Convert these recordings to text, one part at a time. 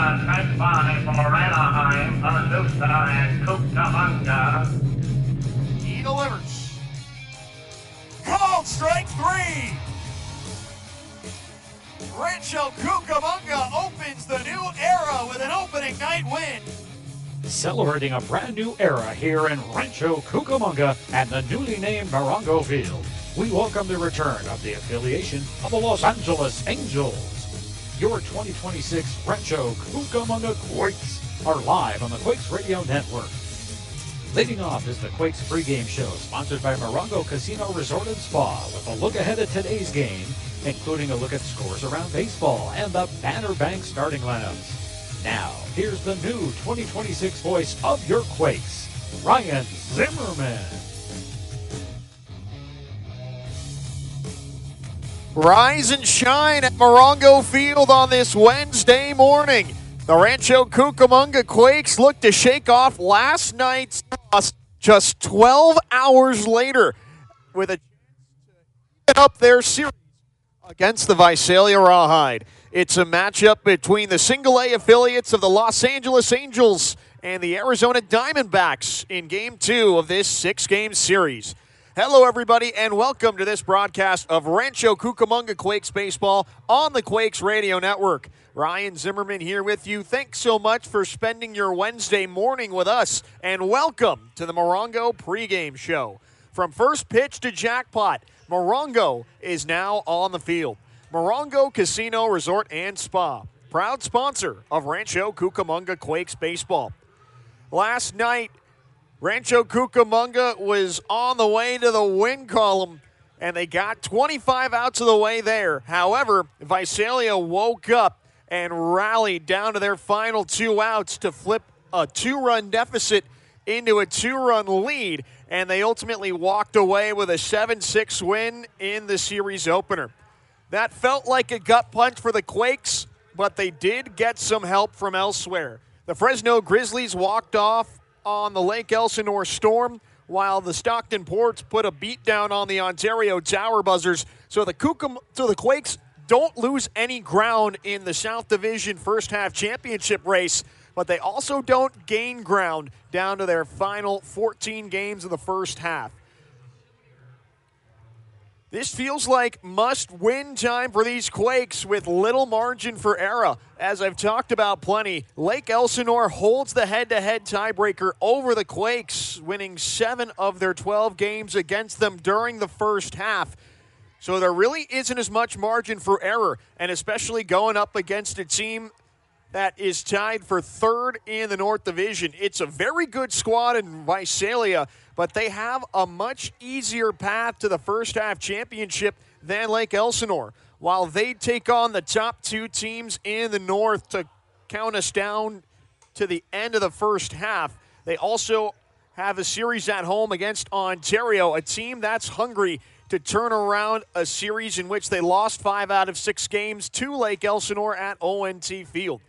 stand by for Anaheim, Visalia, and Cucamonga. He delivers. Called strike three. Rancho Cucamonga opens the new era with an opening night win. Celebrating a brand new era here in Rancho Cucamonga and the newly named Morongo Field. We welcome the return of the affiliation of the Los Angeles Angels. Your 2026 Rancho Cucamonga Quakes are live on the Quakes Radio Network. Leading off is the Quakes pregame show, sponsored by Morongo Casino Resort and Spa, with a look ahead at today's game, including a look at scores around baseball and the Banner Bank starting lineups. Now, here's the new 2026 voice of your Quakes, Ryan Zimmerman. Rise and shine at Morongo Field on this Wednesday morning. The Rancho Cucamonga Quakes look to shake off last night's loss just 12 hours later with a chance to get up their series against the Visalia Rawhide. It's a matchup between the single-A affiliates of the Los Angeles Angels and the Arizona Diamondbacks in Game 2 of this 6-game series. Hello, everybody, and welcome to this broadcast of Rancho Cucamonga Quakes Baseball on the Quakes Radio Network. Ryan Zimmerman here with you. Thanks so much for spending your Wednesday morning with us, and welcome to the Morongo pregame show. From first pitch to jackpot, Morongo is now on the field. Morongo Casino Resort and Spa, proud sponsor of Rancho Cucamonga Quakes Baseball. Last night, Rancho Cucamonga was on the way to the win column, and they got 25 outs of the way there. However, Visalia woke up and rallied down to their final 2 outs to flip a 2-run deficit into a 2-run lead, and they ultimately walked away with a 7-6 win in the series opener. That felt like a gut punch for the Quakes, but they did get some help from elsewhere. The Fresno Grizzlies walked off on the Lake Elsinore Storm, while the Stockton Ports put a beatdown on the Ontario Tower Buzzers. So the Quakes don't lose any ground in the South Division first half championship race, but they also don't gain ground down to their final 14 games of the first half. This feels like must-win time for these Quakes with little margin for error. As I've talked about plenty, Lake Elsinore holds the head-to-head tiebreaker over the Quakes, winning 7 of their 12 games against them during the first half. So there really isn't as much margin for error, and especially going up against a team that is tied for third in the North Division. It's a very good squad in Visalia, but they have a much easier path to the first half championship than Lake Elsinore. While they take on the top 2 teams in the North to count us down to the end of the first half, they also have a series at home against Ontario, a team that's hungry to turn around a series in which they lost 5 out of 6 games to Lake Elsinore at ONT Field.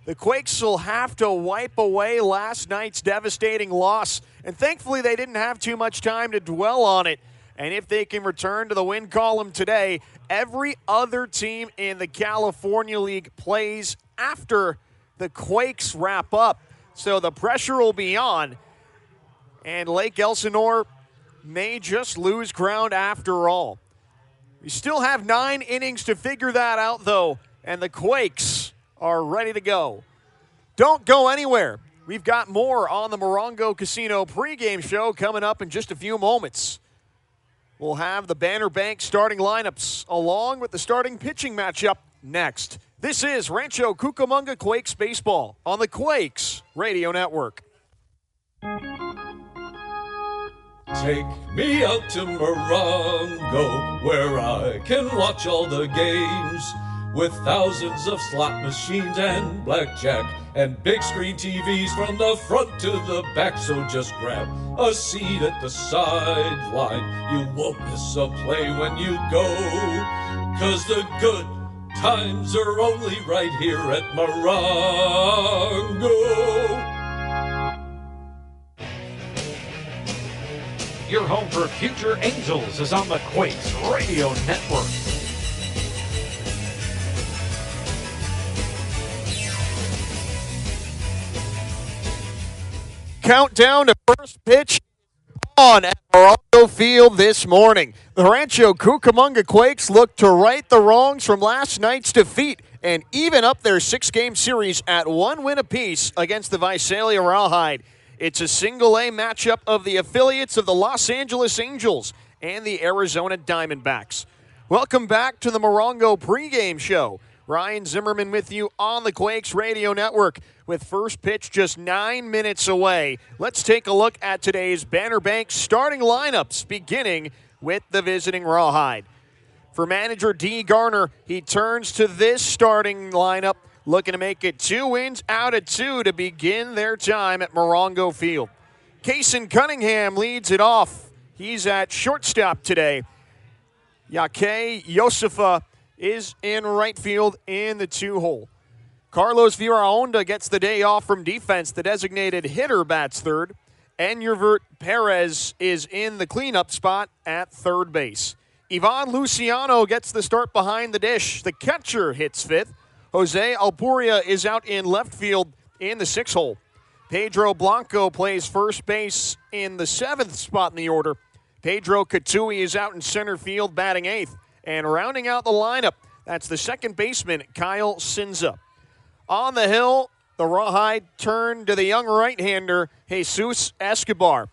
The Quakes will have to wipe away last night's devastating loss, and thankfully they didn't have too much time to dwell on it. And if they can return to the win column today, every other team in the California League plays after the Quakes wrap up. So the pressure will be on, and Lake Elsinore may just lose ground after all. We still have 9 innings to figure that out, though, and the Quakes are ready to go. Don't go anywhere. We've got more on the Morongo Casino pregame show coming up in just a few moments. We'll have the Banner Bank starting lineups along with the starting pitching matchup next. This is Rancho Cucamonga Quakes Baseball on the Quakes Radio Network. Take me out to Morongo, where I can watch all the games, with thousands of slot machines and blackjack and big screen TVs from the front to the back. So just grab a seat at the sideline. You won't miss a play when you go, 'cause the good times are only right here at Morongo. Your home for future Angels is on the Quakes Radio Network. countdown to first pitch on at Morongo Field this morning. The Rancho Cucamonga Quakes look to right the wrongs from last night's defeat and even up their 6-game series at 1 win apiece against the Visalia Rawhide. It's a single-A matchup of the affiliates of the Los Angeles Angels and the Arizona Diamondbacks. Welcome back to the Morongo pregame show. Ryan Zimmerman with you on the Quakes Radio Network. With first pitch just 9 minutes away, let's take a look at today's Banner Bank starting lineups, beginning with the visiting Rawhide. For manager D. Garner, he turns to this starting lineup, looking to make it 2 wins out of 2 to begin their time at Morongo Field. Kason Cunningham leads it off. He's at shortstop today. Yake Yosefa is in right field in the 2-hole. Carlos Viraonda gets the day off from defense. The designated hitter bats third. And Yervert Perez is in the cleanup spot at third base. Ivan Luciano gets the start behind the dish. The catcher hits fifth. Jose Alpuria is out in left field in the 6-hole. Pedro Blanco plays first base in the 7th spot in the order. Pedro Katui is out in center field batting 8th. And rounding out the lineup, that's the second baseman, Kyle Sinza. On the hill, the Rawhide turn to the young right-hander, Jesus Escobar.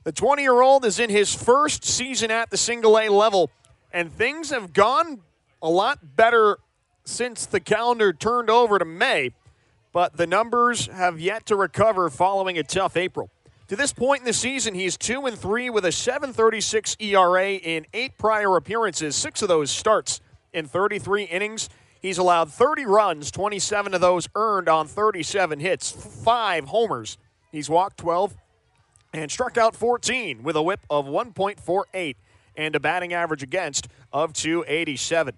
The 20-year-old is in his first season at the single-A level, and things have gone a lot better since the calendar turned over to May, but the numbers have yet to recover following a tough April. To this point in the season, he's 2-3 with a 7.36 ERA in 8 prior appearances, 6 of those starts in 33 innings. He's allowed 30 runs, 27 of those earned on 37 hits, 5 homers. He's walked 12 and struck out 14 with a whip of 1.48 and a batting average against of 287.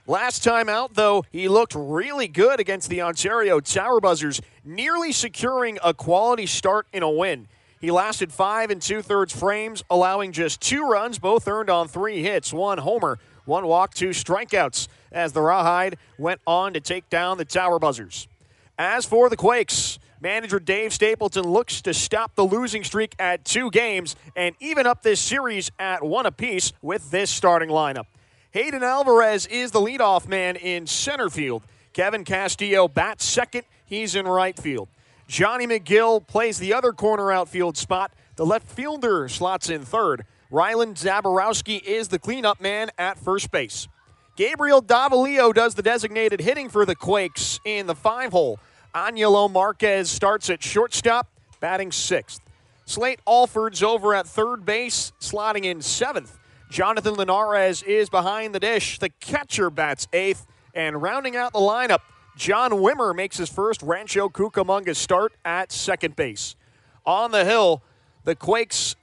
Last time out, though, he looked really good against the Ontario Tower Buzzers, nearly securing a quality start in a win. He lasted 5 2/3 frames, allowing just 2 runs, both earned on 3 hits, 1 homer, 1 walk, 2 strikeouts, as the Rawhide went on to take down the Tower Buzzers. As for the Quakes, manager Dave Stapleton looks to stop the losing streak at 2 games and even up this series at 1 apiece with this starting lineup. Hayden Alvarez is the leadoff man in center field. Kevin Castillo bats second. He's in right field. Johnny McGill plays the other corner outfield spot. The left fielder slots in third. Ryland Zaborowski is the cleanup man at first base. Gabriel Davalillo does the designated hitting for the Quakes in the 5-hole. Angelo Marquez starts at shortstop, batting 6th. Slate Alford's over at third base, slotting in 7th. Jonathan Linares is behind the dish. The catcher bats 8th. And rounding out the lineup, John Wimmer makes his first Rancho Cucamonga start at second base. On the hill, the Quakes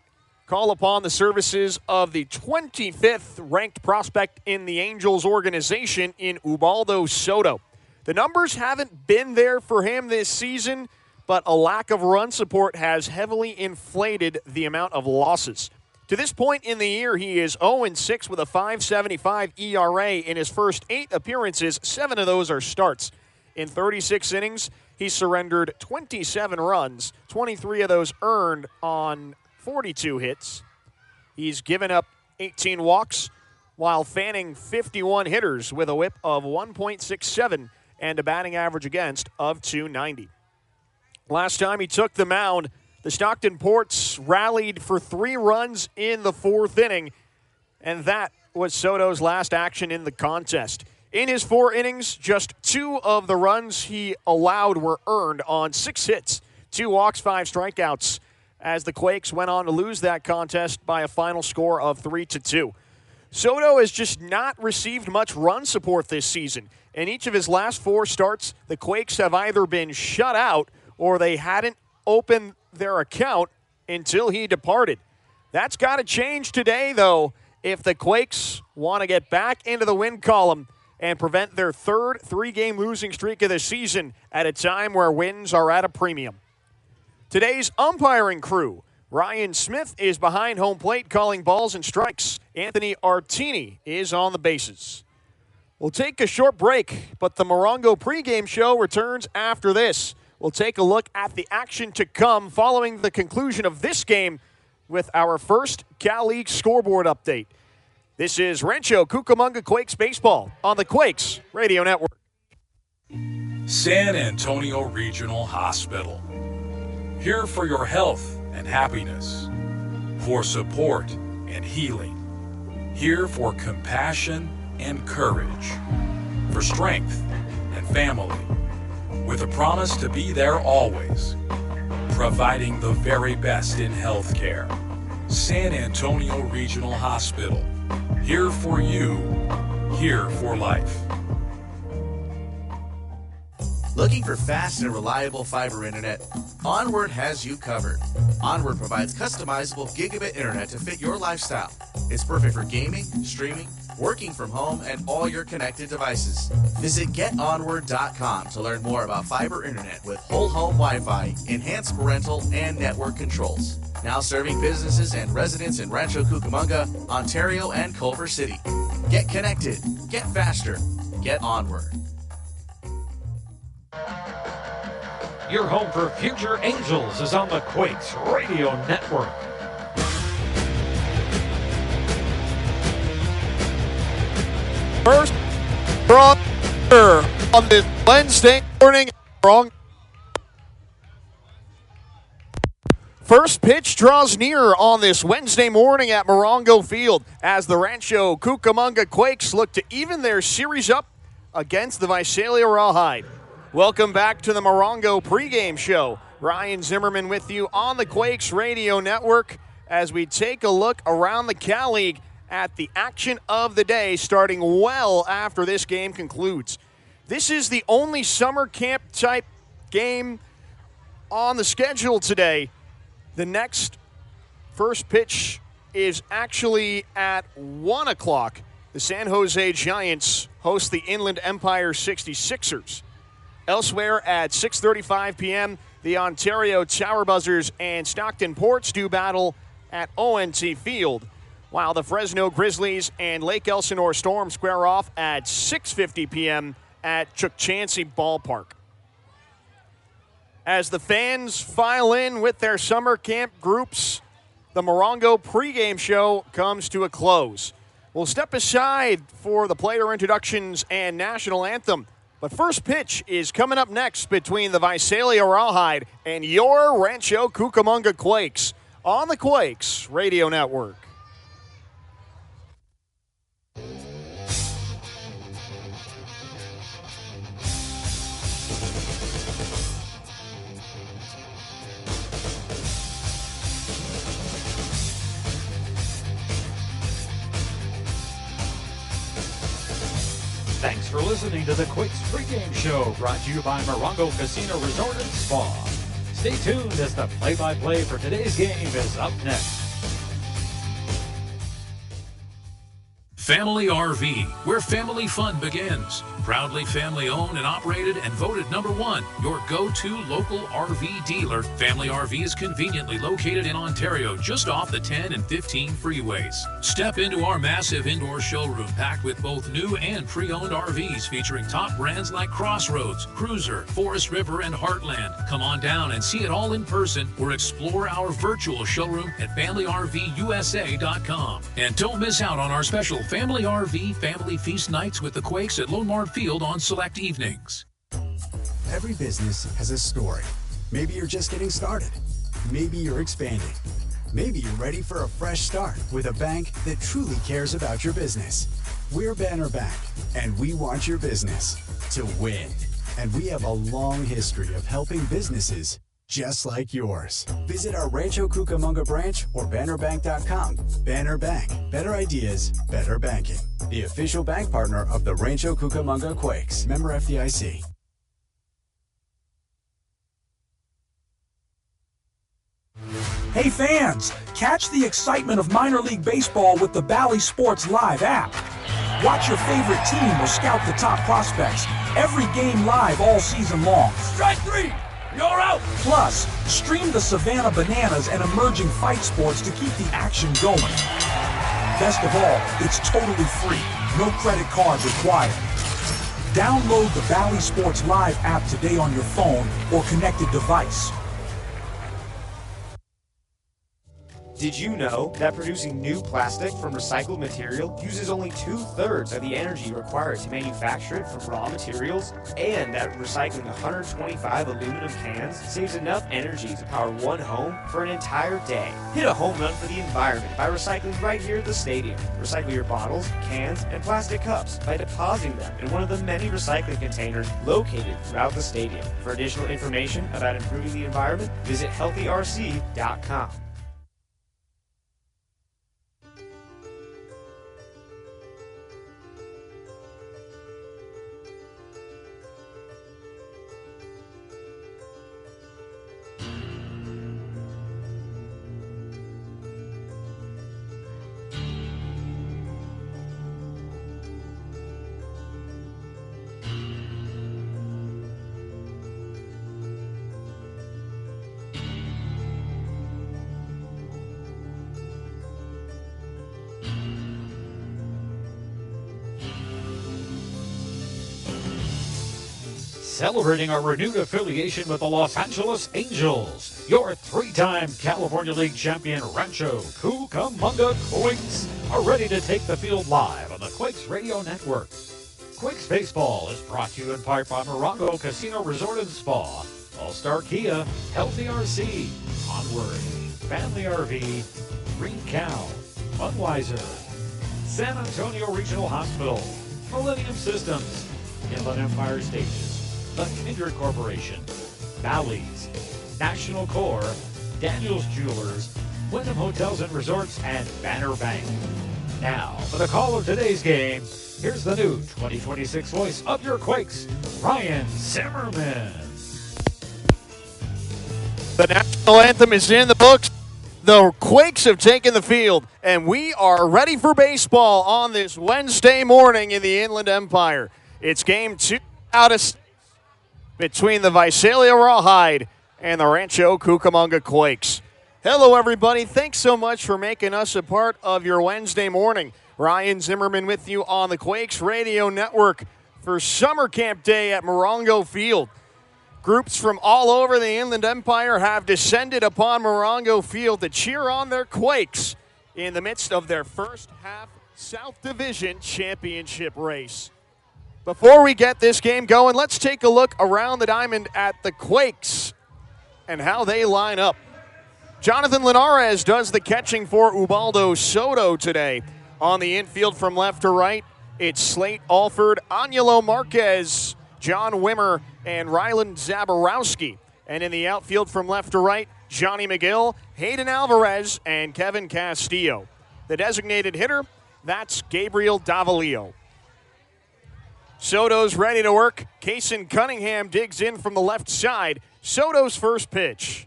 call upon the services of the 25th ranked prospect in the Angels organization in Ubaldo Soto. The numbers haven't been there for him this season, but a lack of run support has heavily inflated the amount of losses. To this point in the year, he is 0-6 with a 5.75 ERA in his first 8 appearances. 7 of those are starts. In 36 innings, he surrendered 27 runs, 23 of those earned on 42 hits. He's given up 18 walks while fanning 51 hitters with a whip of 1.67 and a batting average against of 290. Last time he took the mound, the Stockton Ports rallied for 3 runs in the 4th inning, and that was Soto's last action in the contest. In his 4 innings, just 2 of the runs he allowed were earned on 6 hits, 2 walks, 5 strikeouts, as the Quakes went on to lose that contest by a final score of 3-2. Soto has just not received much run support this season. In each of his last 4 starts, the Quakes have either been shut out or they hadn't opened their account until he departed. That's got to change today, though, if the Quakes want to get back into the win column and prevent their 3rd 3-game losing streak of the season at a time where wins are at a premium. Today's umpiring crew: Ryan Smith is behind home plate calling balls and strikes. Anthony Artini is on the bases. We'll take a short break, but the Morongo pregame show returns after this. We'll take a look at the action to come following the conclusion of this game with our first Cal League scoreboard update. This is Rancho Cucamonga Quakes baseball on the Quakes Radio Network. San Antonio Regional Hospital. Here for your health and happiness, for support and healing. Here for compassion and courage, for strength and family, with a promise to be there always, providing the very best in healthcare. San Antonio Regional Hospital. Here for you, here for life. Looking for fast and reliable fiber internet? Onward has you covered. Onward provides customizable gigabit internet to fit your lifestyle. It's perfect for gaming, streaming, working from home, and all your connected devices. Visit getonward.com to learn more about fiber internet with whole home Wi-Fi, enhanced parental and network controls. Now serving businesses and residents in Rancho Cucamonga, Ontario, and Culver City. Get connected, get faster, get Onward. Your home for future Angels is on the Quakes Radio Network. First on this Wednesday morning. First pitch draws near on this Wednesday morning at Morongo Field as the Rancho Cucamonga Quakes look to even their series up against the Visalia Rawhide. Welcome back to the Morongo pregame show. Ryan Zimmerman with you on the Quakes Radio Network as we take a look around the Cal League at the action of the day, starting well after this game concludes. This is the only summer camp type game on the schedule today. The next first pitch is actually at 1 o'clock. The San Jose Giants host the Inland Empire 66ers. Elsewhere at 6:35 p.m., the Ontario Tower Buzzers and Stockton Ports do battle at ONT Field, while the Fresno Grizzlies and Lake Elsinore Storm square off at 6:50 p.m. at Chukchansi Ballpark. As the fans file in with their summer camp groups, the Morongo pregame show comes to a close. We'll step aside for the player introductions and national anthem, but first pitch is coming up next between the Visalia Rawhide and your Rancho Cucamonga Quakes on the Quakes Radio Network. Thanks for listening to the Quakes pregame show, brought to you by Morongo Casino Resort and Spa. Stay tuned as the play-by-play for today's game is up next. Family RV, where family fun begins. Proudly family owned and operated and voted #1, your go-to local RV dealer. Family RV is conveniently located in Ontario, just off the 10 and 15 freeways. Step into our massive indoor showroom packed with both new and pre-owned RVs featuring top brands like Crossroads, Cruiser, Forest River, and Heartland. Come on down and see it all in person or explore our virtual showroom at FamilyRVUSA.com. And don't miss out on our special Family RV Family Feast nights with the Quakes at Lone Mart Field on select evenings. Every business has a story. Maybe you're just getting started. Maybe you're expanding. Maybe you're ready for a fresh start with a bank that truly cares about your business. We're Banner Bank, and we want your business to win. And we have a long history of helping businesses just like yours. Visit our Rancho Cucamonga branch or bannerbank.com. Banner Bank. Better ideas, better banking. The official bank partner of the Rancho Cucamonga Quakes. Member FDIC. Hey fans, catch the excitement of minor league baseball with the Bally Sports Live app. Watch your favorite team or scout the top prospects. Every game live all season long. Strike three! You're out! Plus, stream the Savannah Bananas and emerging fight sports to keep the action going. Best of all, it's totally free. No credit card required. Download the Valley Sports Live app today on your phone or connected device. Did you know that producing new plastic from recycled material uses only 2/3 of the energy required to manufacture it from raw materials? And that recycling 125 aluminum cans saves enough energy to power one home for an entire day? Hit a home run for the environment by recycling right here at the stadium. Recycle your bottles, cans, and plastic cups by depositing them in one of the many recycling containers located throughout the stadium. For additional information about improving the environment, visit healthyrc.com. Celebrating our renewed affiliation with the Los Angeles Angels, your three-time California League champion Rancho Cucamonga Quakes are ready to take the field live on the Quakes Radio Network. Quakes Baseball is brought to you in part by Morongo Casino Resort and Spa, All-Star Kia, Healthy RC, Onward, Family RV, Green Cow, Budweiser, San Antonio Regional Hospital, Millennium Systems, Inland Empire Stages, The Kindred Corporation, Bally's, National Corps, Daniels Jewelers, Wyndham Hotels and Resorts, and Banner Bank. Now, for the call of today's game, here's the new 2026 voice of your Quakes, Ryan Zimmerman. The national anthem is in the books. The Quakes have taken the field, and we are ready for baseball on this Wednesday morning in the Inland Empire. It's game 2 out of between the Visalia Rawhide and the Rancho Cucamonga Quakes. Hello, everybody. Thanks so much for making us a part of your Wednesday morning. Ryan Zimmerman with you on the Quakes Radio Network for Summer Camp Day at Morongo Field. Groups from all over the Inland Empire have descended upon Morongo Field to cheer on their Quakes in the midst of their first half South Division championship race. Before we get this game going, let's take a look around the diamond at the Quakes and how they line up. Jonathan Linares does the catching for Ubaldo Soto today. On the infield from left to right, it's Slate Alford, Angelo Marquez, John Wimmer, and Ryland Zaborowski. And in the outfield from left to right, Johnny McGill, Hayden Alvarez, and Kevin Castillo. The designated hitter, that's Gabriel Davalillo. Soto's ready to work. Kaysen Cunningham digs in from the left side. Soto's first pitch.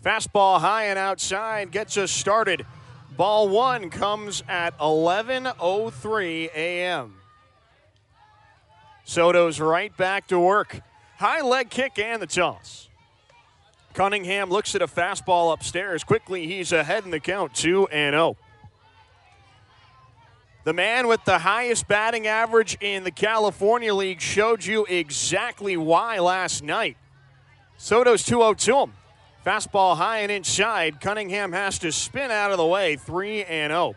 Fastball high and outside gets us started. Ball one comes at 11:03 a.m. Soto's right back to work. High leg kick and the toss. Cunningham looks at a fastball upstairs. Quickly, he's ahead in the count, 2-0. The man with the highest batting average in the California League showed you exactly why last night. Soto's 2-0 to him. Fastball high and inside. Cunningham has to spin out of the way, 3-0.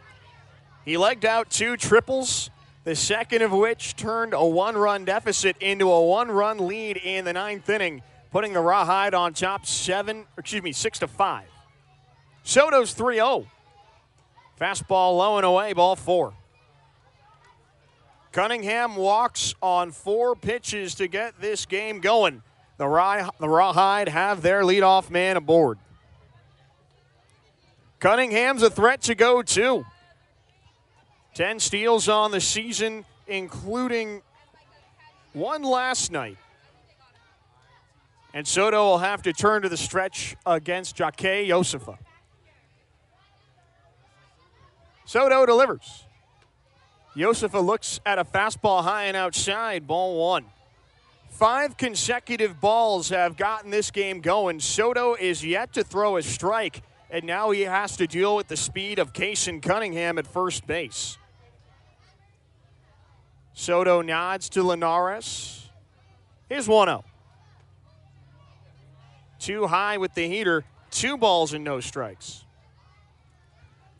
He legged out 2 triples, the second of which turned a 1-run deficit into a 1-run lead in the 9th inning, putting the Rawhide on top 6-5. Soto's 3-0. Fastball low and away, ball 4. Cunningham walks on 4 pitches to get this game going. The Rawhide have their leadoff man aboard. Cunningham's a threat to go, too. 10 steals on the season, including 1 last night. And Soto will have to turn to the stretch against Jaque Josefa. Soto delivers. Josefa looks at a fastball high and outside, ball 1. 5 consecutive balls have gotten this game going. Soto is yet to throw a strike, and now he has to deal with the speed of Kaysen Cunningham at first base. Soto nods to Linares. Here's 1-0. Too high with the heater. 2 balls and no strikes.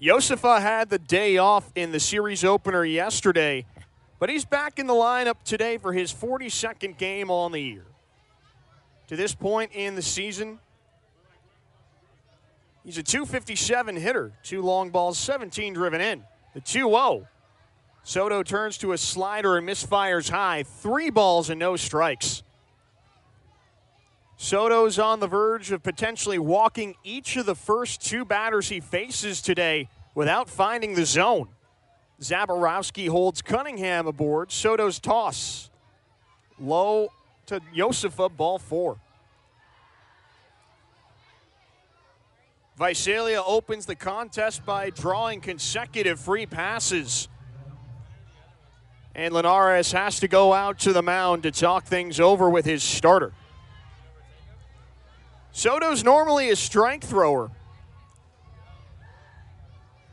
Josefa had the day off in the series opener yesterday, but he's back in the lineup today for his 42nd game on the year. To this point in the season, he's a .257 hitter. 2 long balls, 17 driven in. The 2-0. Soto turns to a slider and misfires high. 3 balls and no strikes. Soto's on the verge of potentially walking each of the first 2 batters he faces today without finding the zone. Zaborowski holds Cunningham aboard. Soto's toss. Low to Josefa, ball 4. Visalia opens the contest by drawing consecutive free passes. And Linares has to go out to the mound to talk things over with his starter. Soto's normally a strike thrower.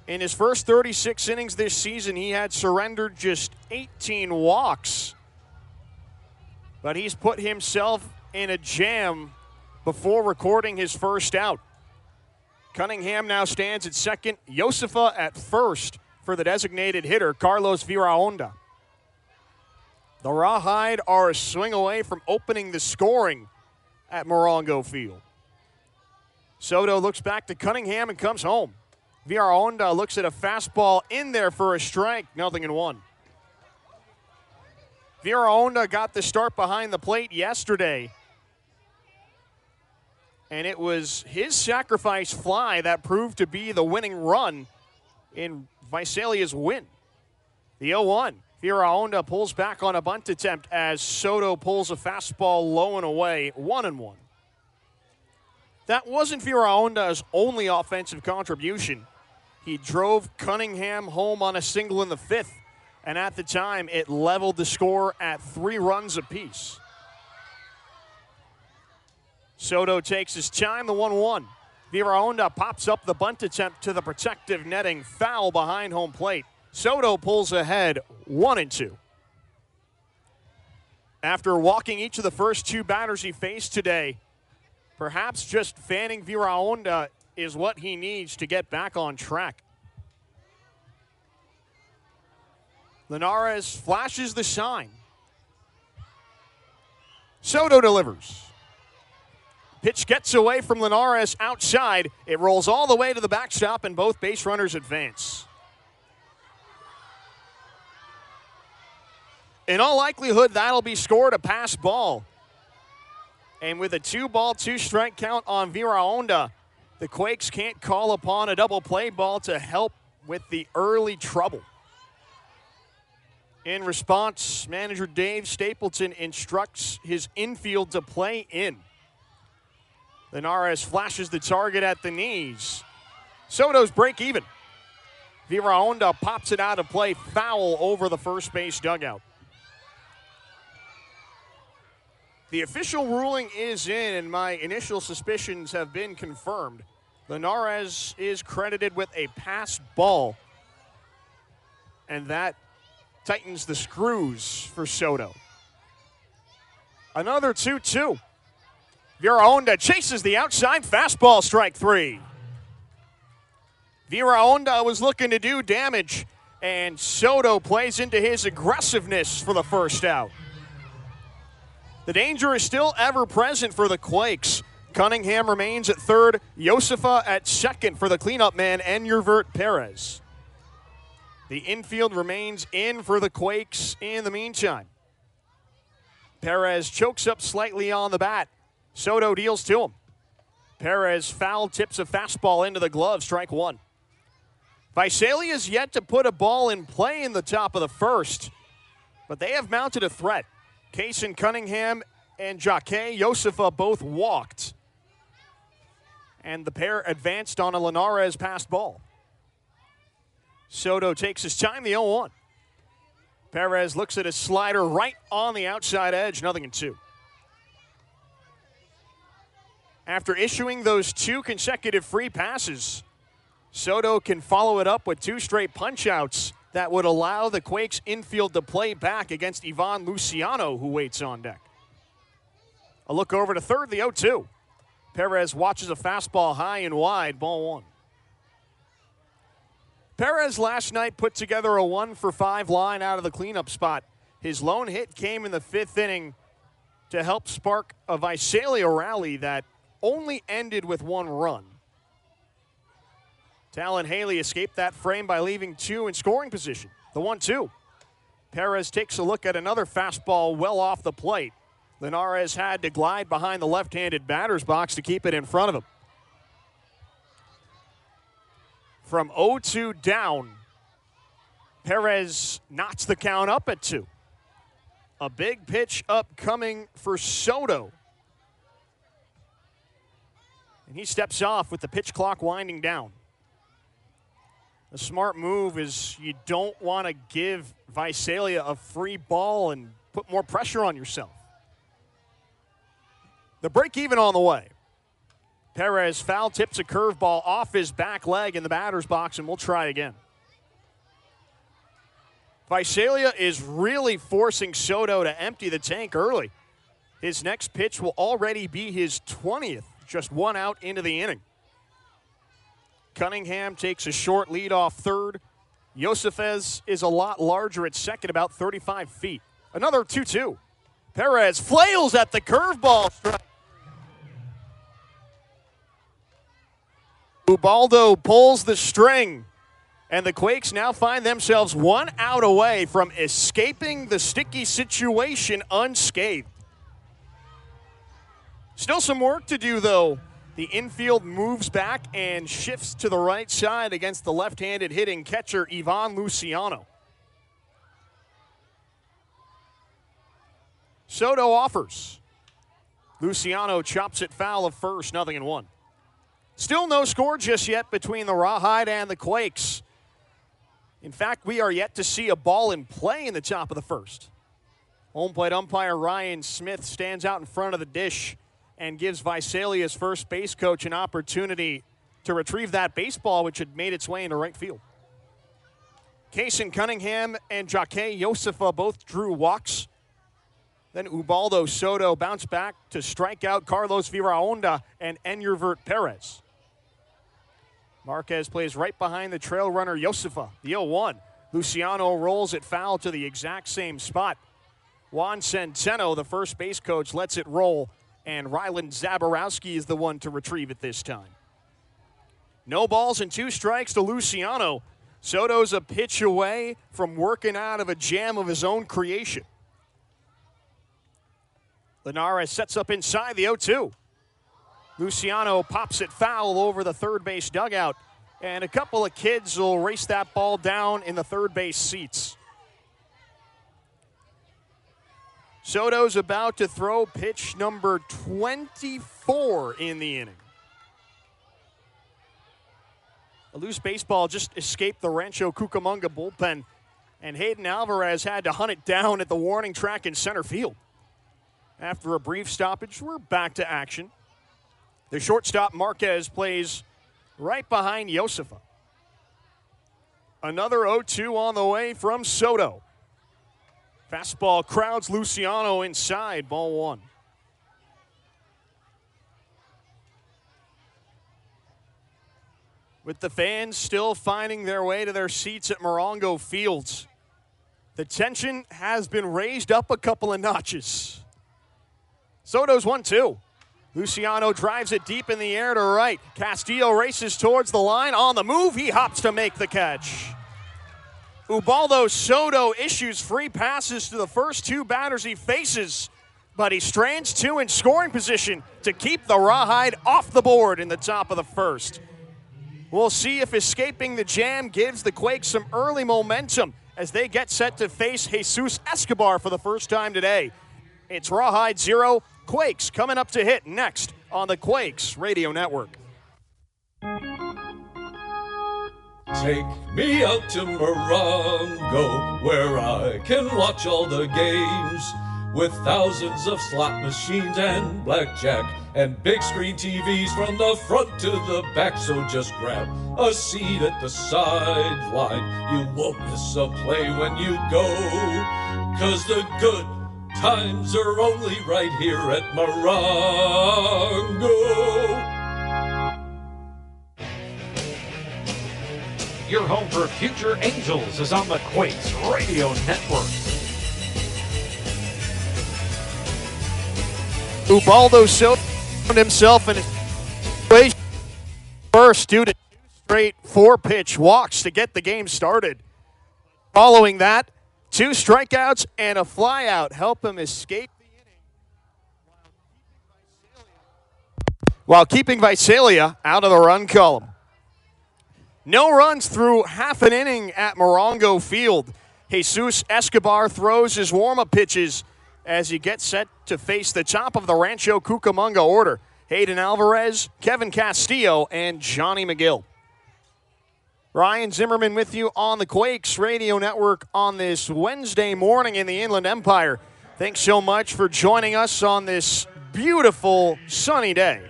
In his first 36 innings this season, he had surrendered just 18 walks. But he's put himself in a jam before recording his first out. Cunningham now stands at second. Josefa at first for the designated hitter, Carlos Viraonda. The Rawhide are a swing away from opening the scoring at Morongo Field. Soto looks back to Cunningham and comes home. Viraonda looks at a fastball in there for a strike, 0-1. Viraonda got the start behind the plate yesterday. And it was his sacrifice fly that proved to be the winning run in Visalia's win. The 0-1. Viraonda pulls back on a bunt attempt as Soto pulls a fastball low and away, 1-1. That wasn't Viraonda's only offensive contribution. He drove Cunningham home on a single in the 5th, and at the time, it leveled the score at 3 runs apiece. Soto takes his time, the 1-1. Viraonda pops up the bunt attempt to the protective netting, foul behind home plate. Soto pulls ahead, 1-2. After walking each of the first 2 batters he faced today, perhaps just fanning Viraonda is what he needs to get back on track. Linares flashes the sign. Soto delivers. Pitch gets away from Linares outside. It rolls all the way to the backstop, and both base runners advance. In all likelihood, that'll be scored a pass ball. And with a 2-ball, 2-strike count on Viraonda, the Quakes can't call upon a double play ball to help with the early trouble. In response, manager Dave Stapleton instructs his infield to play in. Linares flashes the target at the knees. Soto's break even. Viraonda pops it out of play, foul over the first base dugout. The official ruling is in, and my initial suspicions have been confirmed. Linares is credited with a pass ball, and that tightens the screws for Soto. Another 2-2. Viraonda chases the outside fastball, strike 3. Viraonda was looking to do damage, and Soto plays into his aggressiveness for the first out. The danger is still ever present for the Quakes. Cunningham remains at third, Josefa at second for the cleanup man, Enurvert Perez. The infield remains in for the Quakes in the meantime. Perez chokes up slightly on the bat. Soto deals to him. Perez foul tips a fastball into the glove, strike 1. Visalia's yet to put a ball in play in the top of the first, but they have mounted a threat. Kaysen Cunningham and Jake Josefa both walked, and the pair advanced on a Linares passed ball. Soto takes his time, the 0-1. Perez looks at a slider right on the outside edge, 0-2. After issuing those 2 consecutive free passes, Soto can follow it up with 2 straight punch-outs. that would allow the Quakes infield to play back against Ivan Luciano, who waits on deck. A look over to third, the 0-2. Perez watches a fastball high and wide, ball one. Perez last night put together a 1-for-5 line out of the cleanup spot. His lone hit came in the 5th inning to help spark a Visalia rally that only ended with 1 run. Talon Haley escaped that frame by leaving 2 in scoring position. The 1-2. Perez takes a look at another fastball well off the plate. Linares had to glide behind the left-handed batter's box to keep it in front of him. From 0-2 down, Perez knots the count up at 2. A big pitch upcoming for Soto. And he steps off with the pitch clock winding down. A smart move is you don't want to give Visalia a free ball and put more pressure on yourself. The break even on the way. Perez foul tips a curveball off his back leg in the batter's box, and we'll try again. Visalia is really forcing Soto to empty the tank early. His next pitch will already be his 20th, just 1 out into the inning. Cunningham takes a short lead off third. Yosefez is a lot larger at second, about 35 feet. Another 2-2. Perez flails at the curveball strike. Ubaldo pulls the string, and the Quakes now find themselves 1 out away from escaping the sticky situation unscathed. Still some work to do, though. The infield moves back and shifts to the right side against the left-handed hitting catcher, Ivan Luciano. Soto offers. Luciano chops it foul of first, 0-1. Still no score just yet between the Rawhide and the Quakes. In fact, we are yet to see a ball in play in the top of the first. Home plate umpire Ryan Smith stands out in front of the dish and gives Visalia's first base coach an opportunity to retrieve that baseball, which had made its way into right field. Kaysen Cunningham and Jaque Josefa both drew walks. Then Ubaldo Soto bounced back to strike out Carlos Viraonda and Enyervert Perez. Marquez plays right behind the trail runner Josefa, the 0-1. Luciano rolls it foul to the exact same spot. Juan Centeno, the first base coach, lets it roll, and Ryland Zaborowski is the one to retrieve it this time. No balls and 2 strikes to Luciano. Soto's a pitch away from working out of a jam of his own creation. Linares sets up inside the 0-2. Luciano pops it foul over the third base dugout, and a couple of kids will race that ball down in the third base seats. Soto's about to throw pitch number 24 in the inning. A loose baseball just escaped the Rancho Cucamonga bullpen, and Hayden Alvarez had to hunt it down at the warning track in center field. After a brief stoppage, we're back to action. The shortstop Marquez plays right behind Josefa. Another 0-2 on the way from Soto. Fastball crowds Luciano inside, ball 1. With the fans still finding their way to their seats at Morongo Fields, the tension has been raised up a couple of notches. Soto's 1-2. Luciano drives it deep in the air to right. Castillo races towards the line. On the move, he hops to make the catch. Ubaldo Soto issues free passes to the first 2 batters he faces, but he strands 2 in scoring position to keep the Rawhide off the board in the top of the first. We'll see if escaping the jam gives the Quakes some early momentum as they get set to face Jesus Escobar for the first time today. It's Rawhide 0, Quakes coming up to hit next on the Quakes Radio Network. Take me out to Morongo, where I can watch all the games with thousands of slot machines and blackjack and big screen TVs from the front to the back. So just grab a seat at the sideline. You won't miss a play when you go, 'cause the good times are only right here at Morongo. Your home for future Angels is on the Quakes Radio Network. Ubaldo showed himself in his first due to 2 straight 4-pitch walks to get the game started. Following that, 2 strikeouts and a flyout help him escape the inning while keeping Visalia out of the run column. No runs through half an inning at Morongo Field. Jesus Escobar throws his warm-up pitches as he gets set to face the top of the Rancho Cucamonga order. Hayden Alvarez, Kevin Castillo, and Johnny McGill. Ryan Zimmerman with you on the Quakes Radio Network on this Wednesday morning in the Inland Empire. Thanks so much for joining us on this beautiful sunny day.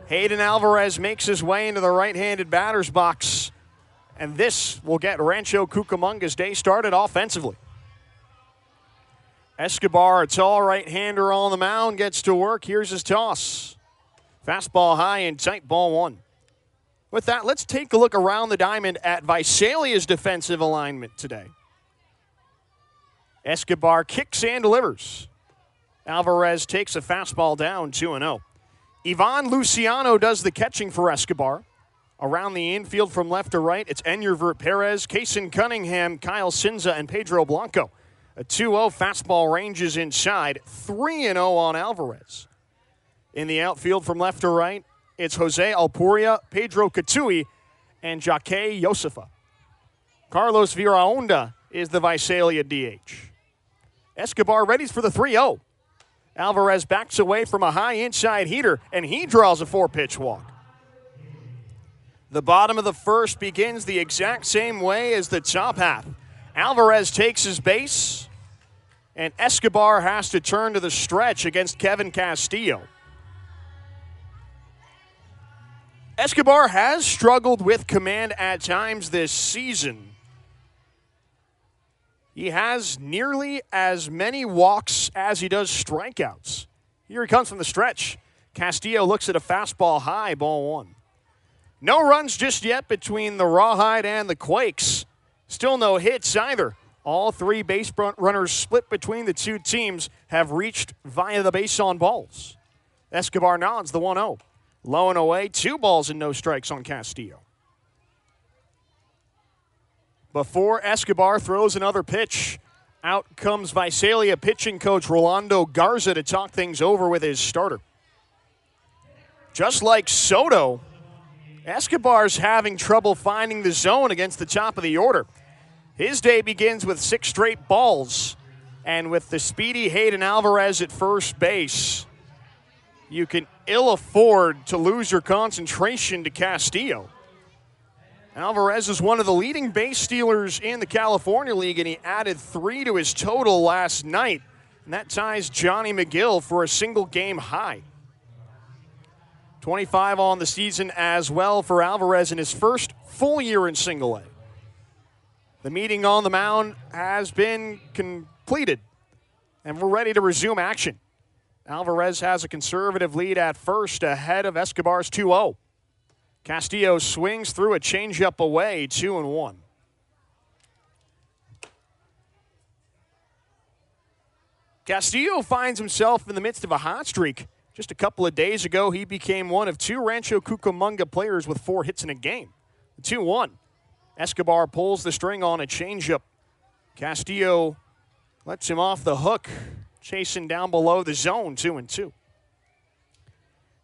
Hayden Alvarez makes his way into the right-handed batter's box, and this will get Rancho Cucamonga's day started offensively. Escobar, a tall right-hander on the mound, gets to work. Here's his toss. Fastball high and tight, ball 1. With that, let's take a look around the diamond at Visalia's defensive alignment today. Escobar kicks and delivers. Alvarez takes a fastball down, 2-0. Ivan Luciano does the catching for Escobar. Around the infield from left to right, it's Enyervert Perez, Kaysen Cunningham, Kyle Sinza, and Pedro Blanco. A 2-0 fastball ranges inside, 3-0 on Alvarez. In the outfield from left to right, it's Jose Alpuria, Pedro Catui, and Jaque Josefa. Carlos Viraonda is the Visalia DH. Escobar readies for the 3-0. Alvarez backs away from a high inside heater, and he draws a 4-pitch walk. The bottom of the first begins the exact same way as the top half. Alvarez takes his base, and Escobar has to turn to the stretch against Kevin Castillo. Escobar has struggled with command at times this season. He has nearly as many walks as he does strikeouts. Here he comes from the stretch. Castillo looks at a fastball high, ball 1. No runs just yet between the Rawhide and the Quakes. Still no hits either. All 3 base runners split between the 2 teams have reached via the base on balls. Escobar nods the 1-0. Low and away, 2 balls and no strikes on Castillo. Before Escobar throws another pitch, out comes Visalia pitching coach Rolando Garza to talk things over with his starter. Just like Soto, Escobar's having trouble finding the zone against the top of the order. His day begins with 6 straight balls, and with the speedy Hayden Alvarez at first base, you can ill afford to lose your concentration to Castillo. Alvarez is one of the leading base stealers in the California League, and he added 3 to his total last night. And that ties Johnny McGill for a single-game high. 25 on the season as well for Alvarez in his first full year in single-A. The meeting on the mound has been completed, and we're ready to resume action. Alvarez has a conservative lead at first ahead of Escobar's 2-0. Castillo swings through a changeup away, 2-1. Castillo finds himself in the midst of a hot streak. Just a couple of days ago, he became one of 2 Rancho Cucamonga players with 4 hits in a game. 2-1. Escobar pulls the string on a changeup. Castillo lets him off the hook, chasing down below the zone, 2-2.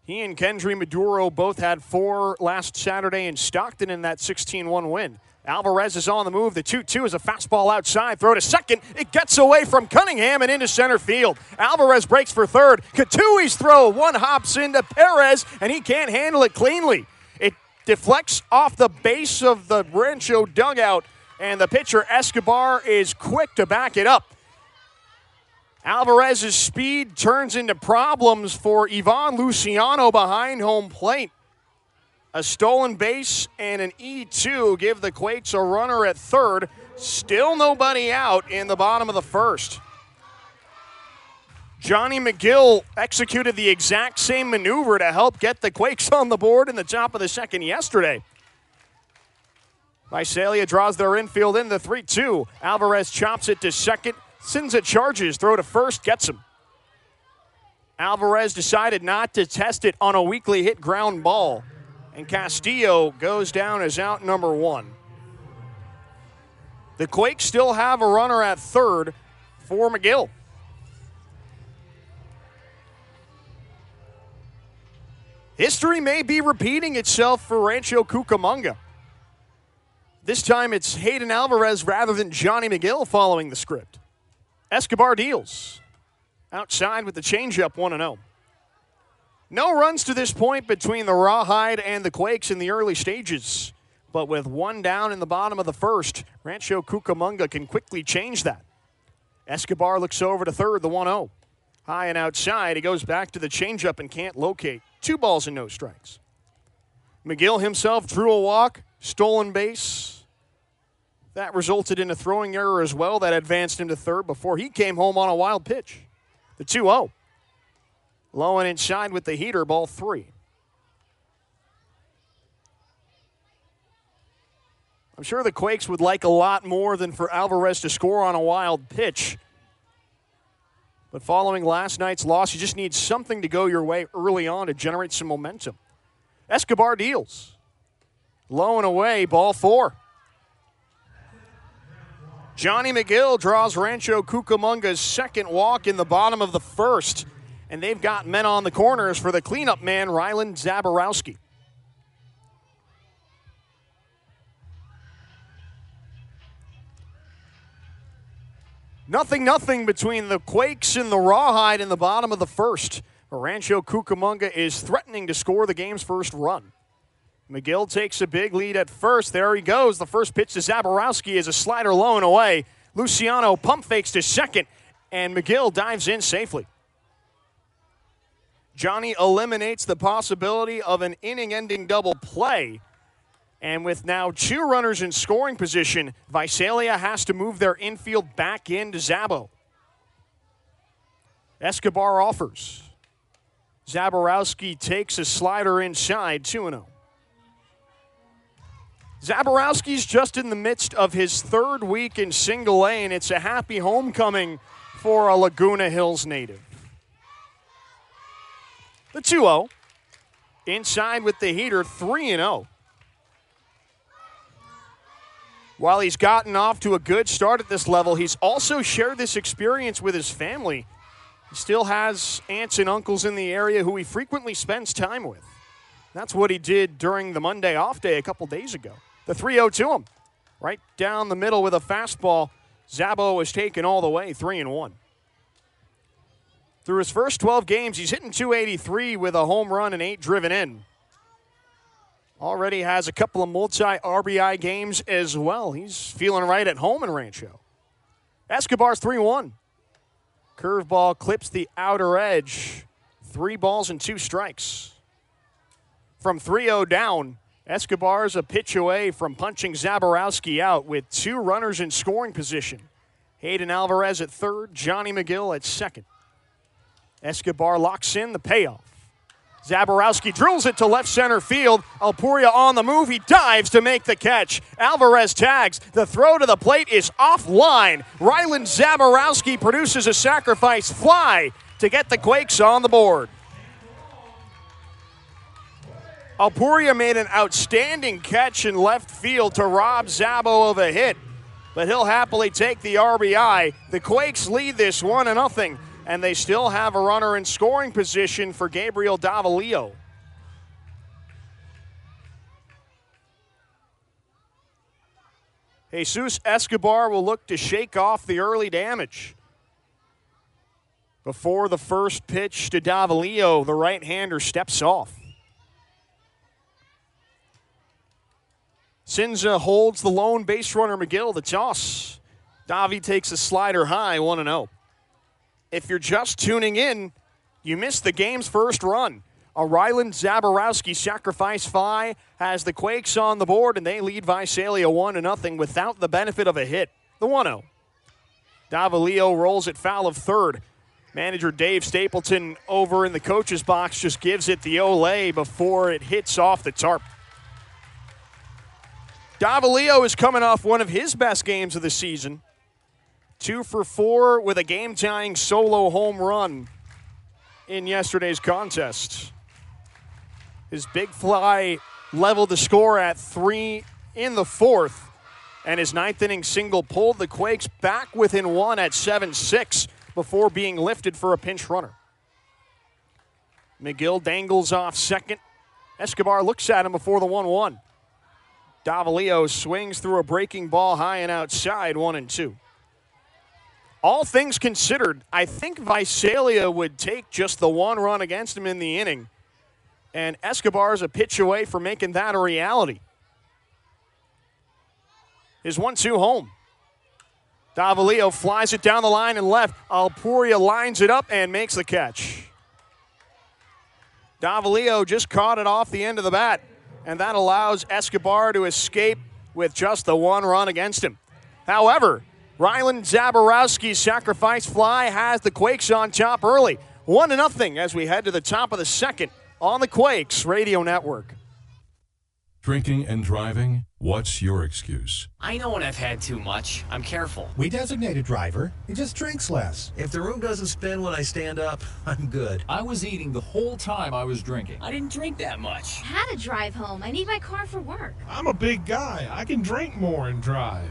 He and Kendry Maduro both had 4 last Saturday in Stockton in that 16-1 win. Alvarez is on the move. The 2-2 is a fastball outside. Throw to second. It gets away from Cunningham and into center field. Alvarez breaks for third. Catui's throw. 1 hops into Perez, and he can't handle it cleanly. It deflects off the base of the Rancho dugout, and the pitcher Escobar is quick to back it up. Alvarez's speed turns into problems for Ivan Luciano behind home plate. A stolen base and an E2 give the Quakes a runner at third. Still nobody out in the bottom of the first. Johnny McGill executed the exact same maneuver to help get the Quakes on the board in the top of the second yesterday. Visalia draws their infield in the 3-2. Alvarez chops it to second. Sends it charges, throw to first, gets him. Alvarez decided not to test it on a weakly hit ground ball. And Castillo goes down as out number one. The Quakes still have a runner at third for McGill. History may be repeating itself for Rancho Cucamonga. This time it's Hayden Alvarez rather than Johnny McGill following the script. Escobar deals. Outside with the changeup, 1-0. No runs to this point between the Rawhide and the Quakes in the early stages. But with one down in the bottom of the first, Rancho Cucamonga can quickly change that. Escobar looks over to third, the 1-0. High and outside, he goes back to the changeup and can't locate. 2 balls and no strikes. McGill himself drew a walk, stolen base. That resulted in a throwing error as well that advanced him to third before he came home on a wild pitch. The 2-0. Low and inside with the heater, ball 3. I'm sure the Quakes would like a lot more than for Alvarez to score on a wild pitch. But following last night's loss, you just need something to go your way early on to generate some momentum. Escobar deals. Low and away, ball 4. Johnny McGill draws Rancho Cucamonga's second walk in the bottom of the first. And they've got men on the corners for the cleanup man, Rylan Zaborowski. Nothing between the Quakes and the Rawhide in the bottom of the first. Rancho Cucamonga is threatening to score the game's first run. McGill takes a big lead at first. There he goes. The first pitch to Zaborowski is a slider low and away. Luciano pump fakes to second, and McGill dives in safely. Johnny eliminates the possibility of an inning-ending double play. And with now 2 runners in scoring position, Visalia has to move their infield back into Zabo. Escobar offers. Zaborowski takes a slider inside, 2-0. Zaborowski's just in the midst of his 3rd week in single A, and it's a happy homecoming for a Laguna Hills native. The 2-0. Inside with the heater, 3-0. While he's gotten off to a good start at this level, he's also shared this experience with his family. He still has aunts and uncles in the area who he frequently spends time with. That's what he did during the Monday off day a couple days ago. The 3-0 to him. Right down the middle with a fastball. Zabo was taken all the way, 3-1. Through his first 12 games, he's hitting .283 with a home run and 8 driven in. Already has a couple of multi-RBI games as well. He's feeling right at home in Rancho. Escobar's 3-1. Curveball clips the outer edge. 3 balls and 2 strikes. From 3-0 down, Escobar's a pitch away from punching Zaborowski out with 2 runners in scoring position. Hayden Alvarez at third, Johnny McGill at second. Escobar locks in the payoff. Zaborowski drills it to left center field. Alpuria on the move. He dives to make the catch. Alvarez tags. The throw to the plate is offline. Rylan Zaborowski produces a sacrifice fly to get the Quakes on the board. Alpuria made an outstanding catch in left field to rob Zabo of a hit, but he'll happily take the RBI. The Quakes lead this 1-0. And they still have a runner in scoring position for Gabriel Davalillo. Jesus Escobar will look to shake off the early damage. Before the first pitch to Davalillo, the right-hander steps off. Sinza holds the lone base runner McGill, the toss. Davi takes a slider high, 1-0. if you're just tuning in, you missed the game's first run. A Ryland Zaborowski sacrifice fly has the Quakes on the board, and they lead Visalia 1-0 without the benefit of a hit. The 1-0. Davalio rolls it foul of third. Manager Dave Stapleton over in the coach's box just gives it the Olay before it hits off the tarp. Davalio is coming off one of his best games of the season. 2 for 4 with a game-tying solo home run in yesterday's contest. His big fly leveled the score at 3 in the fourth, and his ninth inning single pulled the Quakes back within 1 at 7-6 before being lifted for a pinch runner. McGill dangles off second. Escobar looks at him before the 1-1. Davalio swings through a breaking ball high and outside, 1-2. All things considered, I think Visalia would take just the 1 run against him in the inning, and Escobar's a pitch away from making that a reality. His 1-2 home. Davalio flies it down the line and left. Alpuria lines it up and makes the catch. Davalio just caught it off the end of the bat, and that allows Escobar to escape with just the 1 run against him. However, Ryland Zaborowski's sacrifice fly has the Quakes on top early. 1-0 as we head to the top of the second on the Quakes Radio Network. Drinking and driving? What's your excuse? I know when I've had too much. I'm careful. We designate a driver. He just drinks less. If the room doesn't spin when I stand up, I'm good. I was eating the whole time I was drinking. I didn't drink that much. I had to drive home. I need my car for work. I'm a big guy. I can drink more and drive.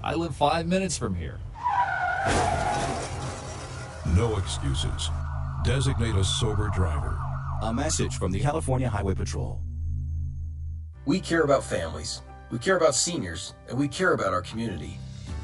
I live 5 minutes from here. No excuses. Designate a sober driver. A message from the California Highway Patrol. We care about families, we care about seniors, and we care about our community.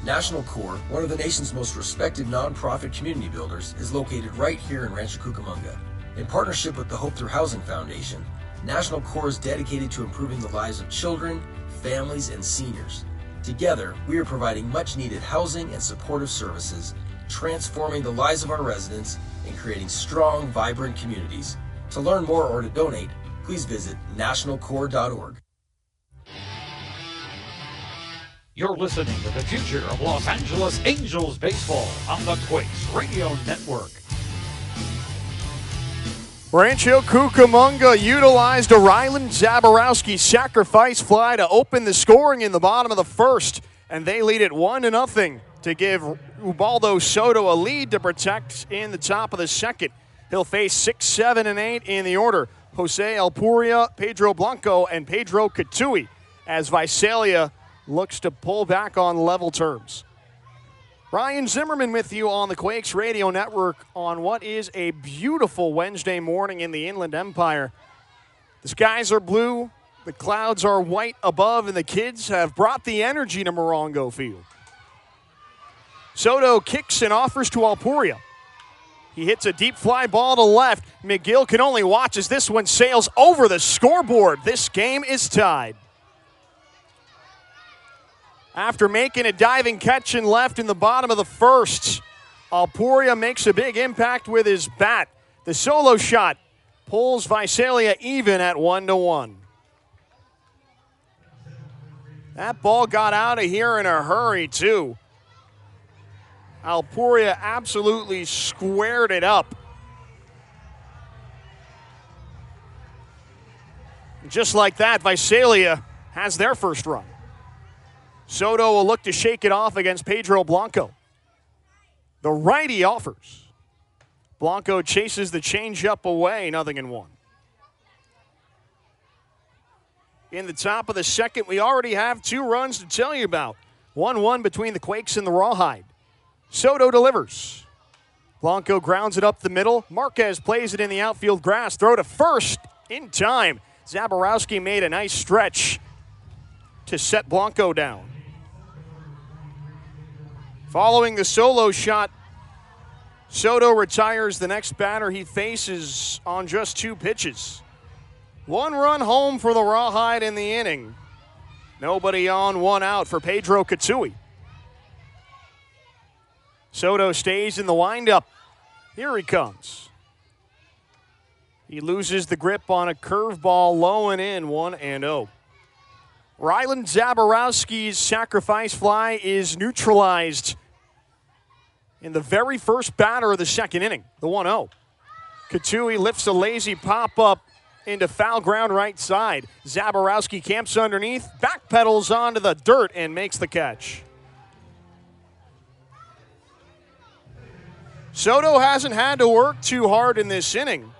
National Corps, one of the nation's most respected nonprofit community builders, is located right here in Rancho Cucamonga. In partnership with the Hope Through Housing Foundation, National Corps is dedicated to improving the lives of children, families, and seniors. Together, we are providing much-needed housing and supportive services, transforming the lives of our residents, and creating strong, vibrant communities. To learn more or to donate, please visit nationalcorps.org. You're listening to the future of Los Angeles Angels baseball on the Quakes Radio Network. Rancho Cucamonga utilized a Ryland Zaborowski sacrifice fly to open the scoring in the bottom of the first, and they lead it 1-0 to give Ubaldo Soto a lead to protect in the top of the second. He'll face 6, 7, and 8 in the order. Jose Alpuria, Pedro Blanco, and Pedro Catui as Visalia looks to pull back on level terms. Ryan Zimmerman with you on the Quakes Radio Network on what is a beautiful Wednesday morning in the Inland Empire. The skies are blue, the clouds are white above, and the kids have brought the energy to Morongo Field. Soto kicks and offers to Alpuria. He hits a deep fly ball to left. McGill can only watch as this one sails over the scoreboard. This game is tied. After making a diving catch and left in the bottom of the first, Alpuria makes a big impact with his bat. The solo shot pulls Visalia even at 1-1. That ball got out of here in a hurry, too. Alpuria absolutely squared it up. Just like that, Visalia has their first run. Soto will look to shake it off against Pedro Blanco. The righty offers. Blanco chases the changeup away, 0-1. In the top of the second, we already have 2 runs to tell you about. 1-1 between the Quakes and the Rawhide. Soto delivers. Blanco grounds it up the middle. Marquez plays it in the outfield grass. Throw to first in time. Zaborowski made a nice stretch to set Blanco down. Following the solo shot, Soto retires the next batter he faces on just 2 pitches. 1 run home for the Rawhide in the inning. Nobody on, 1 out for Pedro Catui. Soto stays in the windup. Here he comes. He loses the grip on a curveball low and in, 1-0. Rylan Zaborowski's sacrifice fly is neutralized in the very first batter of the second inning, the 1-0. Katui lifts a lazy pop-up into foul ground right side. Zaborowski camps underneath, backpedals onto the dirt, and makes the catch. Soto hasn't had to work too hard in this inning.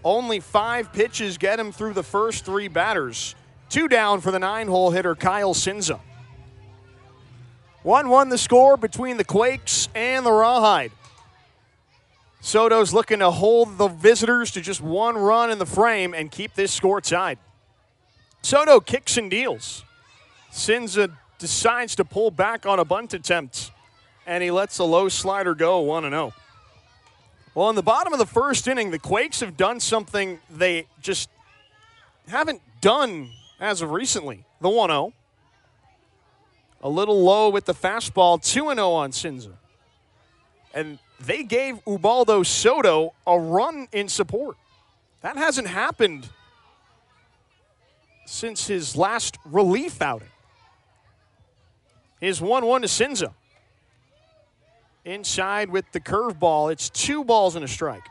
Only 5 pitches get him through the first 3 batters. 2 down for the 9-hole hitter Kyle Sinza. 1-1 the score between the Quakes and the Rawhide. Soto's looking to hold the visitors to just 1 run in the frame and keep this score tied. Soto kicks and deals. Sinza decides to pull back on a bunt attempt, and he lets a low slider go, 1-0. Well, in the bottom of the first inning, the Quakes have done something they just haven't done as of recently. The 1-0. A little low with the fastball, 2-0 on Sinza. And they gave Ubaldo Soto a run in support. That hasn't happened since his last relief outing. His 1-1 to Sinza. Inside with the curveball. It's 2 balls and a strike.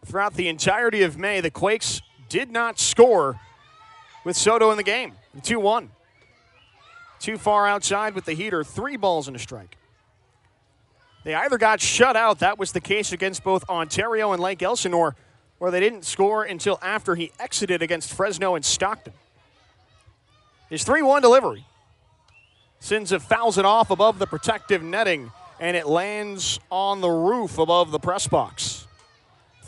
Throughout the entirety of May, the Quakes did not score with Soto in the game. 2-1. Too far outside with the heater. 3 balls and a strike. They either got shut out. That was the case against both Ontario and Lake Elsinore, or they didn't score until after he exited against Fresno and Stockton. His 3-1 delivery. Sinza fouls it off above the protective netting, and it lands on the roof above the press box.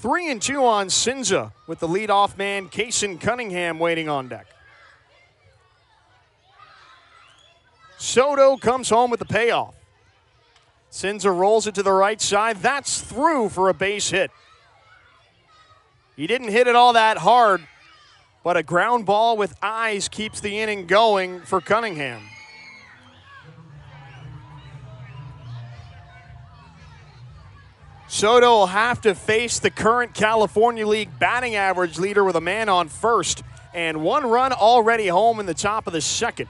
3-2 on Sinza with the leadoff man, Kaysen Cunningham, waiting on deck. Soto comes home with the payoff. Sinza rolls it to the right side. That's through for a base hit. He didn't hit it all that hard, but a ground ball with eyes keeps the inning going for Cunningham. Soto will have to face the current California League batting average leader with a man on first, and 1 run already home in the top of the second.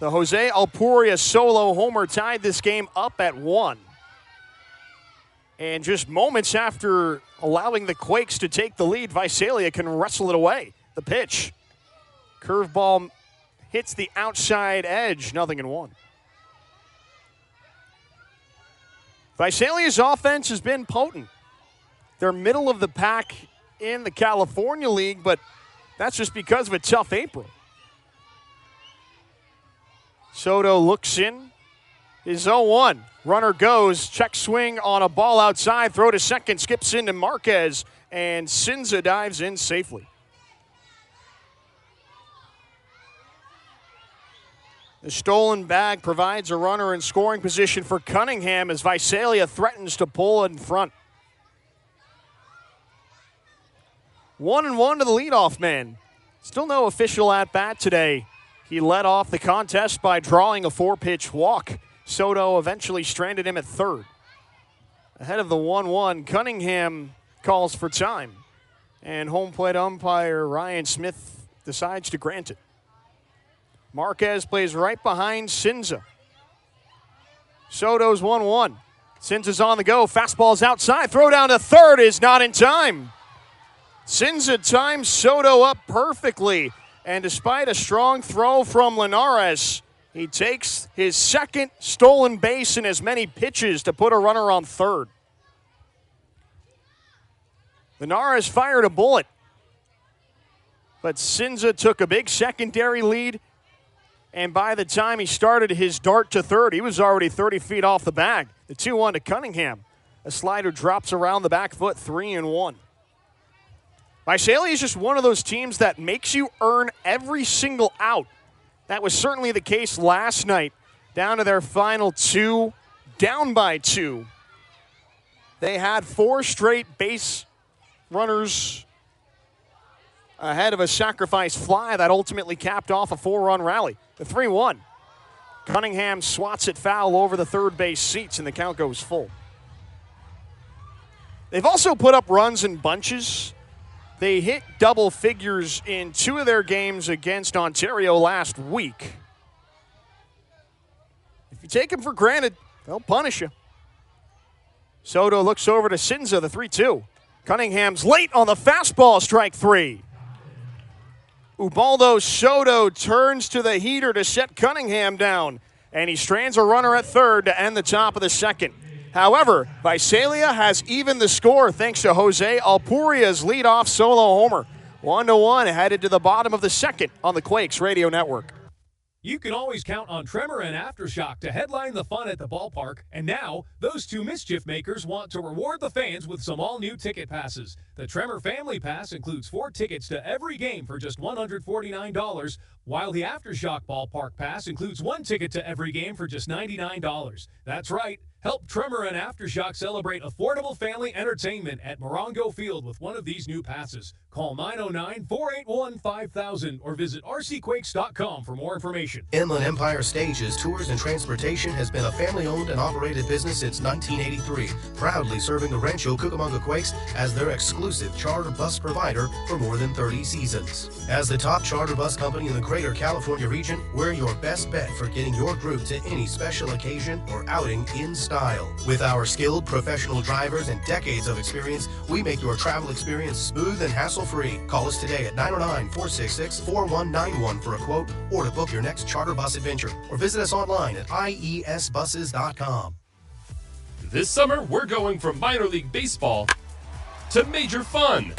The Jose Alpuria solo homer tied this game up at 1. And just moments after allowing the Quakes to take the lead, Visalia can wrestle it away. The pitch. Curveball hits the outside edge, 0-1. Visalia's offense has been potent. They're middle of the pack in the California League, but that's just because of a tough April. Soto looks in. His 0-1. Runner goes. Check swing on a ball outside. Throw to second. Skips into Marquez. And Sinza dives in safely. The stolen bag provides a runner in scoring position for Cunningham as Visalia threatens to pull in front. 1-1 to the leadoff man. Still no official at-bat today. He led off the contest by drawing a 4-pitch walk. Soto eventually stranded him at third. Ahead of the 1-1, Cunningham calls for time. And home plate umpire Ryan Smith decides to grant it. Marquez plays right behind Sinza. Soto's 1-1. Sinza's on the go. Fastball's outside. Throw down to third is not in time. Sinza times Soto up perfectly. And despite a strong throw from Linares, he takes his second stolen base in as many pitches to put a runner on third. Linares fired a bullet, but Sinza took a big secondary lead. And by the time he started his dart to third, he was already 30 feet off the bag. The 2-1 to Cunningham. A slider drops around the back foot, 3-1. Visalia is just one of those teams that makes you earn every single out. That was certainly the case last night. Down to their final 2, down by 2. They had 4 straight base runners ahead of a sacrifice fly that ultimately capped off a 4-run rally. The 3-1. Cunningham swats it foul over the third base seats, and the count goes full. They've also put up runs in bunches. They hit double figures in 2 of their games against Ontario last week. If you take them for granted, they'll punish you. Soto looks over to Sinza, the 3-2. Cunningham's late on the fastball, strike 3. Ubaldo Soto turns to the heater to set Cunningham down, and he strands a runner at third to end the top of the second. However, Visalia has evened the score thanks to Jose Alpuria's leadoff solo homer. 1-1 headed to the bottom of the second on the Quakes Radio Network. You can always count on Tremor and Aftershock to headline the fun at the ballpark, and now those two mischief makers want to reward the fans with some all-new ticket passes. The Tremor Family Pass includes 4 tickets to every game for just $149, while the Aftershock Ballpark Pass includes 1 ticket to every game for just $99. That's right. Help Tremor and Aftershock celebrate affordable family entertainment at Morongo Field with one of these new passes. Call 909-481-5000 or visit rcquakes.com for more information. Inland Empire Stages, Tours, and Transportation has been a family-owned and operated business since 1983, proudly serving the Rancho Cucamonga Quakes as their exclusive charter bus provider for more than 30 seasons. As the top charter bus company in the greater California region, we're your best bet for getting your group to any special occasion or outing in style. With our skilled professional drivers and decades of experience, we make your travel experience smooth and hassle-free. Call us today at 909-466-4191 for a quote or to book your next charter bus adventure, or visit us online at iesbuses.com. This summer, we're going from minor league baseball to major fun.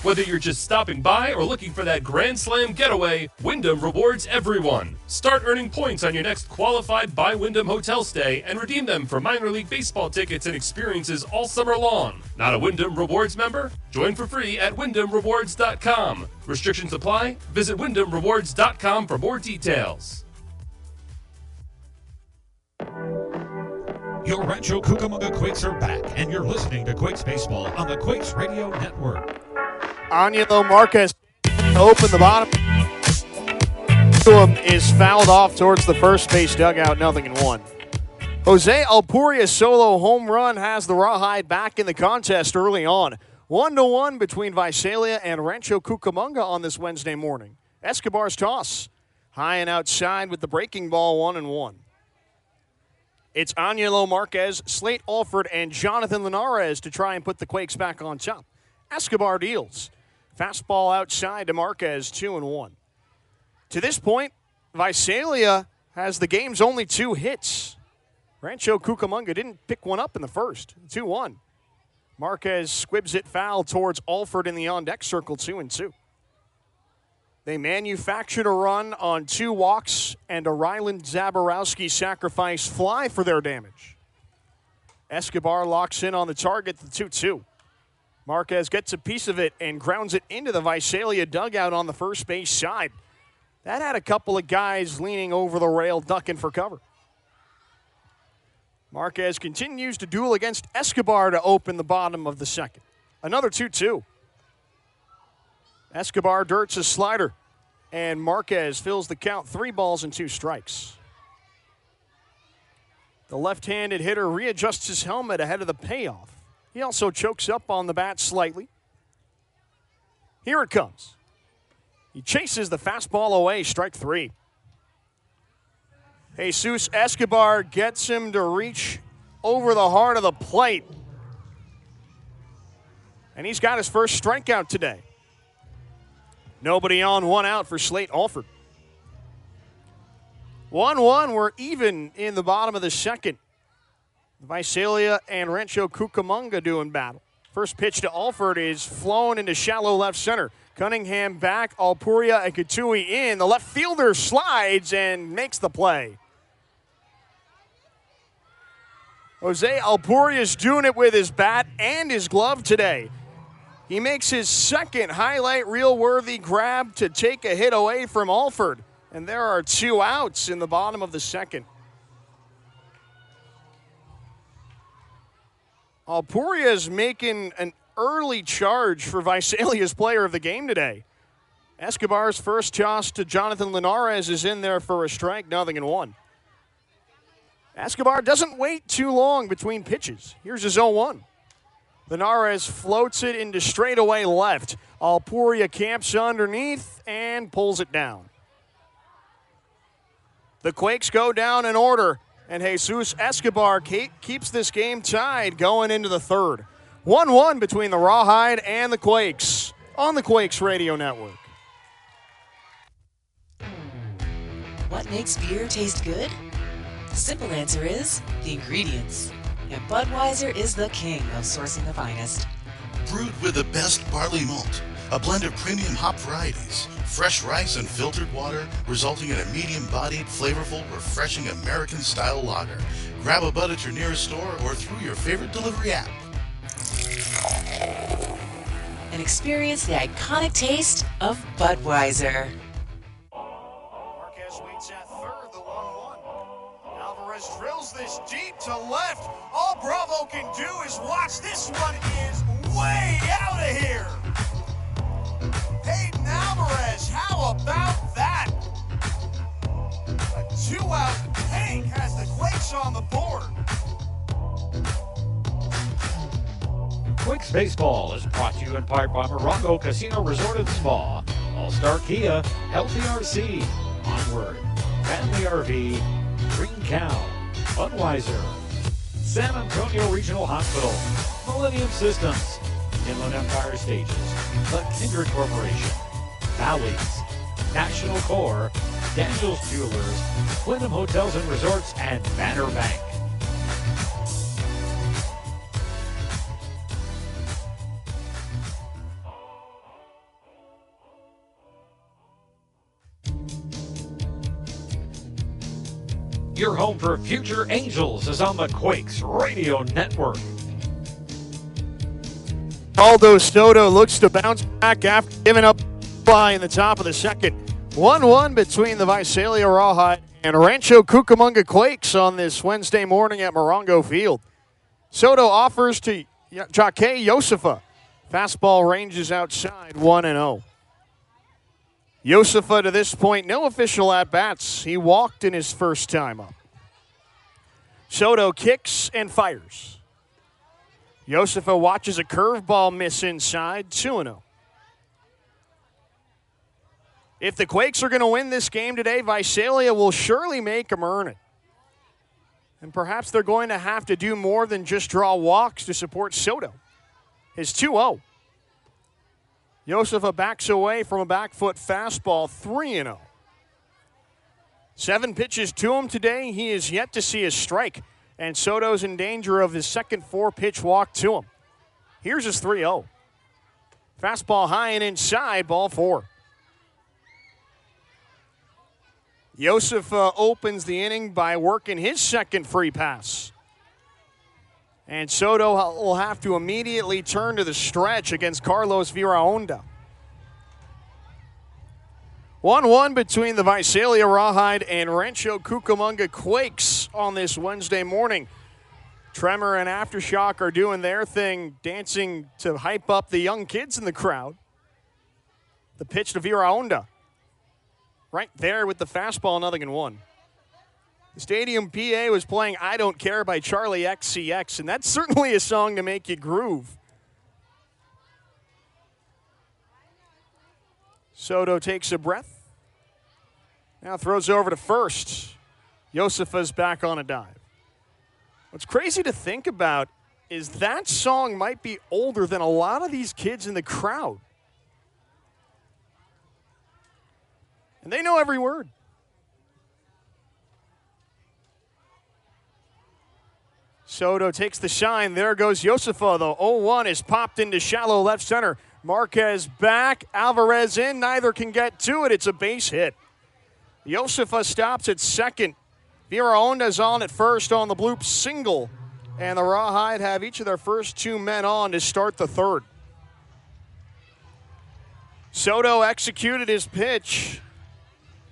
Whether you're just stopping by or looking for that Grand Slam getaway, Wyndham rewards everyone. Start earning points on your next qualified by Wyndham hotel stay and redeem them for minor league baseball tickets and experiences all summer long. Not a Wyndham Rewards member? Join for free at WyndhamRewards.com. Restrictions apply. Visit WyndhamRewards.com for more details. Your Rancho Cucamonga Quakes are back, and you're listening to Quakes Baseball on the Quakes Radio Network. Angelo Marquez open the bottom. Is fouled off towards the first base dugout, 0-1. Jose Alpuria's solo home run has the Rawhide back in the contest early on. 1-1 between Visalia and Rancho Cucamonga on this Wednesday morning. Escobar's toss, high and outside with the breaking ball, 1-1. It's Angelo Marquez, Slate Alford, and Jonathan Linares to try and put the Quakes back on top. Escobar deals. Fastball outside to Marquez, 2-1. To this point, Visalia has the game's only 2 hits. Rancho Cucamonga didn't pick one up in the first, 2-1. Marquez squibs it foul towards Alford in the on-deck circle, 2-2. They manufactured a run on 2 walks and a Ryland Zaborowski sacrifice fly for their damage. Escobar locks in on the target, the 2-2. Marquez gets a piece of it and grounds it into the Visalia dugout on the first base side. That had a couple of guys leaning over the rail, ducking for cover. Marquez continues to duel against Escobar to open the bottom of the second. Another 2-2. Escobar dirts a slider, and Marquez fills the count, 3 balls and 2 strikes. The left-handed hitter readjusts his helmet ahead of the payoff. He also chokes up on the bat slightly. Here it comes. He chases the fastball away, strike 3. Jesus Escobar gets him to reach over the heart of the plate. And he's got his first strikeout today. Nobody on, 1 out for Slate Alford. 1-1, we're even in the bottom of the second. Visalia and Rancho Cucamonga doing battle. First pitch to Alford is flown into shallow left center. Cunningham back, Alpuria and Katui in. The left fielder slides and makes the play. Jose Alpuria's doing it with his bat and his glove today. He makes his second highlight reel-worthy grab to take a hit away from Alford. And there are 2 outs in the bottom of the second. Alpuria is making an early charge for Visalia's player of the game today. Escobar's first toss to Jonathan Linares is in there for a strike, 0-1. Escobar doesn't wait too long between pitches. Here's his 0-1. Linares floats it into straightaway left. Alpuria camps underneath and pulls it down. The Quakes go down in order, and Jesus Escobar keeps this game tied going into the third. 1-1 between the Rawhide and the Quakes on the Quakes Radio Network. What makes beer taste good? The simple answer is the ingredients. And Budweiser is the king of sourcing the finest. Brewed with the best barley malt, a blend of premium hop varieties, fresh rice and filtered water, resulting in a medium-bodied, flavorful, refreshing American-style lager. Grab a Bud at your nearest store or through your favorite delivery app. And experience the iconic taste of Budweiser. Marquez waits at third, the 1-1. Alvarez drills this deep to left. All Bravo can do is watch. This one is way out of here. Hayden Alvarez, how about that? A 2-out tank has the Quakes on the board. Quakes Baseball is brought to you in part by Morongo Casino Resort and Spa, All-Star Kia, Healthy RC, Onward, Family RV, Green Cow, Budweiser, San Antonio Regional Hospital, Millennium Systems, Inland Empire Stages, The Kindred Corporation, Bally's, National Corps, Daniels Jewelers, Wyndham Hotels and Resorts, and Banner Bank. Your home for future Angels is on the Quakes Radio Network. Aldo Soto looks to bounce back after giving up fly in the top of the second. 1-1 between the Visalia Rawhide and Rancho Cucamonga Quakes on this Wednesday morning at Morongo Field. Soto offers to Jaque Josefa. Fastball ranges outside, 1-0. Josefa to this point, no official at-bats. He walked in his first time up. Soto kicks and fires. Josefa watches a curveball miss inside, 2-0. If the Quakes are going to win this game today, Visalia will surely make them earn it. And perhaps they're going to have to do more than just draw walks to support Soto. His 2-0. Josefa backs away from a back foot fastball, 3-0. 7 pitches to him today. He is yet to see a strike, and Soto's in danger of his second 4-pitch walk to him. Here's his 3-0. Fastball high and inside, ball 4. Josefa opens the inning by working his second free pass. And Soto will have to immediately turn to the stretch against Carlos Viraonda. 1-1 between the Visalia Rawhide and Rancho Cucamonga Quakes on this Wednesday morning. Tremor and Aftershock are doing their thing, dancing to hype up the young kids in the crowd. The pitch to Viraonda. Right there with the fastball, 0-1. The Stadium PA was playing I Don't Care by Charlie XCX, and that's certainly a song to make you groove. Soto takes a breath. Now throws over to first. Josefa's back on a dive. What's crazy to think about is that song might be older than a lot of these kids in the crowd. And they know every word. Soto takes the shine. There goes Josefa, though. 0-1 is popped into shallow left center. Marquez back. Alvarez in. Neither can get to it. It's a base hit. Josefa stops at second. Viraonda's on at first on the bloop single. And the Rawhide have each of their first 2 men on to start the third. Soto executed his pitch,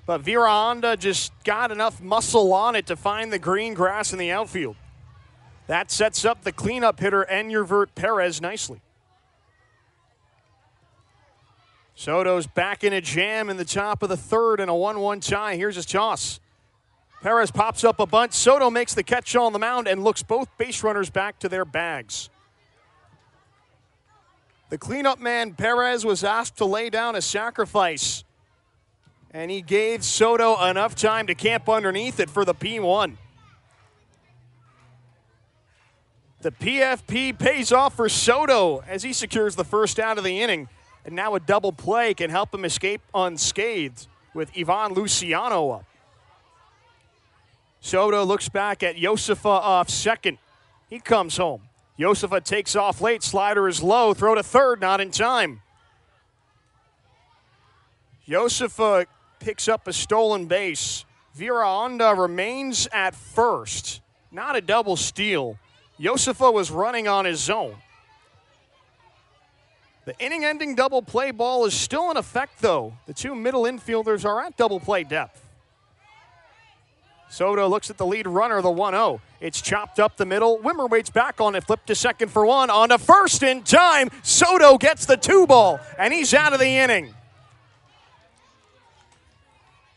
but Viraonda just got enough muscle on it to find the green grass in the outfield. That sets up the cleanup hitter, Enyervert Perez, nicely. Soto's back in a jam in the top of the third in a 1-1 tie. Here's his toss. Perez pops up a bunt. Soto makes the catch on the mound and looks both base runners back to their bags. The cleanup man, Perez, was asked to lay down a sacrifice, and he gave Soto enough time to camp underneath it for the P1. The PFP pays off for Soto as he secures the first out of the inning, and now a double play can help him escape unscathed with Ivan Luciano up. Soto looks back at Josefa off second. He comes home. Josefa takes off late. Slider is low. Throw to third, not in time. Josefa picks up a stolen base. Vera Onda remains at first. Not a double steal. Josefa was running on his own. The inning-ending double play ball is still in effect, though. The two middle infielders are at double play depth. Soto looks at the lead runner, the 1-0. It's chopped up the middle. Wimmer waits back on it, flipped to second for one. On to first in time. Soto gets the 2-ball, and he's out of the inning.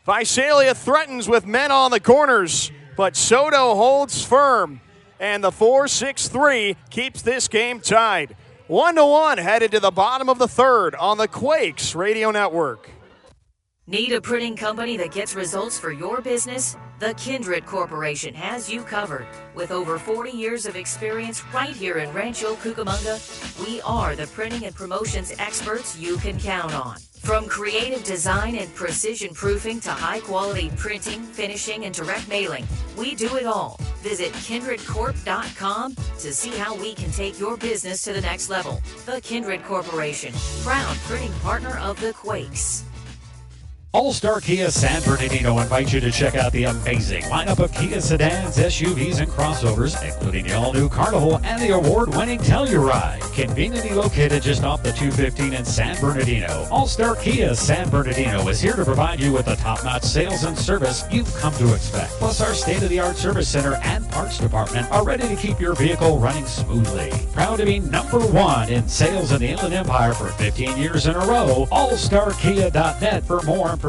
Visalia threatens with men on the corners, but Soto holds firm, and the 4-6-3 keeps this game tied. 1-1 headed to the bottom of the third on the Quakes Radio Network. Need a printing company that gets results for your business? The Kindred Corporation has you covered. With over 40 years of experience right here in Rancho Cucamonga, we are the printing and promotions experts you can count on. From creative design and precision proofing to high-quality printing, finishing, and direct mailing, we do it all. Visit kindredcorp.com to see how we can take your business to the next level. The Kindred Corporation, proud printing partner of the Quakes. All-Star Kia San Bernardino invites you to check out the amazing lineup of Kia sedans, SUVs, and crossovers, including the all-new Carnival and the award-winning Telluride. Conveniently located just off the 215 in San Bernardino, All-Star Kia San Bernardino is here to provide you with the top-notch sales and service you've come to expect. Plus, our state-of-the-art service center and parts department are ready to keep your vehicle running smoothly. Proud to be #1 in sales in the Inland Empire for 15 years in a row. AllStarKia.net for more information.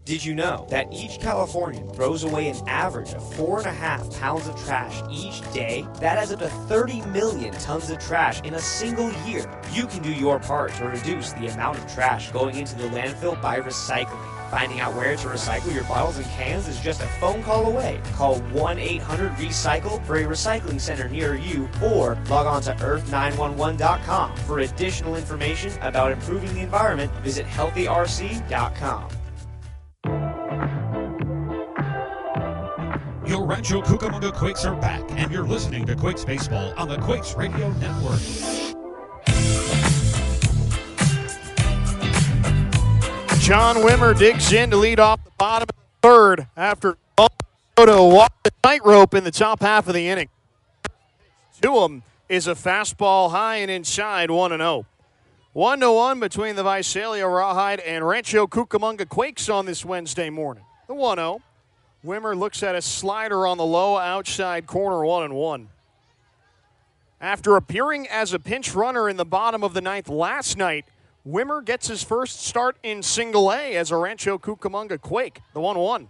Did you know that each Californian throws away an average of 4.5 pounds of trash each day? That adds up to 30 million tons of trash in a single year. You can do your part to reduce the amount of trash going into the landfill by recycling. Finding out where to recycle your bottles and cans is just a phone call away. Call 1-800-RECYCLE for a recycling center near you, or log on to earth911.com. For additional information about improving the environment, visit healthyrc.com. Your Rancho Cucamonga Quakes are back, and you're listening to Quakes Baseball on the Quakes Radio Network. John Wimmer digs in to lead off the bottom of the third after Soto walked the tightrope in the top half of the inning. To him is a fastball high and inside, 1-0. 1-1 between the Visalia Rawhide and Rancho Cucamonga Quakes on this Wednesday morning. The 1-0. Wimmer looks at a slider on the low outside corner, 1-1. After appearing as a pinch runner in the bottom of the ninth last night, Wimmer gets his first start in single A as a Rancho Cucamonga Quake, the 1-1.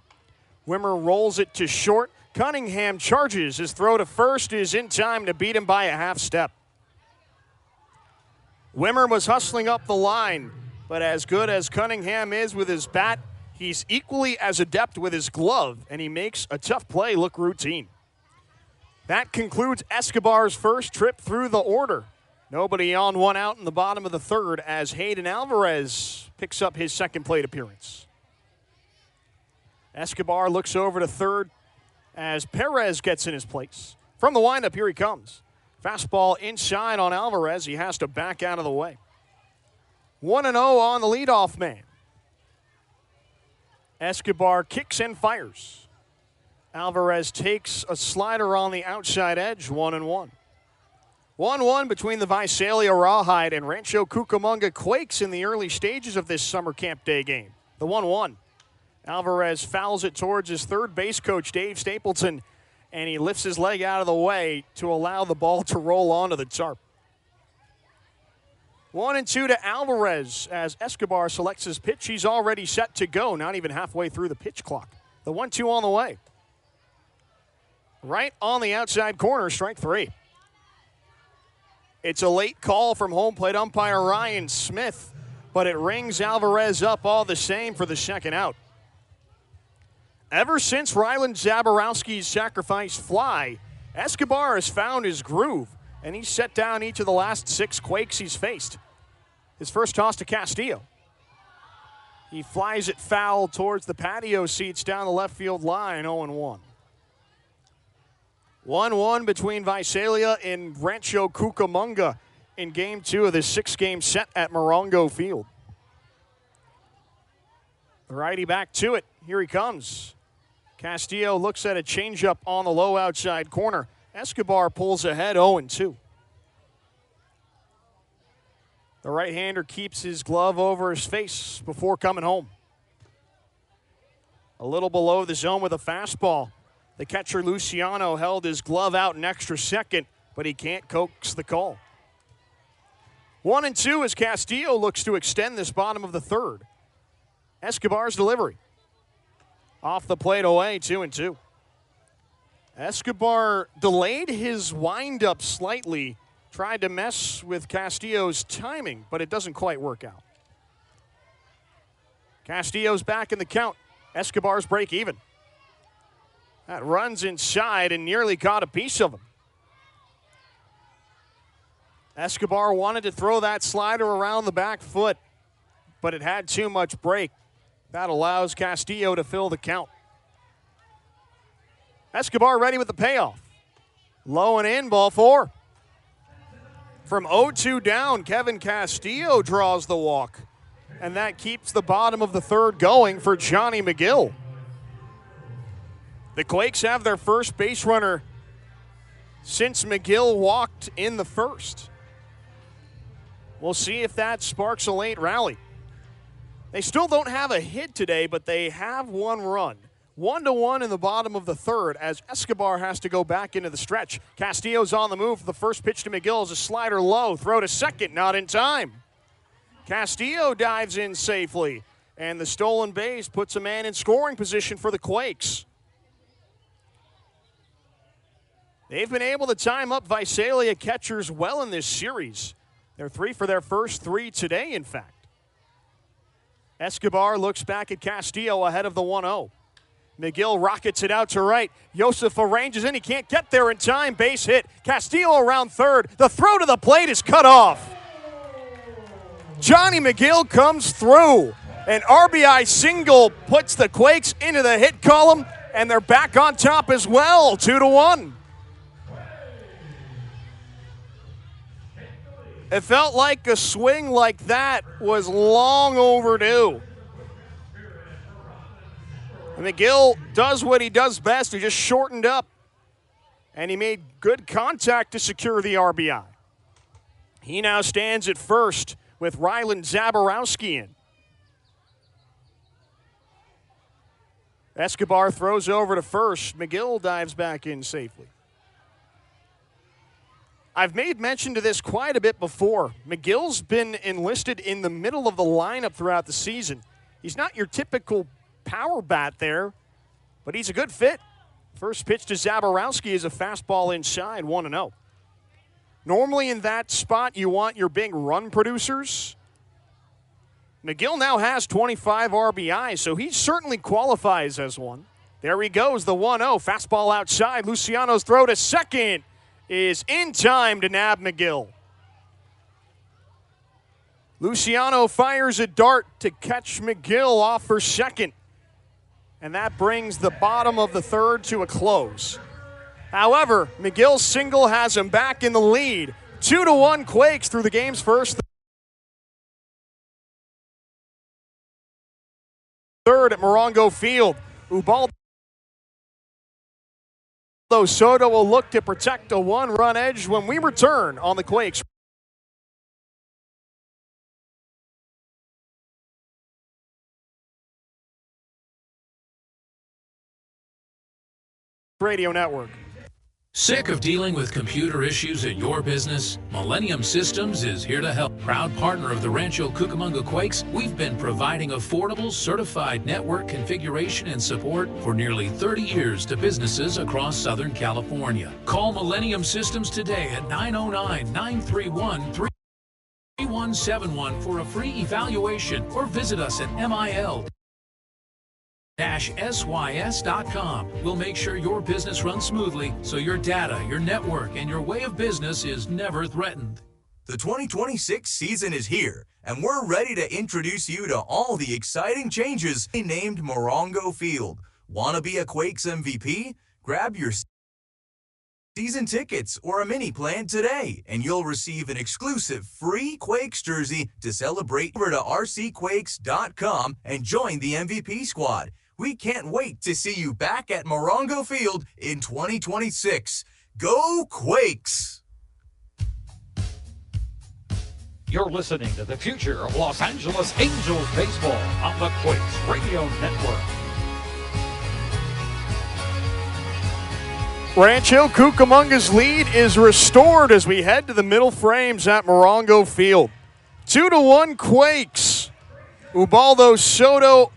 Wimmer rolls it to short. Cunningham charges. His throw to first is in time to beat him by a half step. Wimmer was hustling up the line, but as good as Cunningham is with his bat, he's equally as adept with his glove, and he makes a tough play look routine. That concludes Escobar's first trip through the order. Nobody on, one out in the bottom of the third as Hayden Alvarez picks up his second plate appearance. Escobar looks over to third as Perez gets in his place. From the windup, here he comes. Fastball inside on Alvarez. He has to back out of the way. 1-0 on the leadoff man. Escobar kicks and fires. Alvarez takes a slider on the outside edge, 1-1. 1-1 between the Visalia Rawhide and Rancho Cucamonga Quakes in the early stages of this summer camp day game. The 1-1. Alvarez fouls it towards his third base coach, Dave Stapleton, and he lifts his leg out of the way to allow the ball to roll onto the tarp. 1-2 to Alvarez as Escobar selects his pitch. He's already set to go, not even halfway through the pitch clock. The 1-2 on the way. Right on the outside corner, strike 3. It's a late call from home plate umpire Ryan Smith, but it rings Alvarez up all the same for the second out. Ever since Ryland Zaborowski's sacrifice fly, Escobar has found his groove, and he's set down each of the last 6 Quakes he's faced. His first toss to Castillo. He flies it foul towards the patio seats down the left field line, 0-1. 1-1 between Visalia and Rancho Cucamonga in Game 2 of this 6-game set at Morongo Field. The righty back to it. Here he comes. Castillo looks at a changeup on the low outside corner. Escobar pulls ahead 0-2. The right-hander keeps his glove over his face before coming home. A little below the zone with a fastball. The catcher Luciano held his glove out an extra second, but he can't coax the call. 1-2 as Castillo looks to extend this bottom of the third. Escobar's delivery. Off the plate away, 2-2. Escobar delayed his windup slightly, tried to mess with Castillo's timing, but it doesn't quite work out. Castillo's back in the count. Escobar's break even. That runs inside and nearly caught a piece of him. Escobar wanted to throw that slider around the back foot, but it had too much break. That allows Castillo to fill the count. Escobar ready with the payoff. Low and in, ball 4. From 0-2 down, Kevin Castillo draws the walk, and that keeps the bottom of the third going for Johnny McGill. The Quakes have their first base runner since McGill walked in the first. We'll see if that sparks a late rally. They still don't have a hit today, but they have one run. 1-1 in the bottom of the third as Escobar has to go back into the stretch. Castillo's on the move. The first pitch to McGill is a slider low. Throw to second, not in time. Castillo dives in safely, and the stolen base puts a man in scoring position for the Quakes. They've been able to time up Visalia catchers well in this series. They're 3 for their first 3 today, in fact. Escobar looks back at Castillo ahead of the 1-0. McGill rockets it out to right. Joseph arranges in. He can't get there in time. Base hit. Castillo around third. The throw to the plate is cut off. Johnny McGill comes through. An RBI single puts the Quakes into the hit column, and they're back on top as well, 2-1. It felt like a swing like that was long overdue. And McGill does what he does best. He just shortened up, and he made good contact to secure the RBI. He now stands at first with Ryland Zaborowski in. Escobar throws over to first. McGill dives back in safely. I've made mention to this quite a bit before. McGill's been enlisted in the middle of the lineup throughout the season. He's not your typical power bat there, but he's a good fit. First pitch to Zaborowski is a fastball inside, 1-0. Normally in that spot, you want your big run producers. McGill now has 25 RBIs, so he certainly qualifies as one. There he goes, the 1-0. Fastball outside. Luciano's throw to second is in time to nab McGill. Luciano fires a dart to catch McGill off for second. And that brings the bottom of the third to a close. However, McGill's single has him back in the lead. 2-1 Quakes through the game's first third at Morongo Field. Ubaldo Soto will look to protect a one-run edge when we return on the Quakes Radio Network. Sick of dealing with computer issues at your business? Millennium Systems is here to help. Proud partner of the Rancho Cucamonga Quakes, we've been providing affordable, certified network configuration and support for nearly 30 years to businesses across Southern California. Call Millennium Systems today at 909-931-3171 for a free evaluation or visit us at mil-sys.com. We'll make sure your business runs smoothly so your data, your network, and your way of business is never threatened. The 2026 season is here, and we're ready to introduce you to all the exciting changes named Morongo Field. Want to be a Quakes MVP? Grab your season tickets or a mini plan today, and you'll receive an exclusive free Quakes jersey to celebrate. Over to rcquakes.com and join the MVP squad. We can't wait to see you back at Morongo Field in 2026. Go Quakes! You're listening to the future of Los Angeles Angels baseball on the Quakes Radio Network. Rancho Cucamonga's lead is restored as we head to the middle frames at Morongo Field. 2-1 Quakes. Ubaldo Soto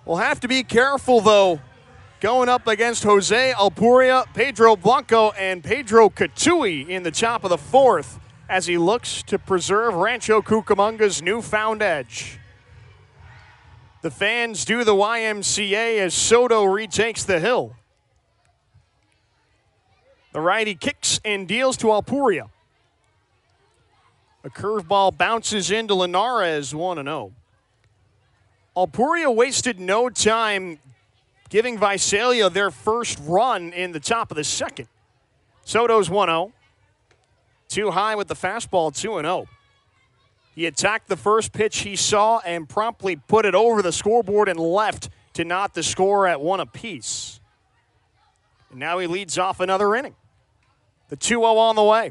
will have to be careful, though, going up against Jose Alpuria, Pedro Blanco, and Pedro Catui in the top of the fourth as he looks to preserve Rancho Cucamonga's newfound edge. The fans do the YMCA as Soto retakes the hill. The righty kicks and deals to Alpuria. A curveball bounces into Linares, 1-0. Alpuria wasted no time giving Visalia their first run in the top of the second. Soto's 1-0. Too high with the fastball, 2-0. He attacked the first pitch he saw and promptly put it over the scoreboard and left to knot the score at 1 apiece. And now he leads off another inning. The 2-0 on the way.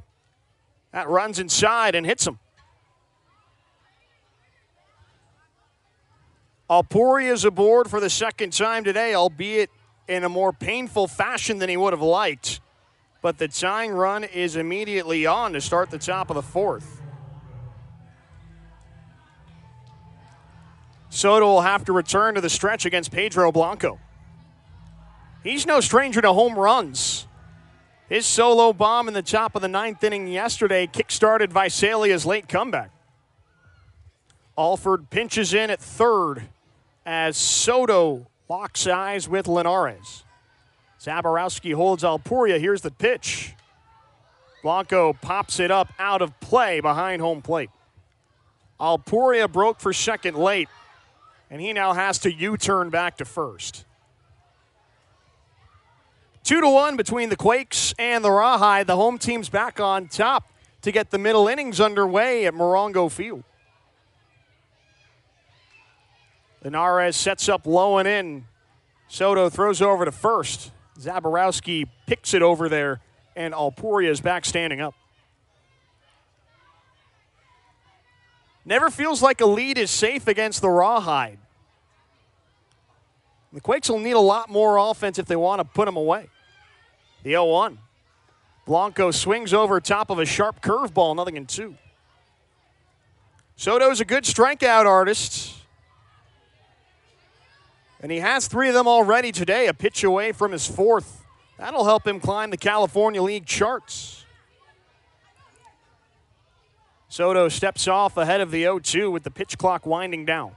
That runs inside and hits him. Alpuria is aboard for the second time today, albeit in a more painful fashion than he would have liked. But the tying run is immediately on to start the top of the fourth. Soto will have to return to the stretch against Pedro Blanco. He's no stranger to home runs. His solo bomb in the top of the ninth inning yesterday kick-started Visalia's late comeback. Alford pinches in at third as Soto locks eyes with Linares. Zaborowski holds Alpuria. Here's the pitch. Blanco pops it up out of play behind home plate. Alpuria broke for second late, and he now has to U-turn back to first. 2-1 between the Quakes and the Rawhide. The home team's back on top to get the middle innings underway at Morongo Field. Linares sets up low and in. Soto throws over to first. Zaborowski picks it over there, and Alpuria is back standing up. Never feels like a lead is safe against the Rawhide. The Quakes will need a lot more offense if they want to put them away. The 0-1. Blanco swings over top of a sharp curveball, 0-2. Soto's a good strikeout artist. And he has 3 of them already today, a pitch away from his fourth. That'll help him climb the California League charts. Soto steps off ahead of the 0-2 with the pitch clock winding down.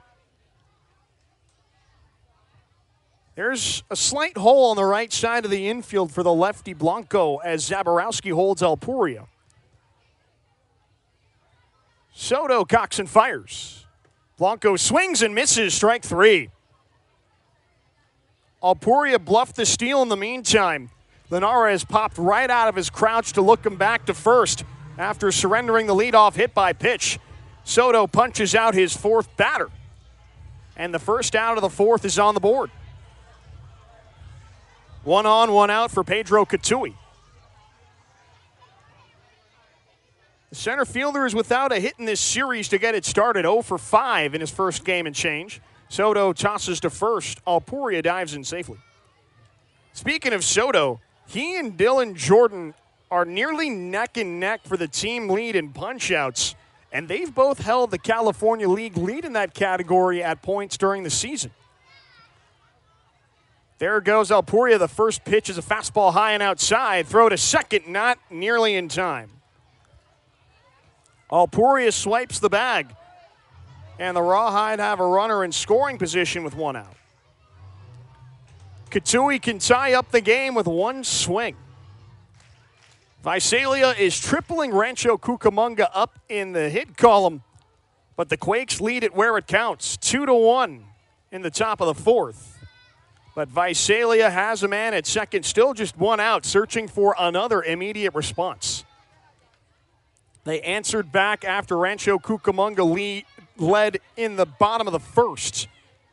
There's a slight hole on the right side of the infield for the lefty Blanco as Zaborowski holds Alpuria. Soto cocks and fires. Blanco swings and misses, strike 3. Alpuria bluffed the steal in the meantime. Linares popped right out of his crouch to look him back to first after surrendering the leadoff hit by pitch. Soto punches out his fourth batter. And the first out of the fourth is on the board. 1 on, 1 out for Pedro Catui. The center fielder is without a hit in this series to get it started. 0 for 5 in his first game and change. Soto tosses to first. Alpuria dives in safely. Speaking of Soto, He and Dylan Jordan are nearly neck and neck for the team lead in punch-outs, and they've both held the California League lead in that category at points during the season. There goes Alpuria. The first pitch is a fastball high and outside. Throw to second, not nearly in time. Alpuria swipes the bag, and the Rawhide have a runner in scoring position with one out. Katui can tie up the game with one swing. Visalia is tripling Rancho Cucamonga up in the hit column, but the Quakes lead it where it counts, 2-1 in the top of the fourth. But Visalia has a man at second, still just one out, searching for another immediate response. They answered back after Rancho Cucamonga led in the bottom of the first,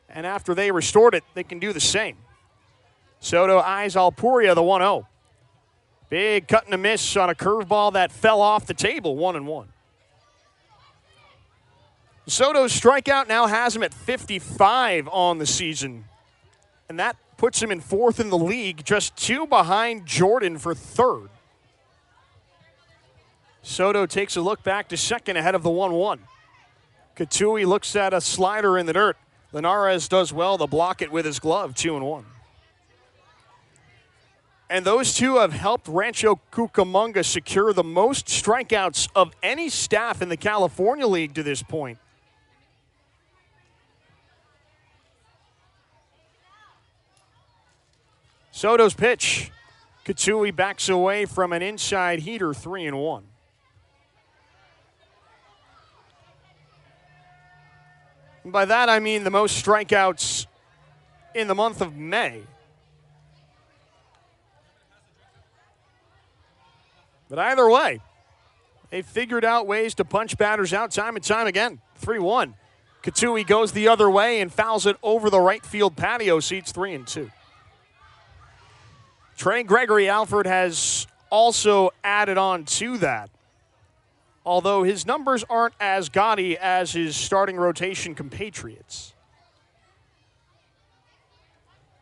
and after they restored it, they can do the same. Soto eyes Alpuria, the 1-0. Big cut and a miss on a curveball that fell off the table, 1-1. Soto's strikeout now has him at 55 on the season, and that puts him in fourth in the league, just two behind Jordan for third. Soto takes a look back to second ahead of the 1-1. Katui looks at a slider in the dirt. Linares does well to block it with his glove, 2-1. And those two have helped Rancho Cucamonga secure the most strikeouts of any staff in the California League to this point. Soto's pitch. Katui backs away from an inside heater, 3-1. And by that, I mean the most strikeouts in the month of May. But either way, they figured out ways to punch batters out time and time again. 3-1. Katui goes the other way and fouls it over the right field patio seats, 3-2. Trey Gregory Alford has also added on to that, although his numbers aren't as gaudy as his starting rotation compatriots.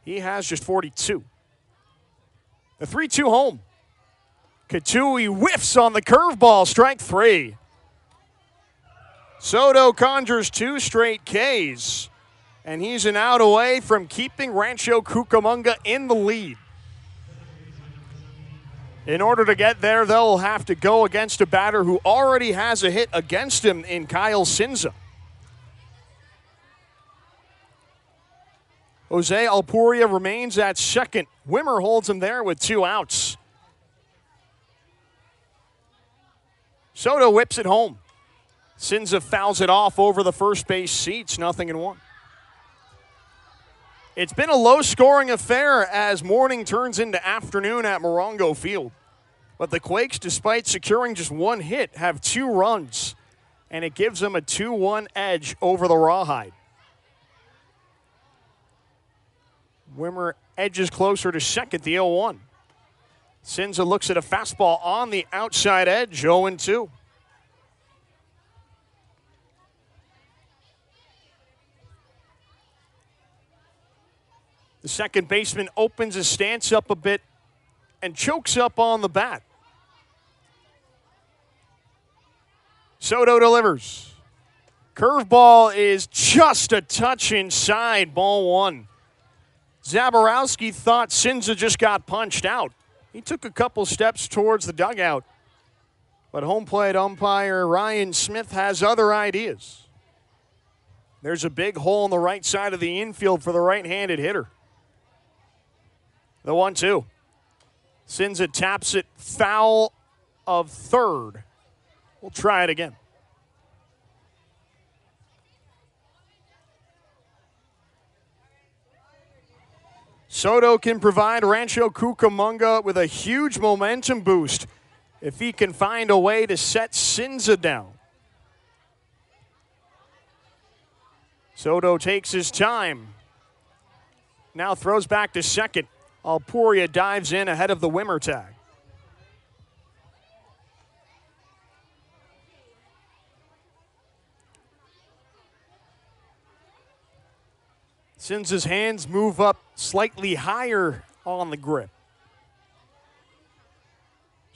He has just 42. The 3-2 home. Katui whiffs on the curveball, strike three. Soto conjures two straight Ks, and he's an out away from keeping Rancho Cucamonga in the lead. In order to get there, they'll have to go against a batter who already has a hit against him in Kyle Sinza. Jose Alpuria remains at second. Wimmer holds him there with two outs. Soto whips it home. Sinza fouls it off over the first base seats, 0-1. It's been a low-scoring affair as morning turns into afternoon at Morongo Field. But the Quakes, despite securing just one hit, have 2 runs, and it gives them a 2-1 edge over the Rawhide. Wimmer edges closer to second, the 0-1. Sinza looks at a fastball on the outside edge, 0-2. The second baseman opens his stance up a bit and chokes up on the bat. Soto delivers. Curveball is just a touch inside, ball 1. Zaborowski thought Sinza just got punched out. He took a couple steps towards the dugout, but home plate umpire Ryan Smith has other ideas. There's a big hole on the right side of the infield for the right-handed hitter. The 1-2. Sinza taps it foul of third. We'll try it again. Soto can provide Rancho Cucamonga with a huge momentum boost if he can find a way to set Sinza down. Soto takes his time. Now throws back to second. Alpuria dives in ahead of the Wimmer tag. Sinza's hands move up slightly higher on the grip.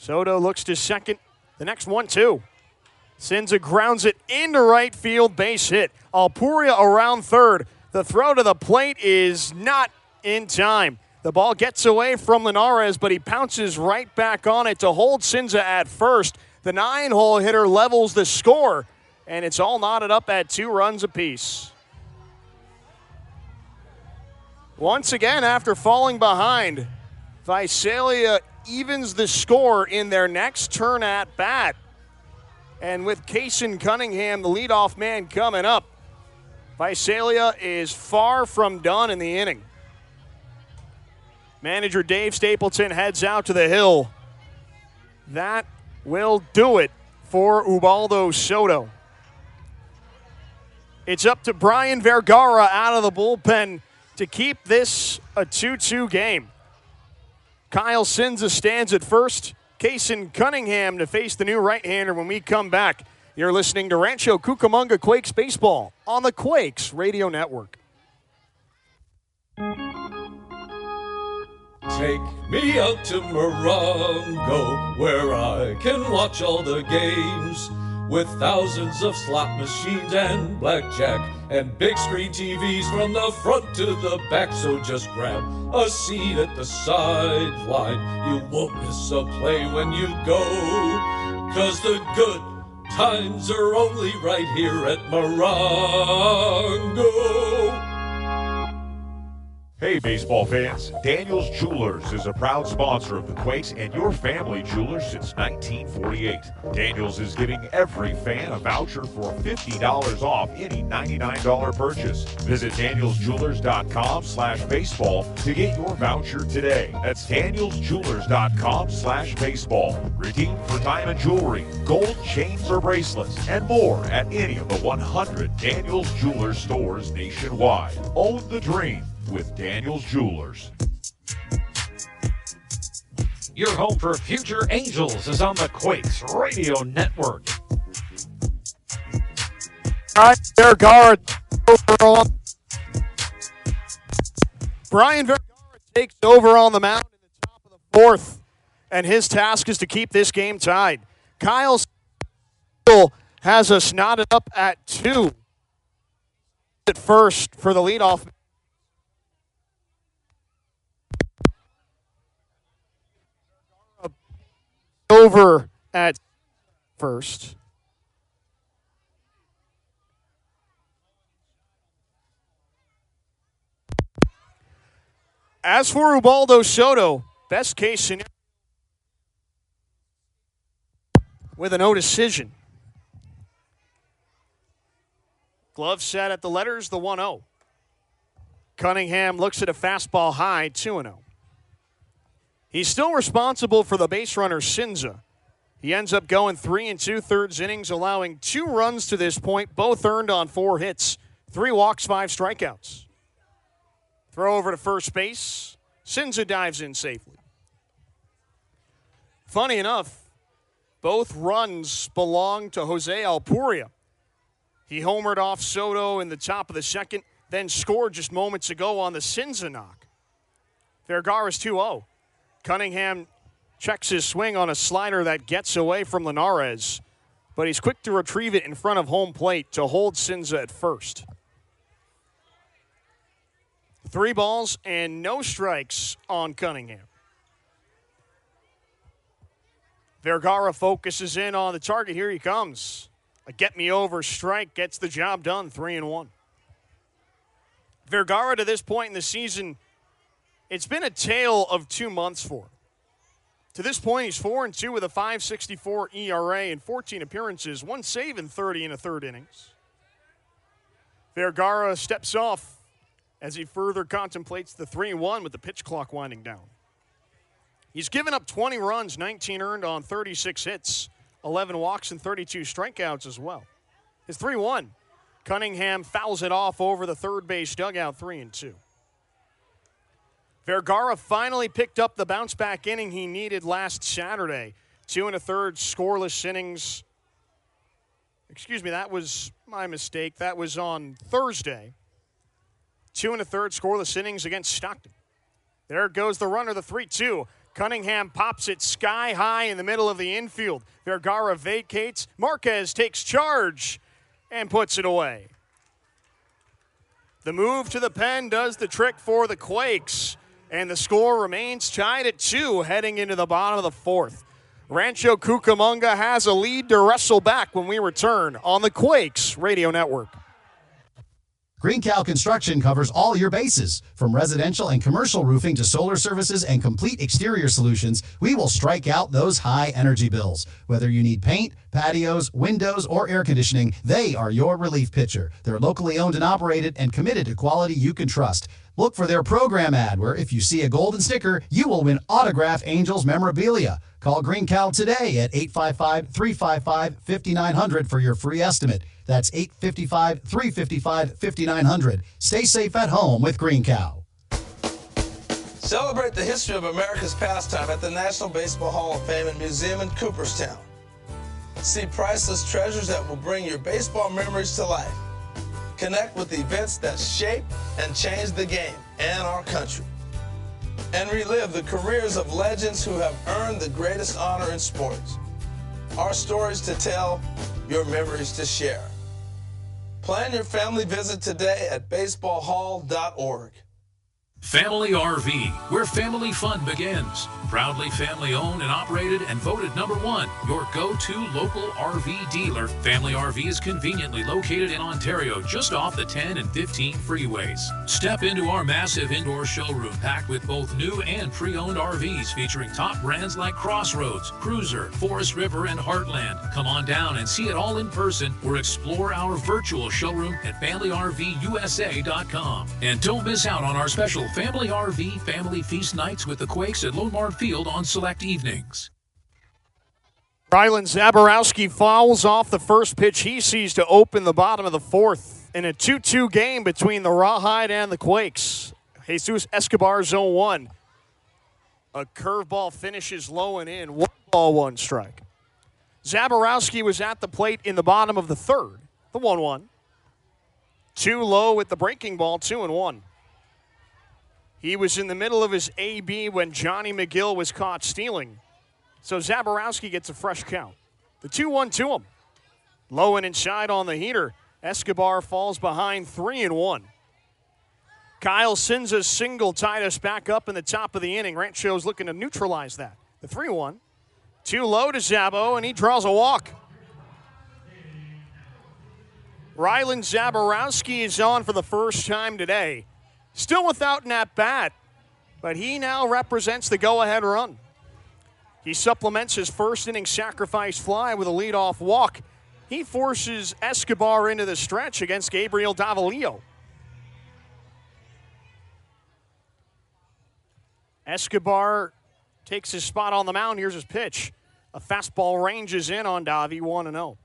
Soto looks to second. The next one, too. Cinza grounds it into right field, base hit. Alpuria around third. The throw to the plate is not in time. The ball gets away from Linares, but he pounces right back on it to hold Cinza at first. The 9-hole hitter levels the score, and it's all knotted up at 2 runs apiece. Once again, after falling behind, Visalia evens the score in their next turn at bat. And with Kaysen Cunningham, the leadoff man, coming up, Visalia is far from done in the inning. Manager Dave Stapleton heads out to the hill. That will do it for Ubaldo Soto. It's up to Brian Vergara out of the bullpen to keep this a 2-2 game. Kyle Cinza stands at first. Kaysen Cunningham to face the new right-hander when we come back. You're listening to Rancho Cucamonga Quakes Baseball on the Quakes Radio Network. Take me out to Morongo, where I can watch all the games, with thousands of slot machines and blackjack and big screen TVs from the front to the back. So just grab a seat at the sideline. You won't miss a play when you go, 'cause the good times are only right here at Morongo. Hey baseball fans, Daniels Jewelers is a proud sponsor of the Quakes and your family jewelers since 1948. Daniels is giving every fan a voucher for $50 off any $99 purchase. Visit danielsjewelers.com/baseball to get your voucher today. That's danielsjewelers.com/baseball. Redeem for diamond jewelry, gold chains or bracelets, and more at any of the 100 Daniels Jewelers stores nationwide. Own the dream with Daniels Jewelers. Your home for future Angels is on the Quakes Radio Network. Brian Vergara takes over on the mound in the top of the 4th, and his task is to keep this game tied. Kyle has us knotted up at 2 at first for the leadoff. Over at first. As for Ubaldo Soto, best case scenario with a no decision. Glove set at the letters, the 1-0. Cunningham looks at a fastball high, 2-0. He's still responsible for the base runner, Cinza. He ends up going 3 2/3 innings, allowing 2 runs to this point, both earned on 4 hits, 3 walks, 5 strikeouts. Throw over to first base. Cinza dives in safely. Funny enough, both runs belong to Jose Alpuria. He homered off Soto in the top of the 2nd, then scored just moments ago on the Cinza knock. Vergara's 2-0. Cunningham checks his swing on a slider that gets away from Linares, but he's quick to retrieve it in front of home plate to hold Cinza at first. 3 balls and no strikes on Cunningham. Vergara focuses in on the target. Here he comes. A get-me-over strike gets the job done, 3-1. Vergara, to this point in the season, it's been a tale of 2 months for him. To this point, he's 4-2 with a 5.64 ERA in 14 appearances, 1 save in 30 1/3 innings. Vergara steps off as he further contemplates the 3-1 with the pitch clock winding down. He's given up 20 runs, 19 earned on 36 hits, 11 walks and 32 strikeouts as well. His 3-1, Cunningham fouls it off over the third base dugout, 3-2. Vergara finally picked up the bounce-back inning he needed last Saturday. 2 1/3 scoreless innings. Excuse me, that was my mistake. That was on Thursday. 2 1/3 scoreless innings against Stockton. There goes the runner, the 3-2. Cunningham pops it sky high in the middle of the infield. Vergara vacates. Marquez takes charge and puts it away. The move to the pen does the trick for the Quakes, and the score remains tied at 2 heading into the bottom of the 4th. Rancho Cucamonga has a lead to wrestle back when we return on the Quakes Radio Network. Green Cow Construction covers all your bases. From residential and commercial roofing to solar services and complete exterior solutions, we will strike out those high energy bills. Whether you need paint, patios, windows, or air conditioning, they are your relief pitcher. They're locally owned and operated and committed to quality you can trust. Look for their program ad where if you see a golden sticker, you will win autographed Angels memorabilia. Call Green Cow today at 855-355-5900 for your free estimate. That's 855-355-5900. Stay safe at home with Green Cow. Celebrate the history of America's pastime at the National Baseball Hall of Fame and Museum in Cooperstown. See priceless treasures that will bring your baseball memories to life. Connect with events that shape and change the game and our country. And relive the careers of legends who have earned the greatest honor in sports. Our stories to tell, your memories to share. Plan your family visit today at baseballhall.org. Family RV, where family fun begins. Proudly family owned and operated and voted #1, your go-to local RV dealer. Family RV is conveniently located in Ontario, just off the 10 and 15 freeways. Step into our massive indoor showroom packed with both new and pre-owned RVs featuring top brands like Crossroads, Cruiser, Forest River, and Heartland. Come on down and see it all in person or explore our virtual showroom at FamilyRVUSA.com. And don't miss out on our special Family RV Family Feast nights with the Quakes at Lombard Field on select evenings. Rylan Zaborowski fouls off the first pitch he sees to open the bottom of the 4th in a 2-2 game between the Rawhide and the Quakes. Jesus Escobar 0-1. A curveball finishes low and in. 1-1 strike. Zaborowski was at the plate in the bottom of the 3rd. The 1-1. Too low with the breaking ball, 2-1. He was in the middle of his AB when Johnny McGill was caught stealing. So Zaborowski gets a fresh count. The 2-1 to him. Low and inside on the heater. Escobar falls behind 3-1. Kyle Sinza's single tied us back up in the top of the inning. Rancho's looking to neutralize that. The 3-1. Too low to Zabo, and he draws a walk. Rylan Zaborowski is on for the first time today. Still without an at-bat, but he now represents the go-ahead run. He supplements his first inning sacrifice fly with a leadoff walk. He forces Escobar into the stretch against Gabriel Davalillo. Escobar takes his spot on the mound. Here's his pitch. A fastball ranges in on Davi, 1-0.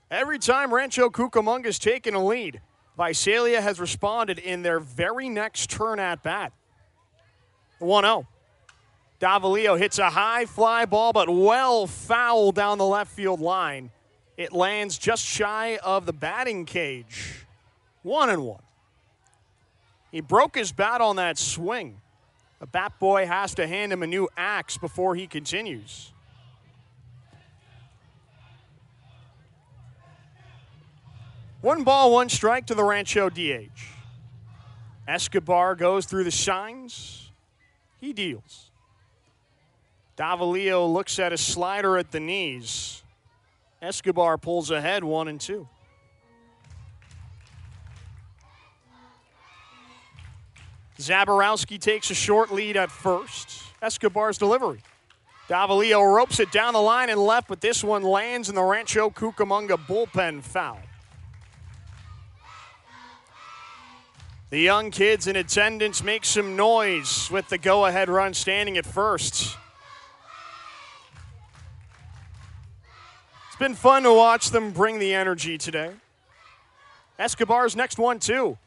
Every time Rancho Cucamonga's taken a lead, Visalia has responded in their very next turn at bat. 1-0. Davalillo hits a high fly ball, but well foul down the left field line. It lands just shy of the batting cage. 1-1. He broke his bat on that swing. The bat boy has to hand him a new axe before he continues. One ball, one strike to the Rancho DH. Escobar goes through the signs. He deals. Davalillo looks at a slider at the knees. Escobar pulls ahead 1-2. Zaborowski takes a short lead at first. Escobar's delivery. Davalillo ropes it down the line and left, but this one lands in the Rancho Cucamonga bullpen foul. The young kids in attendance make some noise with the go-ahead run standing at first. It's been fun to watch them bring the energy today. Escobar's next 1-2.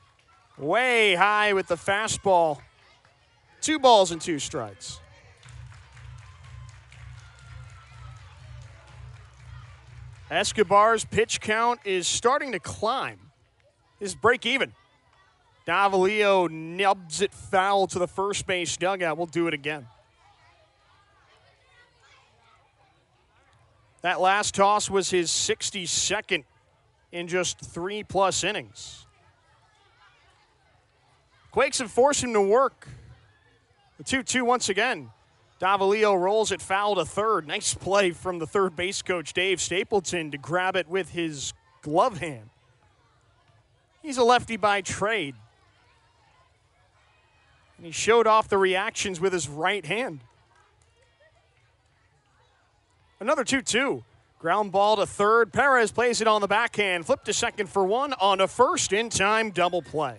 Way high with the fastball. 2 balls and 2 strikes. Escobar's pitch count is starting to climb. His break even. Davalillo nubs it foul to the first base dugout. We'll do it again. That last toss was his 62nd in just 3+ innings. Quakes have forced him to work. The 2-2 once again. Davalillo rolls it foul to third. Nice play from the third base coach, Dave Stapleton, to grab it with his glove hand. He's a lefty by trade. And he showed off the reactions with his right hand. Another 2-2. Ground ball to third. Perez plays it on the backhand. Flip to second for one on a first in-time double play.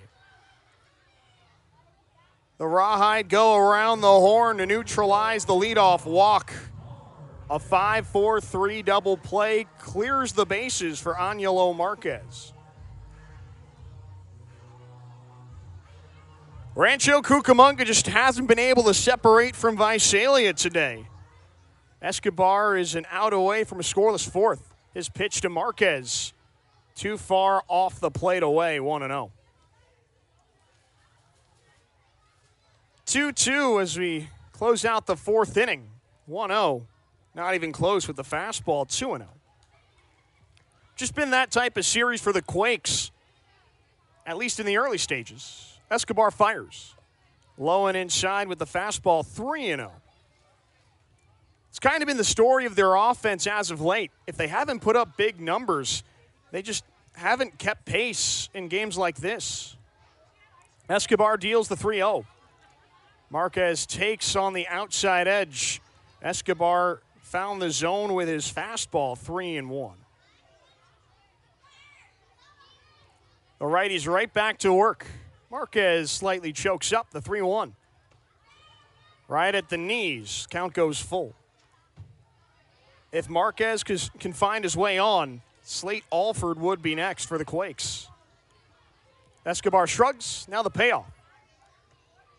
The Rawhide go around the horn to neutralize the leadoff walk. A 5-4-3 double play clears the bases for Ángelo Marquez. Rancho Cucamonga just hasn't been able to separate from Visalia today. Escobar is an out away from a scoreless fourth. His pitch to Marquez, too far off the plate away, 1-0. 2-2 as we close out the fourth inning. 1-0, not even close with the fastball, 2-0. Just been that type of series for the Quakes, at least in the early stages. Escobar fires. Low and inside with the fastball, 3-0. It's kind of been the story of their offense as of late. If they haven't put up big numbers, they just haven't kept pace in games like this. Escobar deals the 3-0. Marquez takes on the outside edge. Escobar found the zone with his fastball, 3-1. The righty's right back to work. Marquez slightly chokes up the 3-1. Right at the knees, count goes full. If Marquez can find his way on, Slate Alford would be next for the Quakes. Escobar shrugs, now the payoff.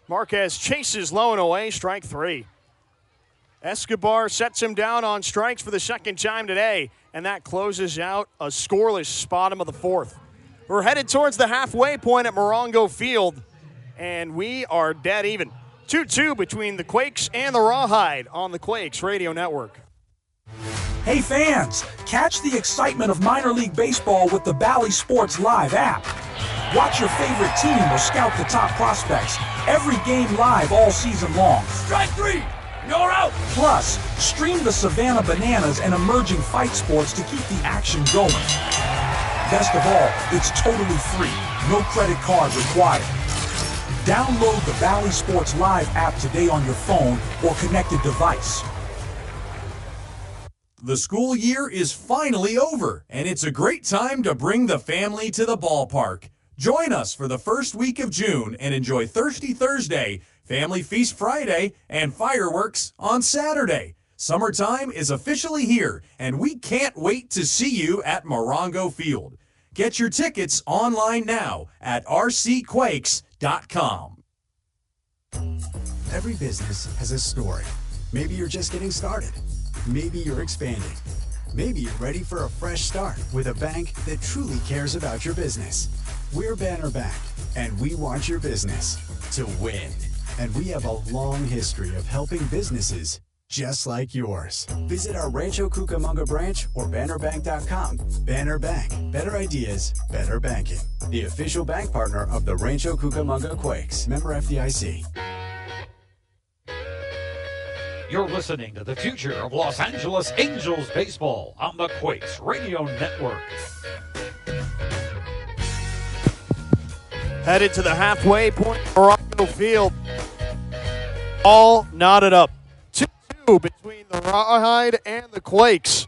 Marquez chases low and away, strike 3. Escobar sets him down on strikes for the second time today, and that closes out a scoreless bottom of the fourth. We're headed towards the halfway point at Morongo Field, and we are dead even. 2-2 between the Quakes and the Rawhide on the Quakes Radio Network. Hey fans, catch the excitement of minor league baseball with the Bally Sports Live app. Watch your favorite team or scout the top prospects. Every game live all season long. Strike 3, you're out. Plus, stream the Savannah Bananas and emerging fight sports to keep the action going. Best of all, it's totally free. No credit card required. Download the Bally Sports Live app today on your phone or connected device. The school year is finally over, and it's a great time to bring the family to the ballpark. Join us for the first week of June and enjoy Thirsty Thursday, Family Feast Friday, and fireworks on Saturday. Summertime is officially here, and we can't wait to see you at Morongo Field. Get your tickets online now at rcquakes.com. Every business has a story. Maybe you're just getting started. Maybe you're expanding. Maybe you're ready for a fresh start with a bank that truly cares about your business. We're Banner Bank, and we want your business to win. And we have a long history of helping businesses just like yours. Visit our Rancho Cucamonga branch or bannerbank.com. Banner Bank. Better ideas, better banking. The official bank partner of the Rancho Cucamonga Quakes. Member FDIC. You're listening to the future of Los Angeles Angels baseball on the Quakes Radio Network. Headed to the halfway point, Morongo Field. All knotted up. 2-2 between the Rawhide and the Quakes.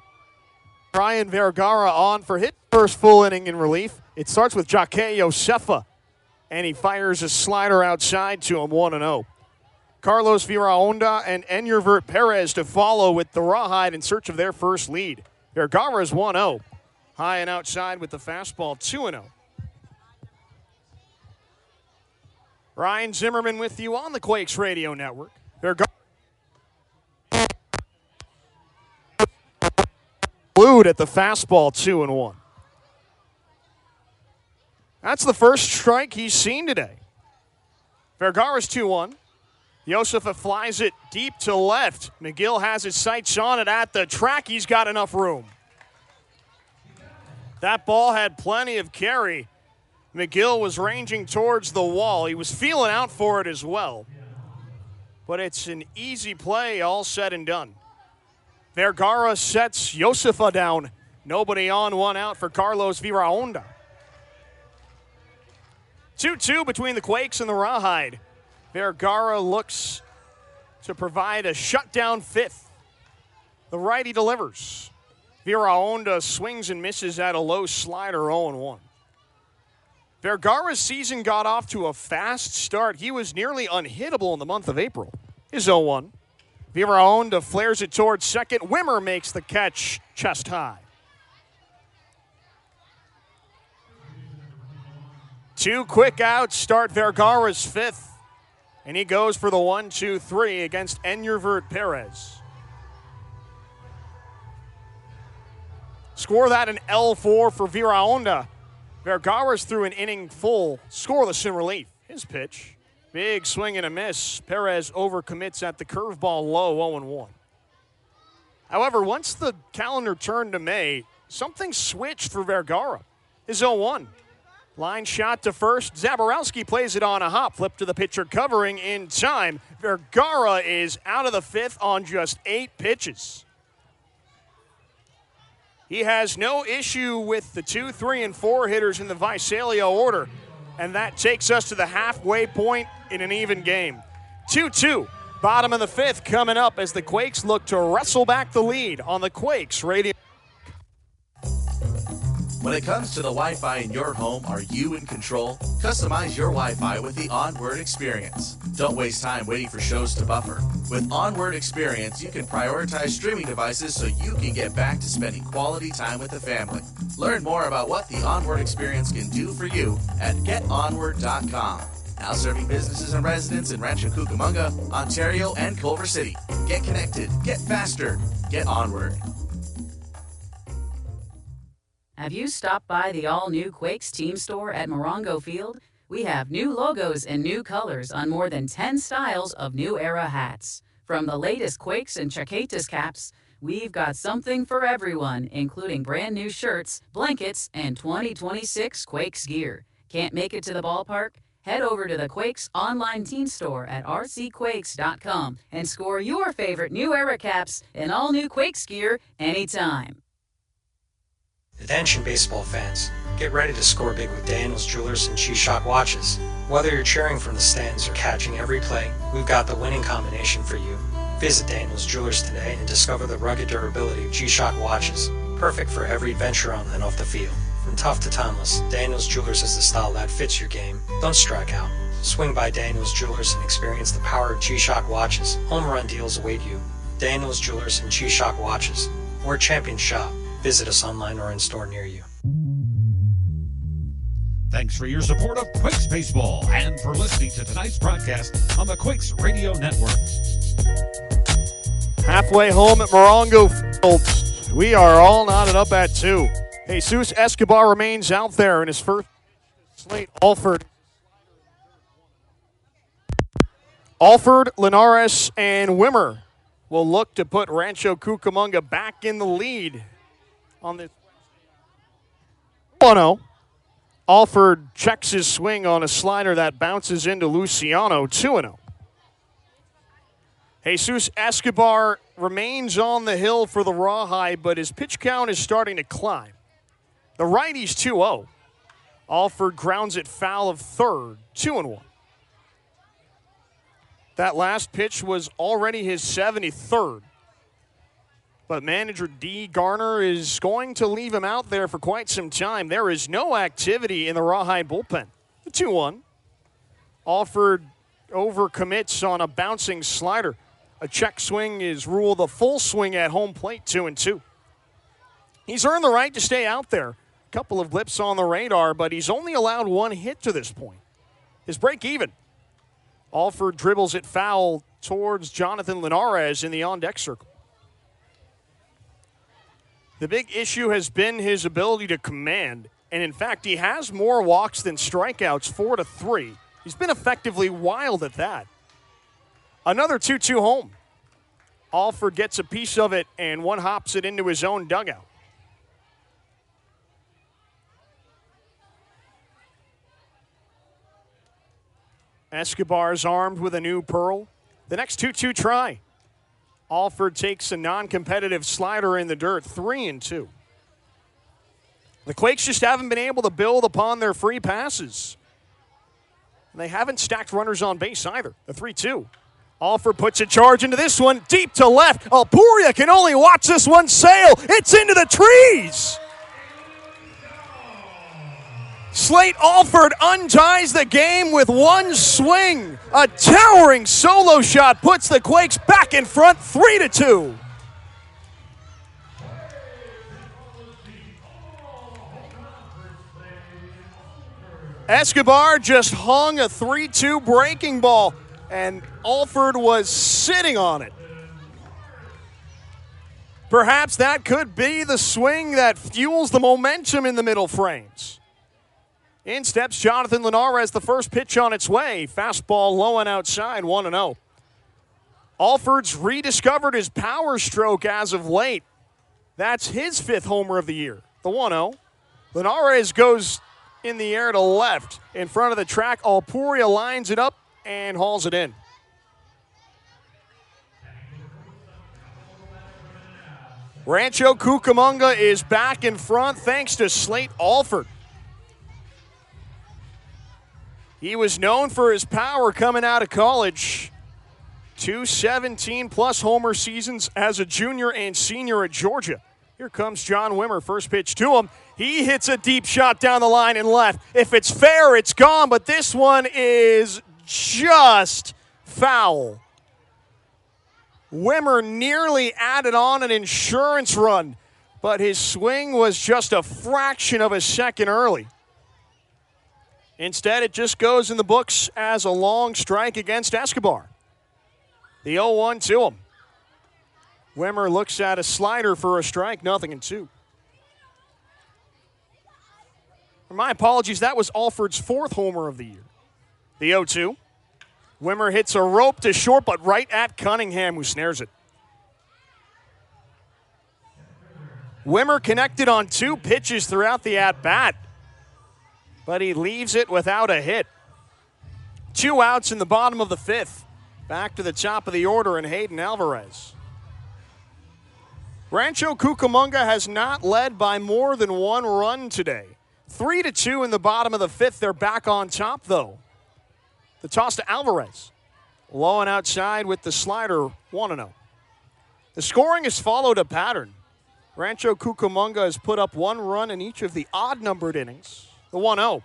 Brian Vergara on for his first full inning in relief. It starts with Jake Josefa, and he fires a slider outside to him, 1-0. Carlos Viraonda and Enyervert Perez to follow with the Rawhide in search of their first lead. Vergara's 1-0. High and outside with the fastball, 2-0. Ryan Zimmerman with you on the Quakes Radio Network. Vergara glued at the fastball, 2-1. That's the first strike he's seen today. Vergara's 2-1. Josefa flies it deep to left. McGill has his sights on it at the track. He's got enough room. That ball had plenty of carry. McGill was ranging towards the wall. He was feeling out for it as well. But it's an easy play, all said and done. Vergara sets Josefa down. Nobody on, one out for Carlos Viraonda. 2-2 between the Quakes and the Rawhide. Vergara looks to provide a shutdown fifth. The righty delivers. Viraonda swings and misses at a low slider, 0-1. Vergara's season got off to a fast start. He was nearly unhittable in the month of April. His 0-1. Viraonda flares it towards second. Wimmer makes the catch chest high. 2 quick outs start Vergara's fifth. And he goes for the 1-2-3 against Enyervert Perez. Score that an L4 for Viraonda. Vergara's through an inning full, scoreless in relief. His pitch, big swing and a miss. Perez overcommits at the curveball low, 0-1. However, once the calendar turned to May, something switched for Vergara. His 0-1. Line shot to first. Zaborowski plays it on a hop. Flip to the pitcher covering in time. Vergara is out of the fifth on just 8 pitches. He has no issue with the 2, 3, and 4 hitters in the Visalia order. And that takes us to the halfway point in an even game. 2-2. Bottom of the fifth coming up as the Quakes look to wrestle back the lead on the Quakes Radio. When it comes to the Wi-Fi in your home, are you in control? Customize your Wi-Fi with the Onward Experience. Don't waste time waiting for shows to buffer. With Onward Experience, you can prioritize streaming devices so you can get back to spending quality time with the family. Learn more about what the Onward Experience can do for you at getonward.com. Now serving businesses and residents in Rancho Cucamonga, Ontario, and Culver City. Get connected, get faster, get Onward. Have you stopped by the all-new Quakes team store at Morongo Field? We have new logos and new colors on more than 10 styles of new era hats. From the latest Quakes and Chaquetas caps, we've got something for everyone, including brand new shirts, blankets, and 2026 Quakes gear. Can't make it to the ballpark? Head over to the Quakes online team store at rcquakes.com and score your favorite new era caps and all new Quakes gear anytime. Attention baseball fans, get ready to score big with Daniels Jewelers and G-Shock watches. Whether you're cheering from the stands or catching every play, we've got the winning combination for you. Visit Daniels Jewelers today and discover the rugged durability of G-Shock watches, perfect for every adventure on and off the field. From tough to timeless, Daniels Jewelers is the style that fits your game. Don't strike out. Swing by Daniels Jewelers and experience the power of G-Shock watches. Home run deals await you. Daniels Jewelers and G-Shock watches. We're a champion shop. Visit us online or in store near you. Thanks for your support of Quakes Baseball and for listening to tonight's broadcast on the Quakes Radio Network. Halfway home at Morongo Field. We are all knotted up at 2. Jesus Escobar remains out there in his first slate. Alford, Linares, and Wimmer will look to put Rancho Cucamonga back in the lead on this 1-0. Alford checks his swing on a slider that bounces into Luciano, 2-0. Jesus Escobar remains on the hill for the Rawhide, but his pitch count is starting to climb. The righty's 2-0. Alford grounds it foul of third, 2-1. That last pitch was already his 73rd. But manager D. Garner is going to leave him out there for quite some time. There is no activity in the Rawhide bullpen. The 2-1. Alford overcommits on a bouncing slider. A check swing is ruled a full swing at home plate, 2-2. He's earned the right to stay out there. A couple of blips on the radar, but he's only allowed 1 hit to this point. His break even. Alford dribbles it foul towards Jonathan Linares in the on-deck circle. The big issue has been his ability to command. And in fact, he has more walks than strikeouts, 4-3. He's been effectively wild at that. Another 2-2 home. Alford gets a piece of it and one hops it into his own dugout. Escobar's armed with a new pearl. The next 2-2 try. Alford takes a non-competitive slider in the dirt, 3-2. The Quakes just haven't been able to build upon their free passes. And they haven't stacked runners on base either. The 3-2. Alford puts a charge into this one, deep to left. Alpuria can only watch this one sail. It's into the trees. Slate Alford unties the game with one swing. A towering solo shot puts the Quakes back in front, 3-2. Escobar just hung a 3-2 breaking ball, and Alford was sitting on it. Perhaps that could be the swing that fuels the momentum in the middle frames. In steps Jonathan Linares, the first pitch on its way. Fastball low and outside, 1-0. Alford's rediscovered his power stroke as of late. That's his 5th homer of the year, the 1-0. Linares goes in the air to left. In front of the track, Alpuria lines it up and hauls it in. Rancho Cucamonga is back in front thanks to Slate Alford. He was known for his power coming out of college. 2 17-plus homer seasons as a junior and senior at Georgia. Here comes John Wimmer, first pitch to him. He hits a deep shot down the line and left. If it's fair, it's gone, but this one is just foul. Wimmer nearly added on an insurance run, but his swing was just a fraction of a second early. Instead, it just goes in the books as a long strike against Escobar. The 0-1 to him. Wimmer looks at a slider for a strike, 0-2. My apologies, that was Alford's 4th homer of the year. The 0-2. Wimmer hits a rope to short, but right at Cunningham, who snares it. Wimmer connected on 2 pitches throughout the at-bat, but he leaves it without a hit. 2 outs in the bottom of the 5th. Back to the top of the order in Hayden Alvarez. Rancho Cucamonga has not led by more than 1 run today. 3-2 in the bottom of the 5th. They're back on top, though. The toss to Alvarez. Low and outside with the slider, 1-0. The scoring has followed a pattern. Rancho Cucamonga has put up 1 run in each of the odd-numbered innings. The 1-0.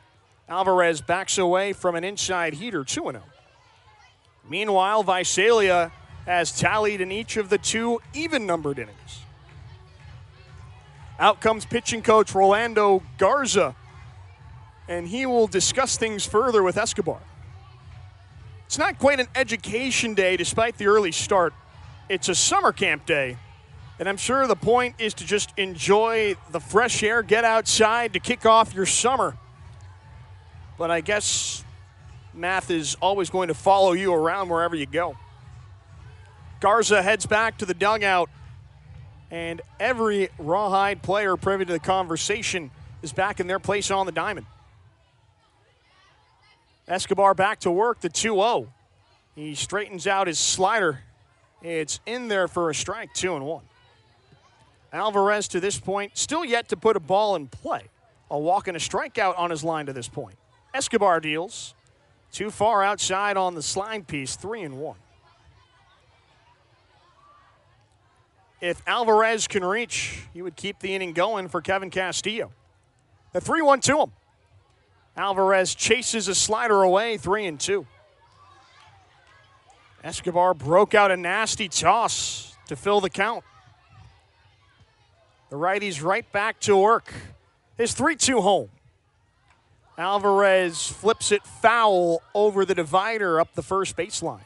Alvarez backs away from an inside heater, 2-0. Meanwhile, Visalia has tallied in each of the 2 even-numbered innings. Out comes pitching coach Rolando Garza, and he will discuss things further with Escobar. It's not quite an education day despite the early start. It's a summer camp day, and I'm sure the point is to just enjoy the fresh air, get outside to kick off your summer. But I guess math is always going to follow you around wherever you go. Garza heads back to the dugout, and every Rawhide player privy to the conversation is back in their place on the diamond. Escobar back to work, the 2-0. He straightens out his slider. It's in there for a strike, 2-1. Alvarez to this point still yet to put a ball in play. A walk and a strikeout on his line to this point. Escobar deals. Too far outside on the slide piece, 3-1. If Alvarez can reach, he would keep the inning going for Kevin Castillo. The 3-1 to him. Alvarez chases a slider away, 3-2. Escobar broke out a nasty toss to fill the count. The righty's right back to work. His 3-2 home. Alvarez flips it foul over the divider up the first baseline.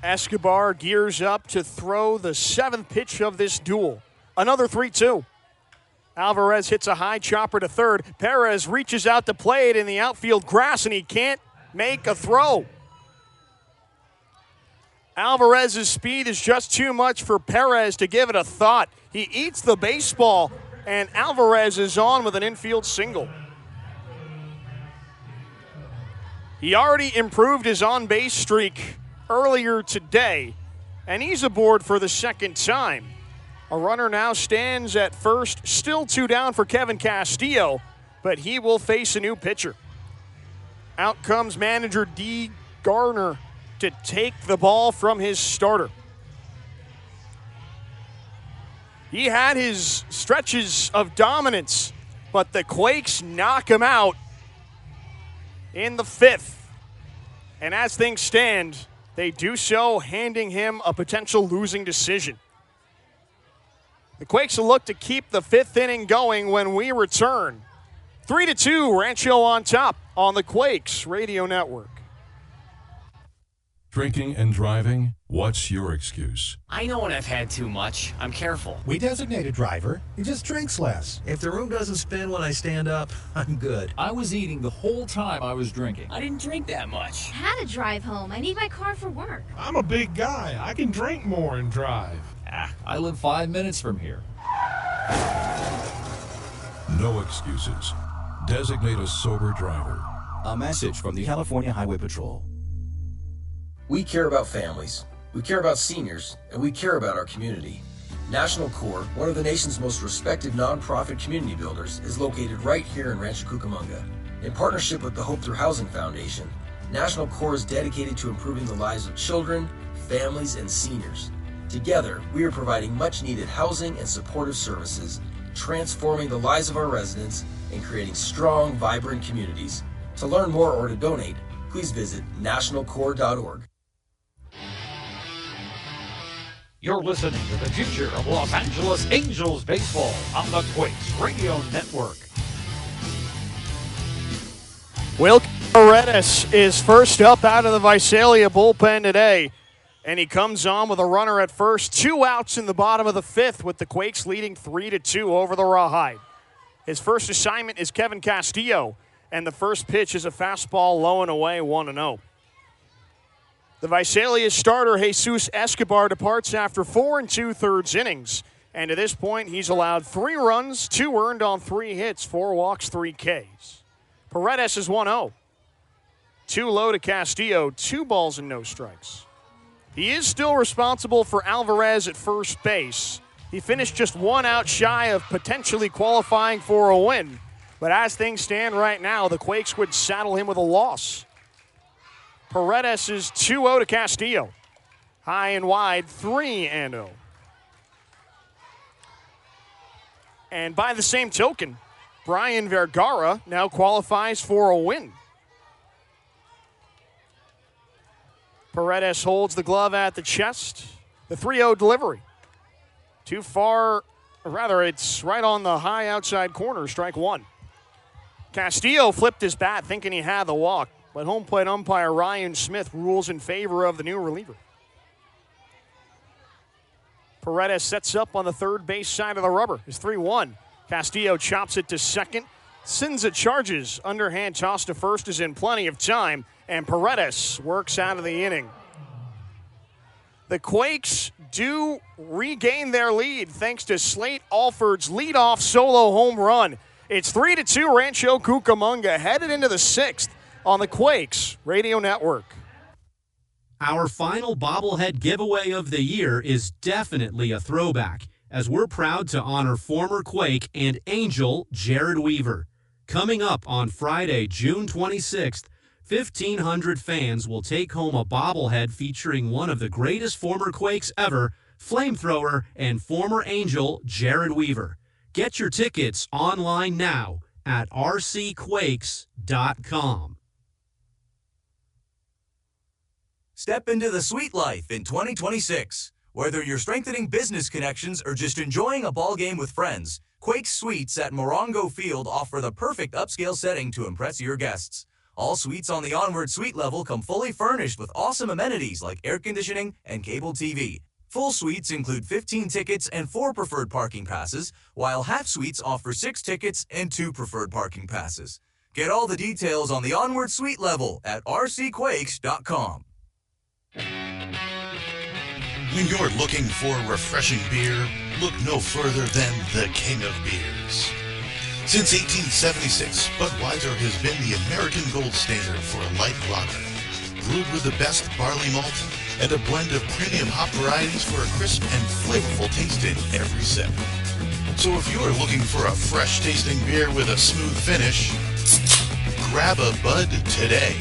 Escobar gears up to throw the 7th pitch of this duel. Another 3-2. Alvarez hits a high chopper to third. Perez reaches out to play it in the outfield grass, and he can't make a throw. Alvarez's speed is just too much for Perez to give it a thought. He eats the baseball, and Alvarez is on with an infield single. He already improved his on-base streak earlier today, and he's aboard for the second time. A runner now stands at first, still 2 down for Kevin Castillo, but he will face a new pitcher. Out comes manager D. Garner to take the ball from his starter. He had his stretches of dominance, but the Quakes knock him out in the 5th. And as things stand, they do so, handing him a potential losing decision. The Quakes will look to keep the 5th inning going when we return. 3-2, Rancho on top on the Quakes Radio Network. Drinking and driving? What's your excuse? I know when I've had too much. I'm careful. We designate a driver. He just drinks less. If the room doesn't spin when I stand up, I'm good. I was eating the whole time I was drinking. I didn't drink that much. I had to drive home. I need my car for work. I'm a big guy. I can drink more and drive. I live 5 minutes from here. No excuses. Designate a sober driver. A message from the California Highway Patrol. We care about families, we care about seniors, and we care about our community. National Corps, one of the nation's most respected nonprofit community builders, is located right here in Rancho Cucamonga. In partnership with the Hope Through Housing Foundation, National Corps is dedicated to improving the lives of children, families, and seniors. Together, we are providing much-needed housing and supportive services, transforming the lives of our residents, and creating strong, vibrant communities. To learn more or to donate, please visit nationalcorps.org. You're listening to the future of Los Angeles Angels baseball on the Quakes Radio Network. Will Paredes is first up out of the Visalia bullpen today, and he comes on with a runner at first. 2 outs in the bottom of the 5th with the Quakes leading 3-2 over the Rawhide. His first assignment is Kevin Castillo, and the first pitch is a fastball low and away, 1-0. The Visalia starter, Jesus Escobar, departs after 4 2/3 innings. And to this point, he's allowed 3 runs, 2 earned on 3 hits, 4 walks, 3 Ks. Paredes is 1-0. 2 low to Castillo, 2 balls and no strikes. He is still responsible for Alvarez at first base. He finished just 1 out shy of potentially qualifying for a win. But as things stand right now, the Quakes would saddle him with a loss. Paredes is 2-0 to Castillo. High and wide, 3-0. And by the same token, Brian Vergara now qualifies for a win. Paredes holds the glove at the chest. The 3-0 delivery. Too far, or rather, it's right on the high outside corner, strike 1. Castillo flipped his bat thinking he had the walk, but home plate umpire Ryan Smith rules in favor of the new reliever. Paredes sets up on the third base side of the rubber. It's 3-1. Castillo chops it to second. Sinza charges. Underhand toss to first is in plenty of time, and Paredes works out of the inning. The Quakes do regain their lead thanks to Slate Alford's leadoff solo home run. It's 3-2 Rancho Cucamonga, headed into the 6th on the Quakes Radio Network. Our final bobblehead giveaway of the year is definitely a throwback, as we're proud to honor former Quake and Angel Jared Weaver. Coming up on Friday, June 26th, 1,500 fans will take home a bobblehead featuring one of the greatest former Quakes ever, flamethrower and former Angel Jared Weaver. Get your tickets online now at rcquakes.com. Step into the sweet life in 2026. Whether you're strengthening business connections or just enjoying a ball game with friends, Quakes Suites at Morongo Field offer the perfect upscale setting to impress your guests. All suites on the Onward Suite level come fully furnished with awesome amenities like air conditioning and cable TV. Full suites include 15 tickets and 4 preferred parking passes, while half suites offer 6 tickets and 2 preferred parking passes. Get all the details on the Onward Suite level at rcquakes.com. When you're looking for refreshing beer, look no further than the King of Beers. Since 1876, Budweiser has been the American gold standard for a light lager. Brewed with the best barley malt and a blend of premium hop varieties for a crisp and flavorful taste in every sip. So if you're looking for a fresh-tasting beer with a smooth finish, grab a Bud today.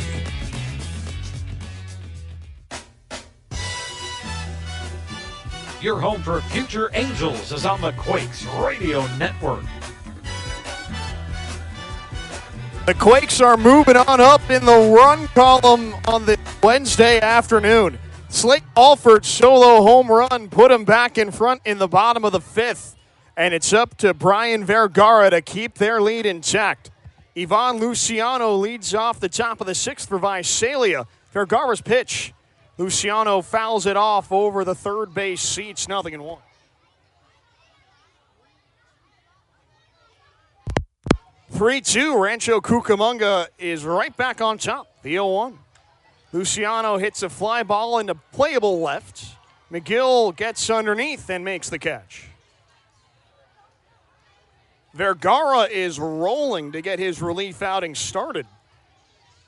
Your home for future Angels is on the Quakes Radio Network. The Quakes are moving on up in the run column on the Wednesday afternoon. Slate Alford's solo home run put him back in front in the bottom of the 5th, and it's up to Brian Vergara to keep their lead intact. Ivan Luciano leads off the top of the 6th for Visalia. Vergara's pitch. Luciano fouls it off over the third base seats, 0-1. (3-2), Rancho Cucamonga is right back on top, the 0-1. Luciano hits a fly ball into playable left. McGill gets underneath and makes the catch. Vergara is rolling to get his relief outing started.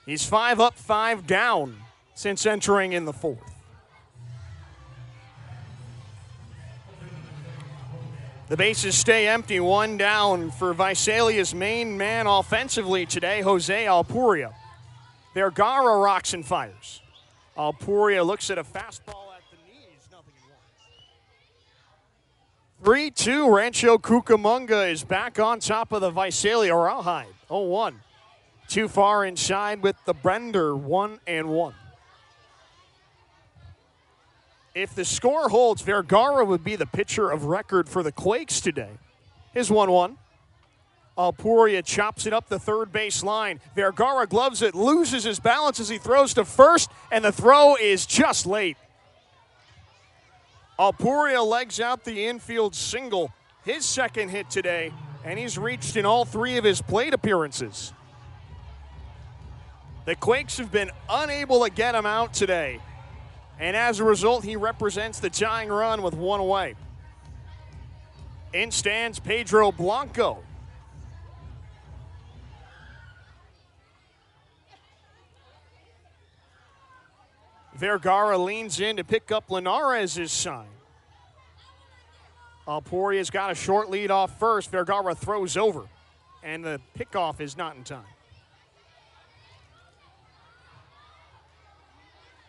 He's 5 up, 5 down since entering in the 4th. The bases stay empty, 1 down for Visalia's main man offensively today, Jose Alpuria. Vergara rocks and fires. Alpuria looks at a fastball at the knees, 0-1. 3-2, Rancho Cucamonga is back on top of the Visalia Rawhide, 0-1. Too far inside with the Brender, 1-1. If the score holds, Vergara would be the pitcher of record for the Quakes today. His 1-1. Alpuria chops it up the third base line. Vergara gloves it, loses his balance as he throws to first, and the throw is just late. Alpuria legs out the infield single, his second hit today, and he's reached in all 3 of his plate appearances. The Quakes have been unable to get him out today, and as a result, he represents the tying run with 1 away. In stands Pedro Blanco. Vergara leans in to pick up Linares' sign. Alpuria's got a short lead off first. Vergara throws over, and the pickoff is not in time.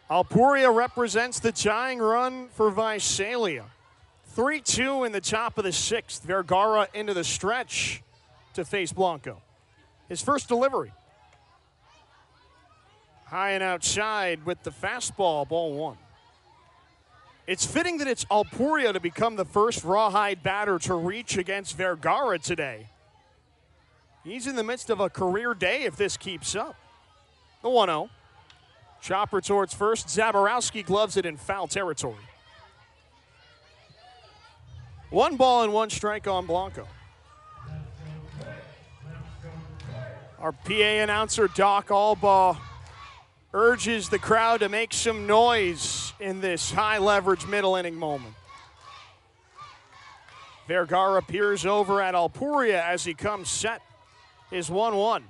Alpuria represents the tying run for Visalia. 3-2 in the top of the 6th. Vergara into the stretch to face Blanco. His first delivery. High and outside with the fastball, ball 1. It's fitting that it's Alpuria to become the first Rawhide batter to reach against Vergara today. He's in the midst of a career day if this keeps up. The 1-0. Chopper towards first. Zaborowski gloves it in foul territory. 1 ball and 1 strike on Blanco. Our PA announcer, Doc Albaugh, urges the crowd to make some noise in this high-leverage middle-inning moment. Vergara peers over at Alpuria as he comes set. His 1-1.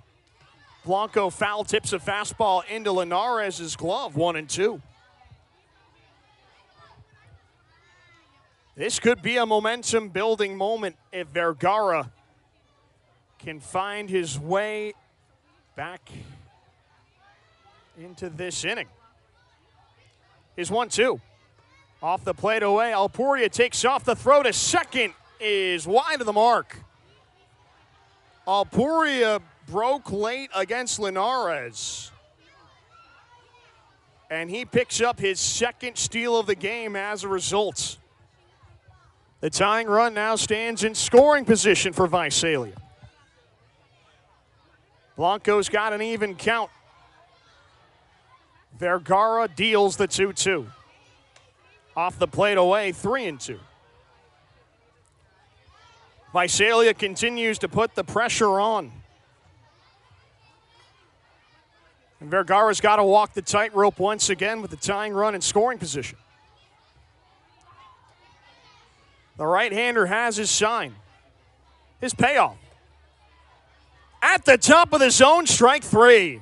Blanco foul tips a fastball into Linares' glove, 1-2. This could be a momentum-building moment if Vergara can find his way back into this inning. His 1-2. Off the plate away, Alpuria takes off. The throw to second is wide of the mark. Alpuria broke late against Linares, and he picks up his second steal of the game as a result. The tying run now stands in scoring position for Visalia. Blanco's got an even count. Vergara deals the 2-2. Off the plate away, 3-2. Visalia continues to put the pressure on. And Vergara's got to walk the tightrope once again with the tying run in scoring position. The right-hander has his sign, his payoff. At the top of the zone, strike 3.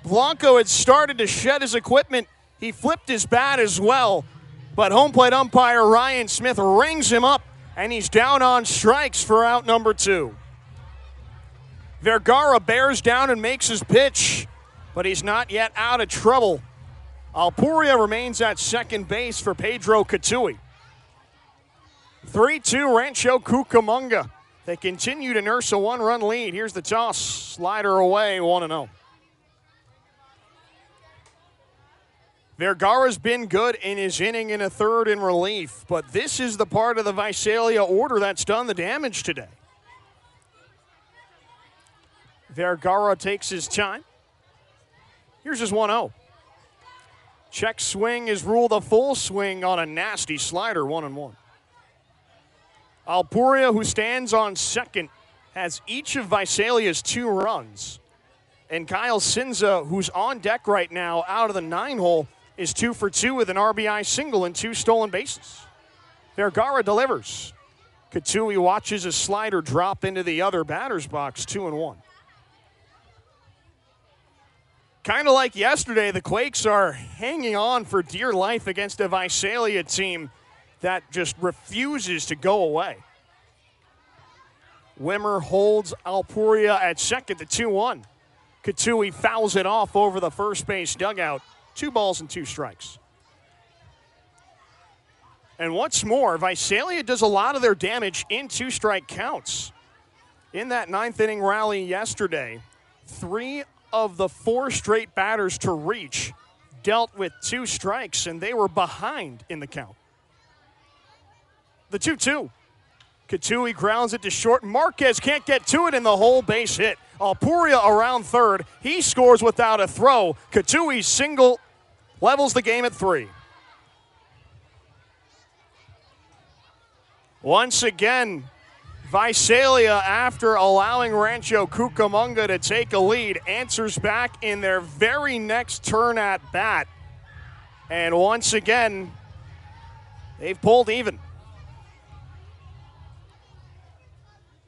Blanco had started to shed his equipment. He flipped his bat as well, but home plate umpire Ryan Smith rings him up, and he's down on strikes for out number 2. Vergara bears down and makes his pitch, but he's not yet out of trouble. Alpuria remains at second base for Pedro Catui. 3-2 Rancho Cucamonga. They continue to nurse a 1-run lead. Here's the toss. Slider away, 1-0. Vergara's been good in his inning in a third in relief, but this is the part of the Visalia order that's done the damage today. Vergara takes his time. Here's his 1-0. Check swing is ruled a full swing on a nasty slider, 1-1. Alpuria, who stands on second, has each of Visalia's 2 runs. And Kyle Sinza, who's on deck right now out of the 9-hole, is 2 for 2 with an RBI single and 2 stolen bases. Vergara delivers. Catui watches a slider drop into the other batter's box, 2-1. Kind of like yesterday, the Quakes are hanging on for dear life against a Visalia team that just refuses to go away. Wimmer holds Alpuria at second, the 2-1. Catui fouls it off over the first base dugout. 2 balls and 2 strikes. And what's more, Visalia does a lot of their damage in 2-strike counts. In that 9th inning rally yesterday, 3 of the 4 straight batters to reach dealt with 2 strikes, and they were behind in the count. The 2-2. Catui grounds it to short. Marquez can't get to it in the hole, base hit. Alpuria around third. He scores without a throw. Catui's single levels the game at 3. Once again, Visalia, after allowing Rancho Cucamonga to take a lead, answers back in their very next turn at bat. And once again, they've pulled even.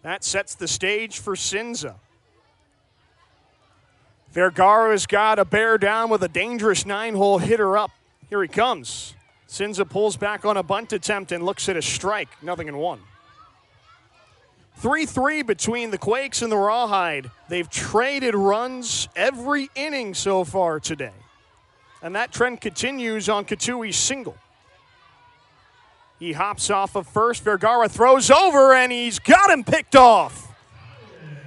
That sets the stage for Sinza. Vergara's got to bear down with a dangerous 9-hole hitter up. Here he comes. Sinza pulls back on a bunt attempt and looks at a strike. 0-1. 3-3 between the Quakes and the Rawhide. They've traded runs every inning so far today. And that trend continues on Catui's single. He hops off of first. Vergara throws over, and he's got him picked off.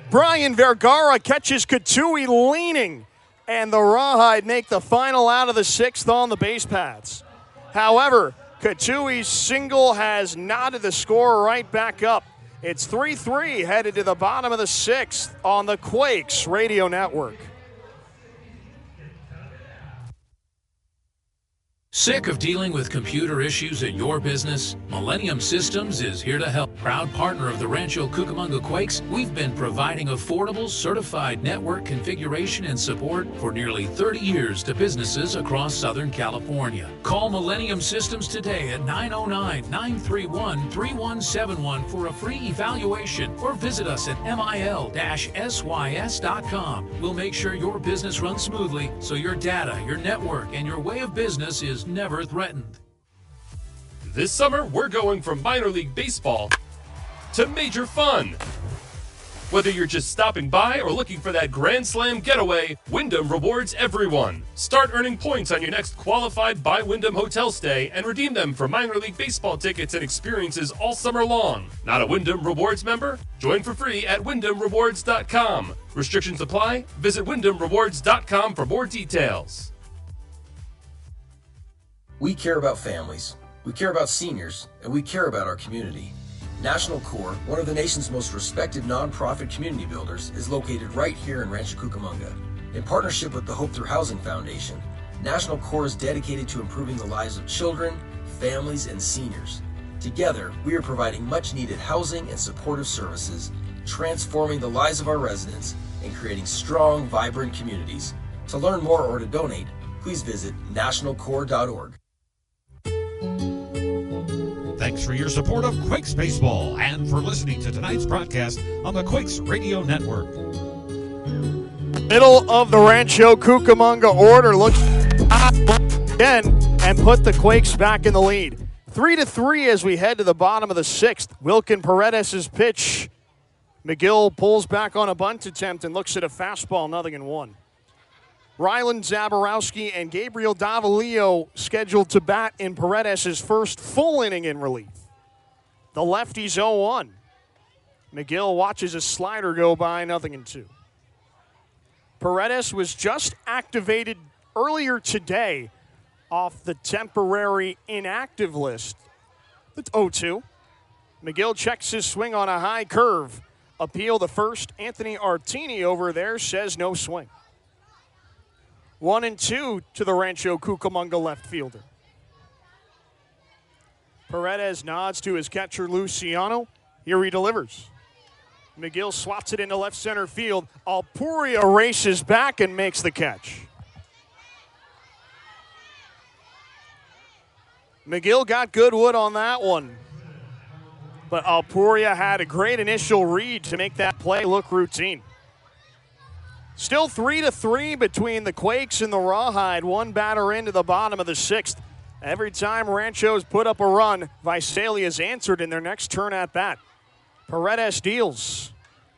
Brian Vergara catches Catui leaning, and the Rawhide make the final out of the 6th on the base paths. However, Catui's single has knotted the score right back up. It's 3-3 headed to the bottom of the 6th on the Quakes Radio Network. Sick of dealing with computer issues at your business? Millennium Systems is here to help. Proud partner of the Rancho Cucamonga Quakes, we've been providing affordable, certified network configuration and support for nearly 30 years to businesses across Southern California. Call Millennium Systems today at 909-931-3171 for a free evaluation, or visit us at mil-sys.com. We'll make sure your business runs smoothly so your data, your network, and your way of business is never threatened. This summer, we're going from minor league baseball to major fun. Whether you're just stopping by or looking for that Grand Slam getaway, Wyndham rewards everyone. Start earning points on your next qualified by Wyndham hotel stay and redeem them for minor league baseball tickets and experiences all summer long. Not a Wyndham Rewards member? Join for free at WyndhamRewards.com. Restrictions apply. Visit WyndhamRewards.com for more details. We care about families, we care about seniors, and we care about our community. National Core, one of the nation's most respected nonprofit community builders, is located right here in Rancho Cucamonga. In partnership with the Hope Through Housing Foundation, National Core is dedicated to improving the lives of children, families, and seniors. Together, we are providing much-needed housing and supportive services, transforming the lives of our residents, and creating strong, vibrant communities. To learn more or to donate, please visit nationalcore.org. Thanks for your support of Quakes Baseball and for listening to tonight's broadcast on the Quakes Radio Network. Middle of the Rancho Cucamonga order looks again and put the Quakes back in the lead. 3-3 as we head to the bottom of the sixth. Wilkin Paredes' pitch. McGill pulls back on a bunt attempt and looks at a fastball, 0-1. Rylan Zaborowski and Gabriel Davalillo scheduled to bat in Paredes' first full inning in relief. The lefty's 0-1. McGill watches a slider go by, 0-2. Paredes was just activated earlier today off the temporary inactive list. It's 0-2. McGill checks his swing on a high curve. Appeal the first. Anthony Artini over there says no swing. 1-2 to the Rancho Cucamonga left fielder. Paredes nods to his catcher Luciano. Here he delivers. McGill swats it into left center field. Alpuria races back and makes the catch. McGill got good wood on that one. But Alpuria had a great initial read to make that play look routine. Still 3-3 between the Quakes and the Rawhide. One batter into the bottom of the sixth. Every time Rancho's put up a run, Visalia's answered in their next turn at bat. Paredes deals.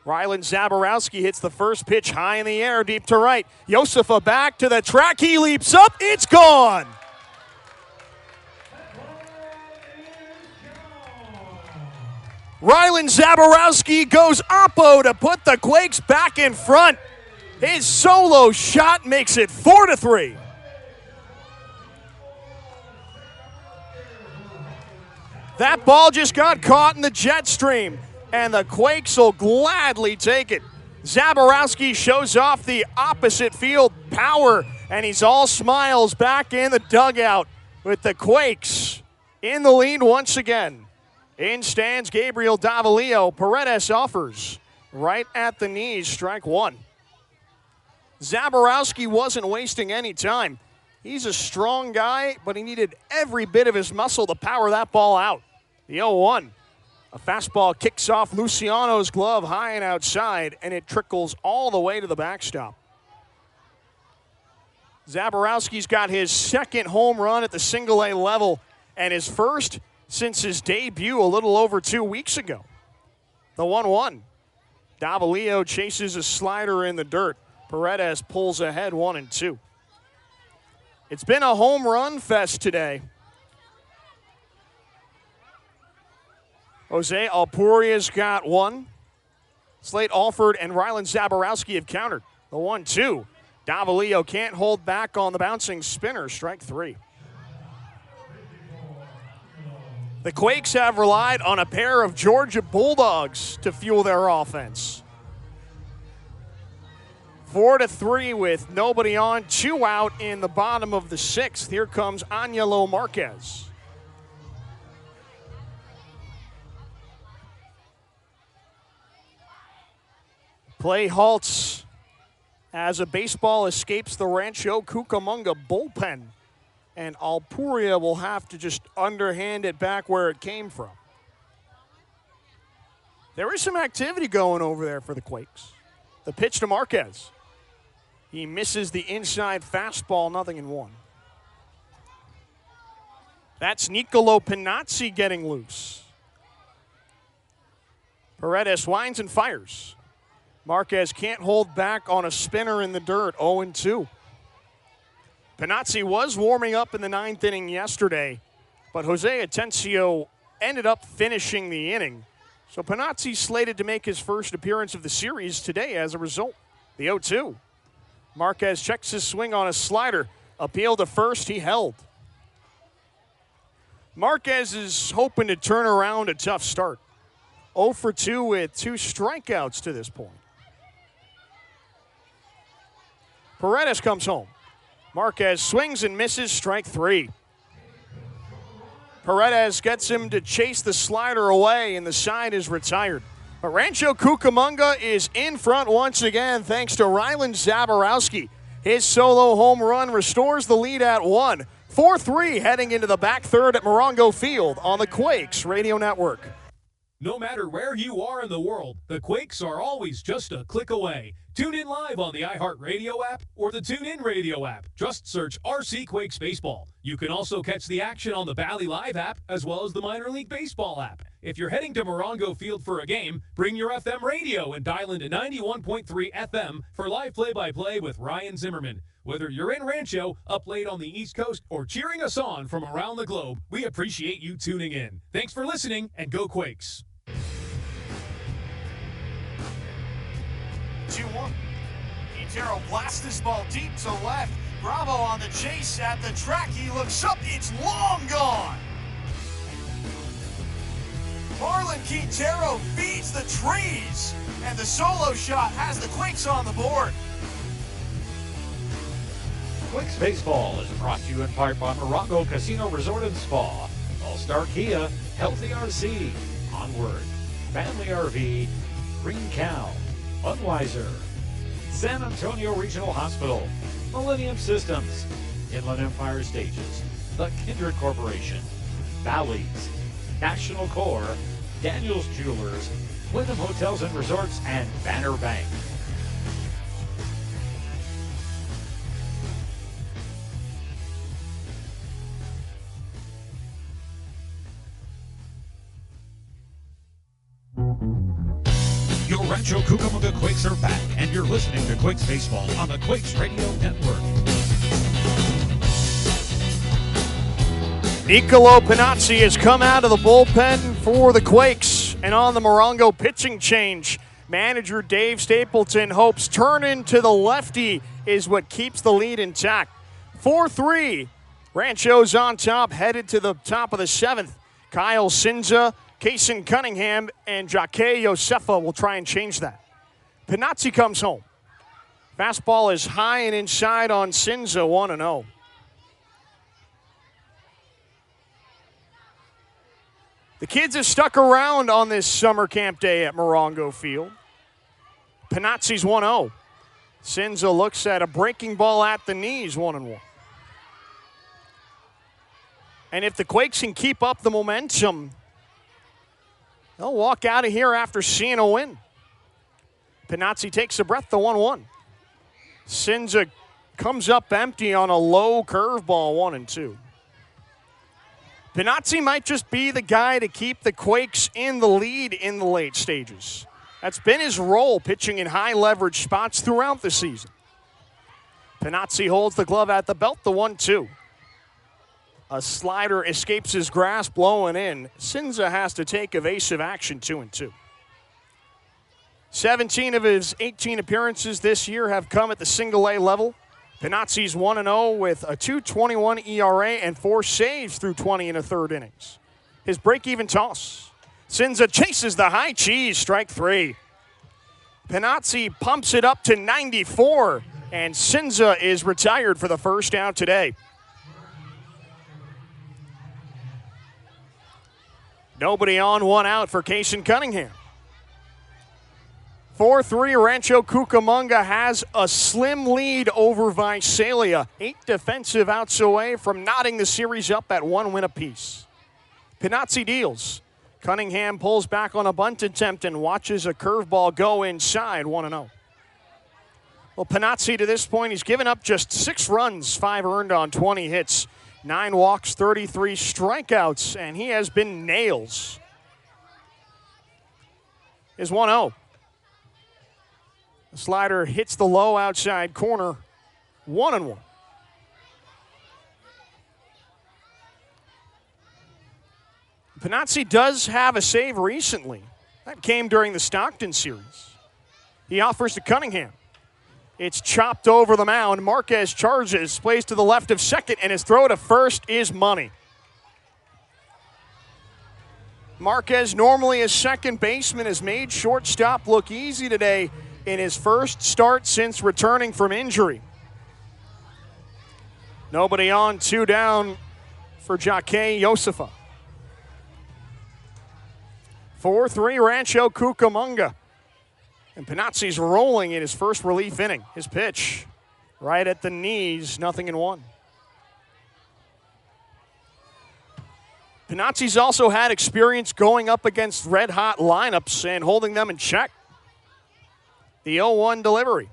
Rylan Zaborowski hits the first pitch high in the air, deep to right. Josefa back to the track. He leaps up. It's gone. Rylan Zaborowski goes oppo to put the Quakes back in front. His solo shot makes it 4-3. That ball just got caught in the jet stream, and the Quakes will gladly take it. Zaborowski shows off the opposite field power, and he's all smiles back in the dugout with the Quakes in the lead once again. In stands Gabriel Davalillo. Paredes offers right at the knees, strike one. Zaborowski wasn't wasting any time. He's a strong guy, but he needed every bit of his muscle to power that ball out. The 0-1. A fastball kicks off Luciano's glove high and outside, and it trickles all the way to the backstop. Zaborowski's got his second home run at the single-A level and his first since his debut a little over 2 weeks ago. The 1-1. Davalillo chases a slider in the dirt. Paredes pulls ahead 1-2. It's been a home run fest today. Jose Alpuria's got one. Slate Alford and Rylan Zaborowski have countered. The 1-2. Davalillo can't hold back on the bouncing spinner. Strike three. The Quakes have relied on a pair of Georgia Bulldogs to fuel their offense. 4-3 with nobody on, 2 out in the bottom of the sixth. Here comes Angelo Marquez. Play halts as a baseball escapes the Rancho Cucamonga bullpen, and Alpuria will have to just underhand it back where it came from. There is some activity going over there for the Quakes. The pitch to Marquez. He misses the inside fastball, 0-1. That's Nicolo Pinazzi getting loose. Paredes winds and fires. Marquez can't hold back on a spinner in the dirt, 0-2. Pinazzi was warming up in the ninth inning yesterday, but Jose Atencio ended up finishing the inning. So Pinazzi slated to make his first appearance of the series today as a result. The 0-2. Marquez checks his swing on a slider. Appeal to first, he held. Marquez is hoping to turn around a tough start. 0 for 2 with 2 strikeouts to this point. Paredes comes home. Marquez swings and misses, strike 3. Paredes gets him to chase the slider away, and the side is retired. But Rancho Cucamonga is in front once again thanks to Rylan Zaborowski. His solo home run restores the lead at 1. 4-3 heading into the back third at Morongo Field on the Quakes Radio Network. No matter where you are in the world, the Quakes are always just a click away. Tune in live on the iHeartRadio app or the TuneIn Radio app. Just search RC Quakes Baseball. You can also catch the action on the Bally Live app as well as the Minor League Baseball app. If you're heading to Morongo Field for a game, bring your FM radio and dial into 91.3 FM for live play-by-play with Ryan Zimmerman. Whether you're in Rancho, up late on the East Coast, or cheering us on from around the globe, we appreciate you tuning in. Thanks for listening, and go Quakes! 2-1. Quintero blasts this ball deep to left. Bravo on the chase at the track. He looks up. It's long gone. Marlon Quintero feeds the trees. And the solo shot has the Quakes on the board. Quakes Baseball is brought to you in part by Morongo Casino Resort and Spa, All-Star Kia, Healthy RC, Onward, Family RV, Green Cow, Budweiser, San Antonio Regional Hospital, Millennium Systems, Inland Empire Stages, The Kindred Corporation, Bally's, National Corps, Daniels Jewelers, Wyndham Hotels and Resorts, and Banner Bank. Your Rancho Cucamonga Quakes are back, and you're listening to Quakes Baseball on the Quakes Radio Network. Niccolo Pinazzi has come out of the bullpen for the Quakes, and on the Morongo pitching change, manager Dave Stapleton hopes turn to the lefty is what keeps the lead intact. 4-3, Rancho's on top, headed to the top of the 7th. Kyle Sinza, Kaysen Cunningham, and Jake Josefa will try and change that. Pinazzi comes home. Fastball is high and inside on Sinza, 1-0. The kids have stuck around on this summer camp day at Morongo Field. Pinazzi's 1-0. Sinza looks at a breaking ball at the knees, 1-1. And if the Quakes can keep up the momentum, they'll walk out of here after seeing a win. Pinazzi takes a breath, the 1-1. Sinza comes up empty on a low curveball, 1-2. Pinazzi might just be the guy to keep the Quakes in the lead in the late stages. That's been his role, pitching in high leverage spots throughout the season. Pinazzi holds the glove at the belt, the 1-2. A slider escapes his grasp, blowing in. Sinza has to take evasive action, 2-2. 17 of his 18 appearances this year have come at the single-A level. Pinazzi's 1-0 with a 2.21 ERA and 4 saves through 20 and a third innings. His break-even toss. Sinza chases the high cheese, strike 3. Pinazzi pumps it up to 94, and Sinza is retired for the first out today. Nobody on, 1 out for Kaysen Cunningham. 4-3, Rancho Cucamonga has a slim lead over Visalia. 8 defensive outs away from knotting the series up at 1 win apiece. Pinazzi deals. Cunningham pulls back on a bunt attempt and watches a curveball go inside, 1-0. Well, Pinazzi to this point, he's given up just 6 runs, 5 earned on 20 hits, 9 walks, 33 strikeouts, and he has been nails. Is 1-0. The slider hits the low outside corner, 1-1. Pinazzi does have a save recently. That came during the Stockton series. He offers to Cunningham. It's chopped over the mound. Marquez charges, plays to the left of second, and his throw to first is money. Marquez, normally a second baseman, has made shortstop look easy today in his first start since returning from injury. Nobody on, 2 down for Jake Josefa. 4-3 Rancho Cucamonga. And Panazzi's rolling in his first relief inning. His pitch right at the knees, 0-1. Panazzi's also had experience going up against red-hot lineups and holding them in check. The 0-1 delivery.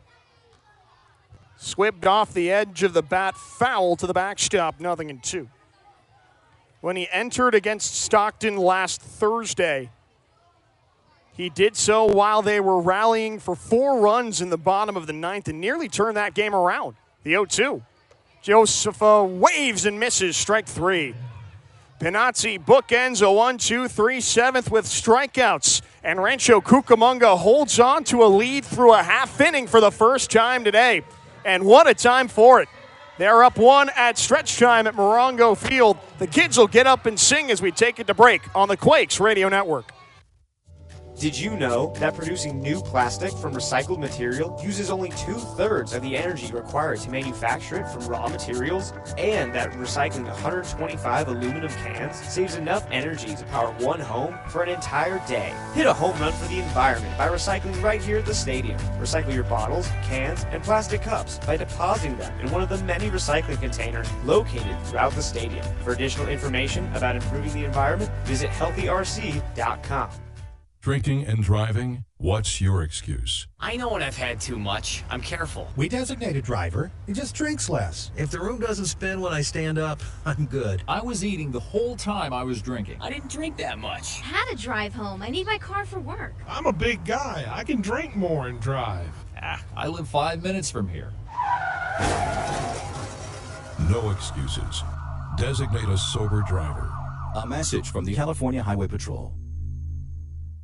Swibbed off the edge of the bat, foul to the backstop, 0-2. When he entered against Stockton last Thursday, he did so while they were rallying for 4 runs in the bottom of the 9th and nearly turned that game around. The 0-2. Josefa waves and misses, strike 3. Panazzi bookends a 1-2-3 7th with strikeouts, and Rancho Cucamonga holds on to a lead through a half inning for the first time today. And what a time for it. They're up 1 at stretch time at Morongo Field. The kids will get up and sing as we take it to break on the Quakes Radio Network. Did you know that producing new plastic from recycled material uses only 2/3 of the energy required to manufacture it from raw materials? And that recycling 125 aluminum cans saves enough energy to power one home for an entire day? Hit a home run for the environment by recycling right here at the stadium. Recycle your bottles, cans, and plastic cups by depositing them in one of the many recycling containers located throughout the stadium. For additional information about improving the environment, visit healthyrc.com. Drinking and driving? What's your excuse? I know when I've had too much. I'm careful. We designate a driver. He just drinks less. If the room doesn't spin when I stand up, I'm good. I was eating the whole time I was drinking. I didn't drink that much. I had to drive home. I need my car for work. I'm a big guy. I can drink more and drive. I live 5 minutes from here. No excuses. Designate a sober driver. A message from the California Highway Patrol.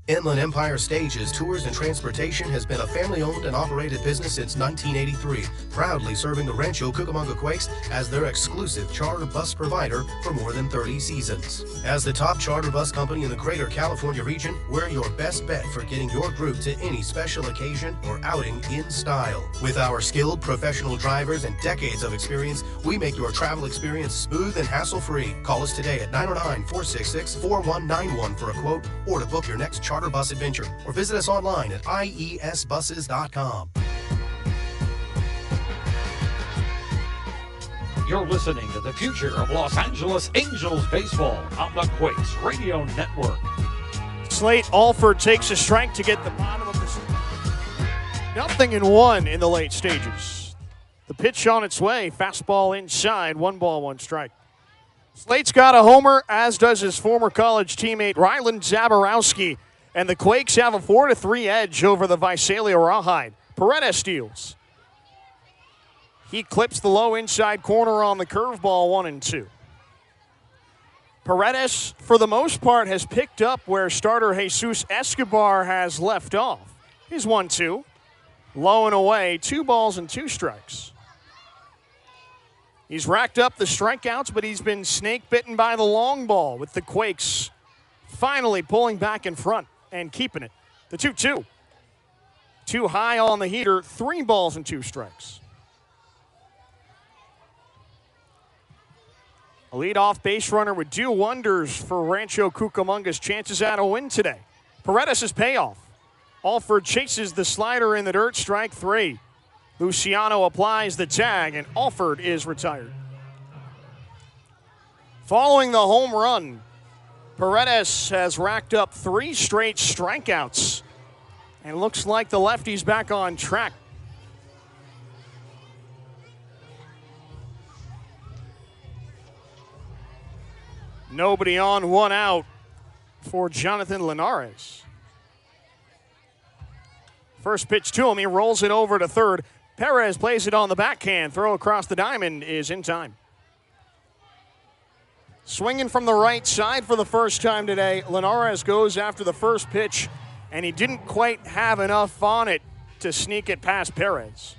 Inland Empire Stages, Tours, and Transportation has been a family-owned and operated business since 1983, proudly serving the Rancho Cucamonga Quakes as their exclusive charter bus provider for more than 30 seasons. As the top charter bus company in the greater California region, we're your best bet for getting your group to any special occasion or outing in style. With our skilled professional drivers and decades of experience, we make your travel experience smooth and hassle-free. Call us today at 909-466-4191 for a quote or to book your next charter bus adventure, or visit us online at iesbuses.com. You're listening to the future of Los Angeles Angels baseball on the Quakes Radio Network. Slate Alford takes a strike to get the bottom of the 0-1 in the late stages. The pitch on its way, fastball inside, 1 ball, 1 strike. Slate's got a homer, as does his former college teammate Ryland Zaborowski. And the Quakes have a 4-3 edge over the Visalia Rawhide. Paredes steals. He clips the low inside corner on the curveball, 1-2. Paredes, for the most part, has picked up where starter Jesus Escobar has left off. He's 1-2. Low and away, 2 balls and 2 strikes. He's racked up the strikeouts, but he's been snake bitten by the long ball, with the Quakes finally pulling back in front and keeping it. The 2-2. Too high on the heater, 3 balls and 2 strikes. A leadoff base runner would do wonders for Rancho Cucamonga's chances at a win today. Paredes' payoff. Alford chases the slider in the dirt, strike 3. Luciano applies the tag, and Alford is retired. Following the home run, Paredes has racked up 3 straight strikeouts and looks like the lefty's back on track. Nobody on, 1 out for Jonathan Linares. First pitch to him, he rolls it over to third. Perez plays it on the backhand. Throw across the diamond is in time. Swinging from the right side for the first time today, Linares goes after the first pitch, and he didn't quite have enough on it to sneak it past Perez.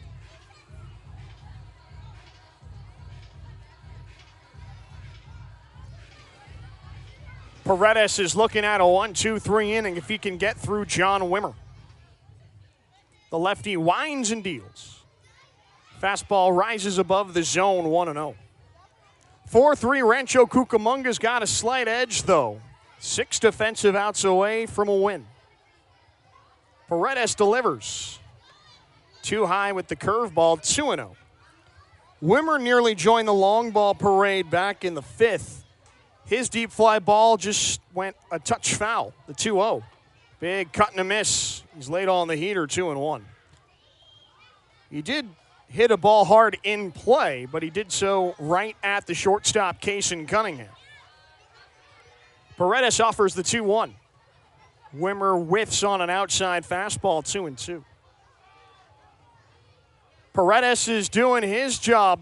Paredes is looking at a 1-2-3 inning if he can get through John Wimmer. The lefty winds and deals. Fastball rises above the zone, 1-0. 4-3, Rancho Cucamonga's got a slight edge, though. 6 defensive outs away from a win. Paredes delivers. Too high with the curveball, 2-0. Wimmer nearly joined the long ball parade back in the 5th. His deep fly ball just went a touch foul, the 2-0. Big cut and a miss. He's laid on the heater, 2-1. He did hit a ball hard in play, but he did so right at the shortstop, Cason Cunningham. Paredes offers the 2-1. Wimmer whiffs on an outside fastball, 2-2. Paredes is doing his job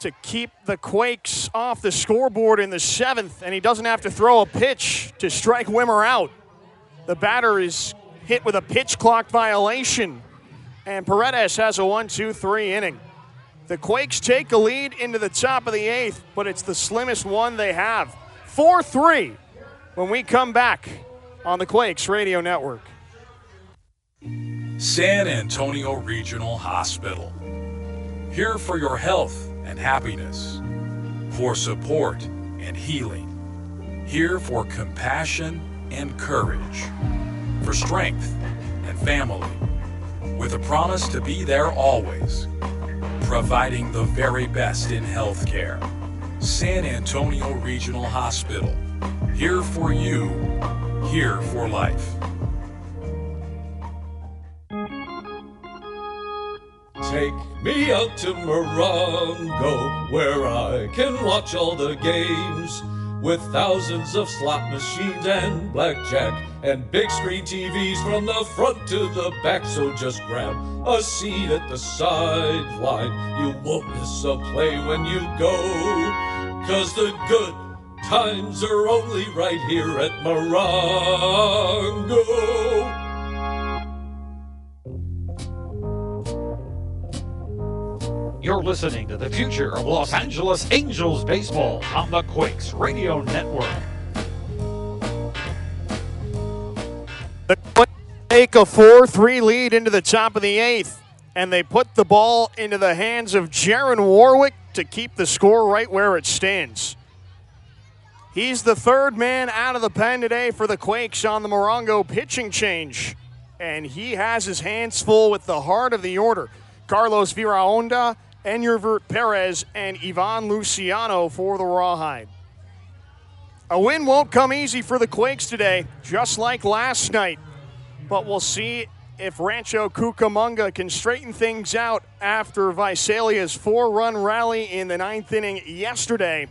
to keep the Quakes off the scoreboard in the 7th, and he doesn't have to throw a pitch to strike Wimmer out. The batter is hit with a pitch clock violation, and Paredes has a 1-2-3 inning. The Quakes take a lead into the top of the 8th, but it's the slimmest one they have. 4-3 when we come back on the Quakes Radio Network. San Antonio Regional Hospital. Here for your health and happiness, for support and healing, here for compassion and courage, for strength and family, with a promise to be there always, providing the very best in healthcare. San Antonio Regional Hospital, here for you, here for life. Take me out to Morongo, where I can watch all the games, with thousands of slot machines and blackjack, and big screen TVs from the front to the back. So just grab a seat at the sideline. You won't miss a play when you go, 'cause the good times are only right here at Morongo. You're listening to the future of Los Angeles Angels baseball on the Quakes Radio Network. The Quakes take a 4-3 lead into the top of the 8th, and they put the ball into the hands of Jaron Warwick to keep the score right where it stands. He's the third man out of the pen today for the Quakes on the Morongo pitching change, and he has his hands full with the heart of the order. Carlos Viraonda, Enyerbert Perez, and Ivan Luciano for the Rawhide. A win won't come easy for the Quakes today, just like last night. But we'll see if Rancho Cucamonga can straighten things out after Visalia's 4-run rally in the 9th inning yesterday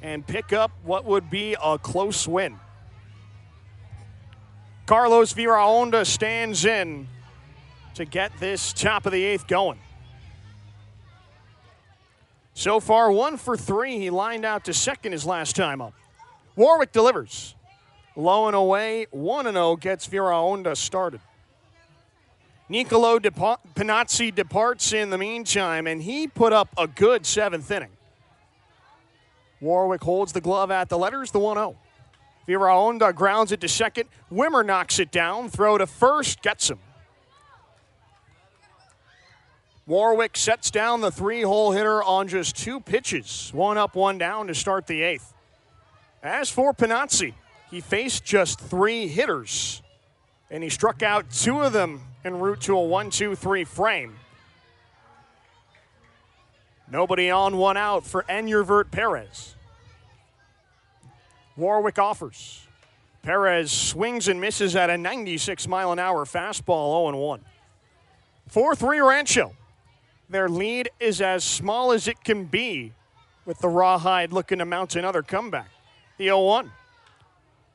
and pick up what would be a close win. Carlos Viraonda stands in to get this top of the 8th going. So far, 1 for 3. He lined out to second his last time up. Warwick delivers. Low and away, 1-0 gets Viraonda started. Nicolo Pinazzi departs in the meantime, and he put up a good 7th inning. Warwick holds the glove at the letters, the 1-0. Viraonda grounds it to second. Wimmer knocks it down. Throw to first, gets him. Warwick sets down the 3-hole hitter on just 2 pitches. 1 up, 1 down to start the 8th. As for Pinazzi, he faced just 3 hitters, and he struck out 2 of them en route to a 1-2-3 frame. Nobody on, 1 out for Enyerbert Perez. Warwick offers. Perez swings and misses at a 96-mile-an-hour fastball, 0-1. 4-3 Rancho. Their lead is as small as it can be, with the Rawhide looking to mount another comeback. The 0-1.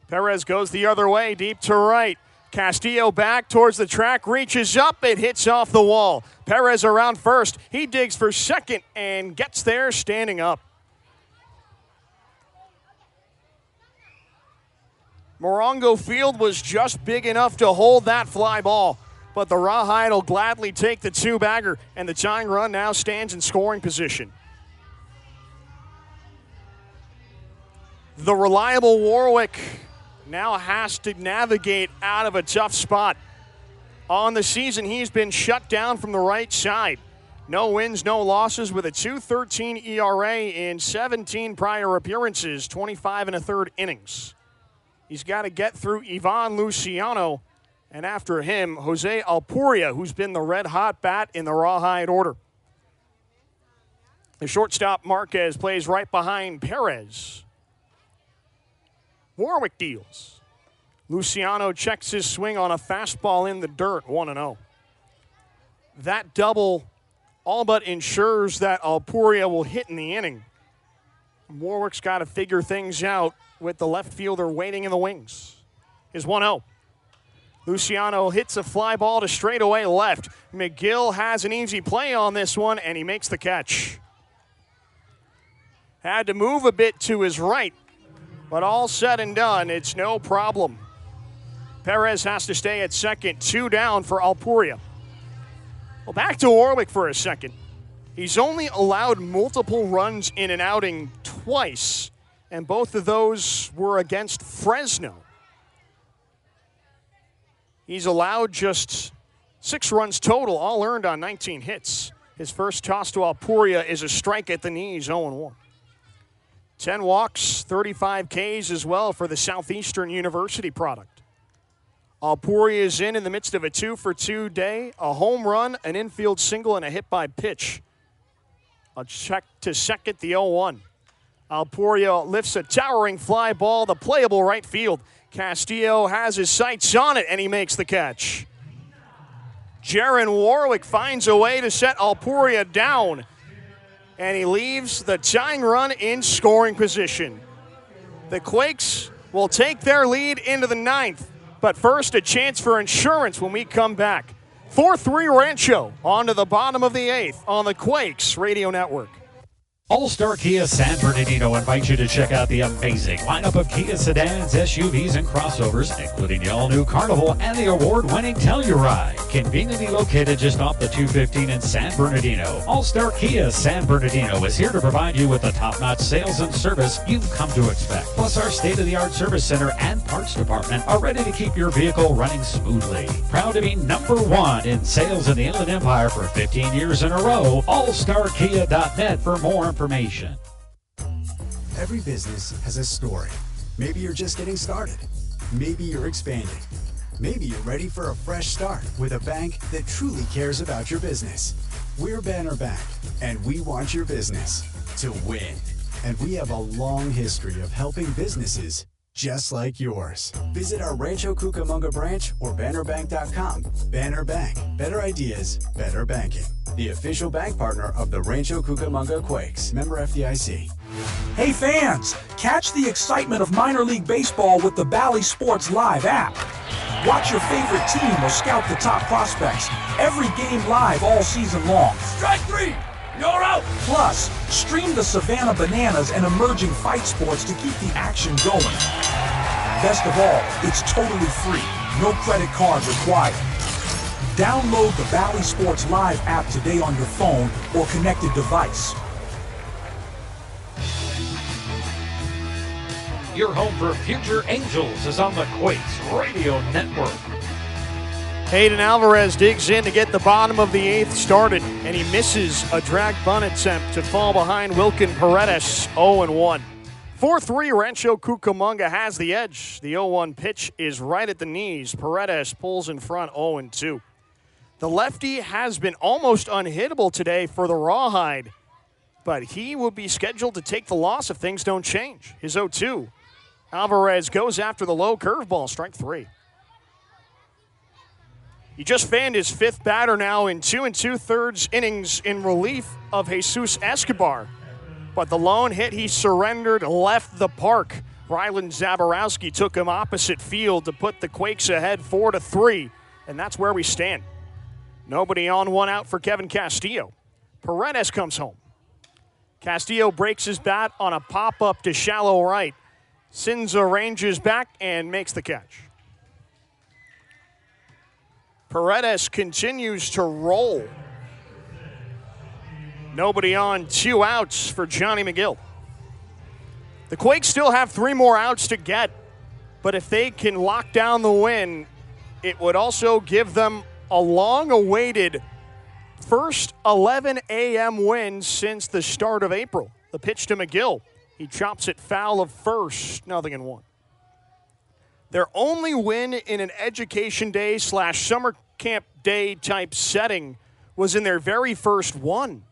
Perez goes the other way, deep to right. Castillo back towards the track, reaches up, it hits off the wall. Perez around first. He digs for second and gets there standing up. Morongo Field was just big enough to hold that fly ball, but the Rawhide will gladly take the 2-bagger, and the tying run now stands in scoring position. The reliable Warwick now has to navigate out of a tough spot. On the season, he's been shut down from the right side. No wins, no losses with a 2.13 ERA in 17 prior appearances, 25 1/3 innings. He's got to get through Ivan Luciano, and after him, Jose Alpuria, who's been the red-hot bat in the Rawhide order. The shortstop, Marquez, plays right behind Perez. Warwick deals. Luciano checks his swing on a fastball in the dirt, 1-0. That double all but ensures that Alpuria will hit in the inning. Warwick's got to figure things out with the left fielder waiting in the wings. Is 1-0. Luciano hits a fly ball to straightaway left. McGill has an easy play on this one, and he makes the catch. Had to move a bit to his right, but all said and done, it's no problem. Perez has to stay at second, 2 down for Alpuria. Well, back to Warwick for a second. He's only allowed multiple runs in an outing twice, and both of those were against Fresno. He's allowed just 6 runs total, all earned on 19 hits. His first toss to Alpuria is a strike at the knees, 0-1. 10 walks, 35 Ks as well for the Southeastern University product. Alpuria is in the midst of a 2-for-2 day, a home run, an infield single, and a hit by pitch. A check to second, the 0-1. Alpuria lifts a towering fly ball, the playable right field. Castillo has his sights on it, and he makes the catch. Jaron Warwick finds a way to set Alpuria down, and he leaves the tying run in scoring position. The Quakes will take their lead into the 9th. But first, a chance for insurance when we come back. 4-3 Rancho on to the bottom of the 8th on the Quakes Radio Network. All-Star Kia San Bernardino invites you to check out the amazing lineup of Kia sedans, SUVs, and crossovers, including the all-new Carnival and the award-winning Telluride. Conveniently located just off the 215 in San Bernardino, All-Star Kia San Bernardino is here to provide you with the top-notch sales and service you've come to expect. Plus, our state-of-the-art service center and parts department are ready to keep your vehicle running smoothly. Proud to be #1 in sales in the Inland Empire for 15 years in a row. AllStarKia.net for more information. Every business has a story. Maybe you're just getting started. Maybe you're expanding. Maybe you're ready for a fresh start with a bank that truly cares about your business. We're Banner Bank, and we want your business to win. And we have a long history of helping businesses just like yours. Visit our Rancho Cucamonga branch or bannerbank.com. Banner Bank. Better ideas, better banking. The official bank partner of the Rancho Cucamonga Quakes. Member FDIC. Hey fans, catch the excitement of minor league baseball with the Bally Sports Live app. Watch your favorite team or scout the top prospects. Every game live all season long. Strike 3! You're out! Plus, stream the Savannah Bananas and emerging fight sports to keep the action going. Best of all, it's totally free. No credit card required. Download the Bally Sports Live app today on your phone or connected device. Your home for future Angels is on the Quakes Radio Network. Hayden Alvarez digs in to get the bottom of the 8th started, and he misses a drag bunt attempt to fall behind Wilkin Paredes, 0-1. 4-3, Rancho Cucamonga has the edge. The 0-1 pitch is right at the knees. Paredes pulls in front, 0-2. The lefty has been almost unhittable today for the Rawhide, but he will be scheduled to take the loss if things don't change. His 0-2. Alvarez goes after the low curveball, strike 3. He just fanned his 5th batter now in 2 2/3 innings in relief of Jesus Escobar. But the lone hit he surrendered left the park. Rylan Zaborowski took him opposite field to put the Quakes ahead 4-3, and that's where we stand. Nobody on, 1 out for Kevin Castillo. Paredes comes home. Castillo breaks his bat on a pop-up to shallow right. Sinza ranges back and makes the catch. Paredes continues to roll. Nobody on, 2 outs for Johnny McGill. The Quakes still have 3 more outs to get, but if they can lock down the win, it would also give them a long-awaited first 11 a.m. wins since the start of April. The pitch to McGill. He chops it foul of first, 0-1. Their only win in an education day / summer camp day type setting was in their very first one.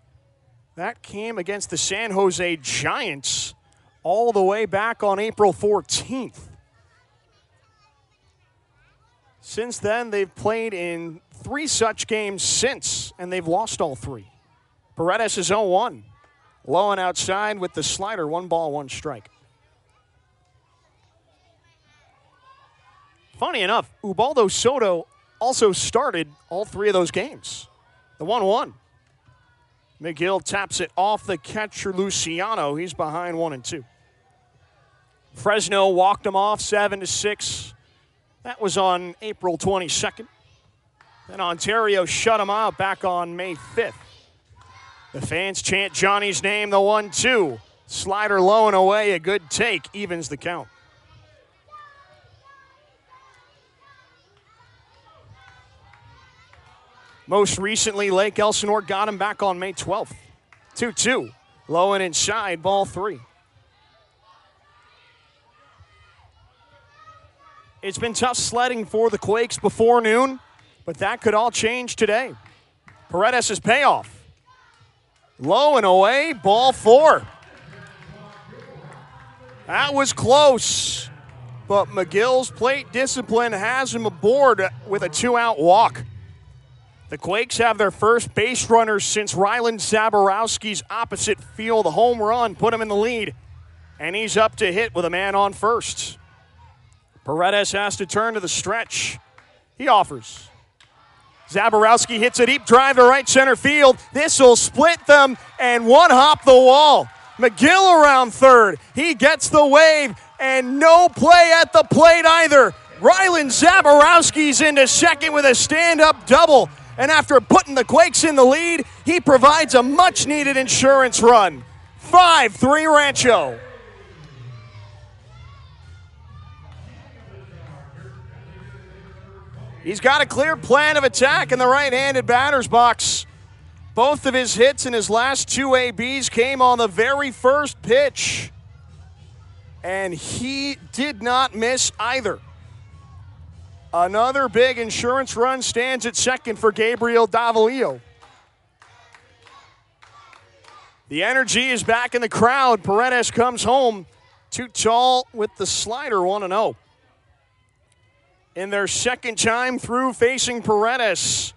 That came against the San Jose Giants all the way back on April 14th. Since then, they've played in 3 such games since, and they've lost all 3. Paredes is 0-1. Low and outside with the slider, 1 ball, 1 strike. Funny enough, Ubaldo Soto also started all 3 of those games. The 1-1. McGill taps it off the catcher, Luciano. He's behind 1-2. Fresno walked him off 7-6. That was on April 22nd. Then Ontario shut him out back on May 5th. The fans chant Johnny's name, the 1-2. Slider low and away, a good take, evens the count. Most recently, Lake Elsinore got him back on May 12th. 2-2, low and inside, ball 3. It's been tough sledding for the Quakes before noon, but that could all change today. Paredes' payoff. Low and away, ball 4. That was close, but McGill's plate discipline has him aboard with a 2-out walk. The Quakes have their first base runners since Rylan Zaborowski's opposite field home run put him in the lead, and he's up to hit with a man on first. Paredes has to turn to the stretch. He offers. Zaborowski hits a deep drive to right center field. This will split them and one hop the wall. McGill around third. He gets the wave and no play at the plate either. Rylan Zaborowski's into second with a stand-up double. And after putting the Quakes in the lead, he provides a much-needed insurance run. 5-3 Rancho. He's got a clear plan of attack in the right-handed batter's box. Both of his hits in his last 2 ABs came on the very first pitch. And he did not miss either. Another big insurance run stands at second for Gabriel Davalillo. The energy is back in the crowd. Paredes comes home. Too tall with the slider, 1-0. In their second time through facing Paredes,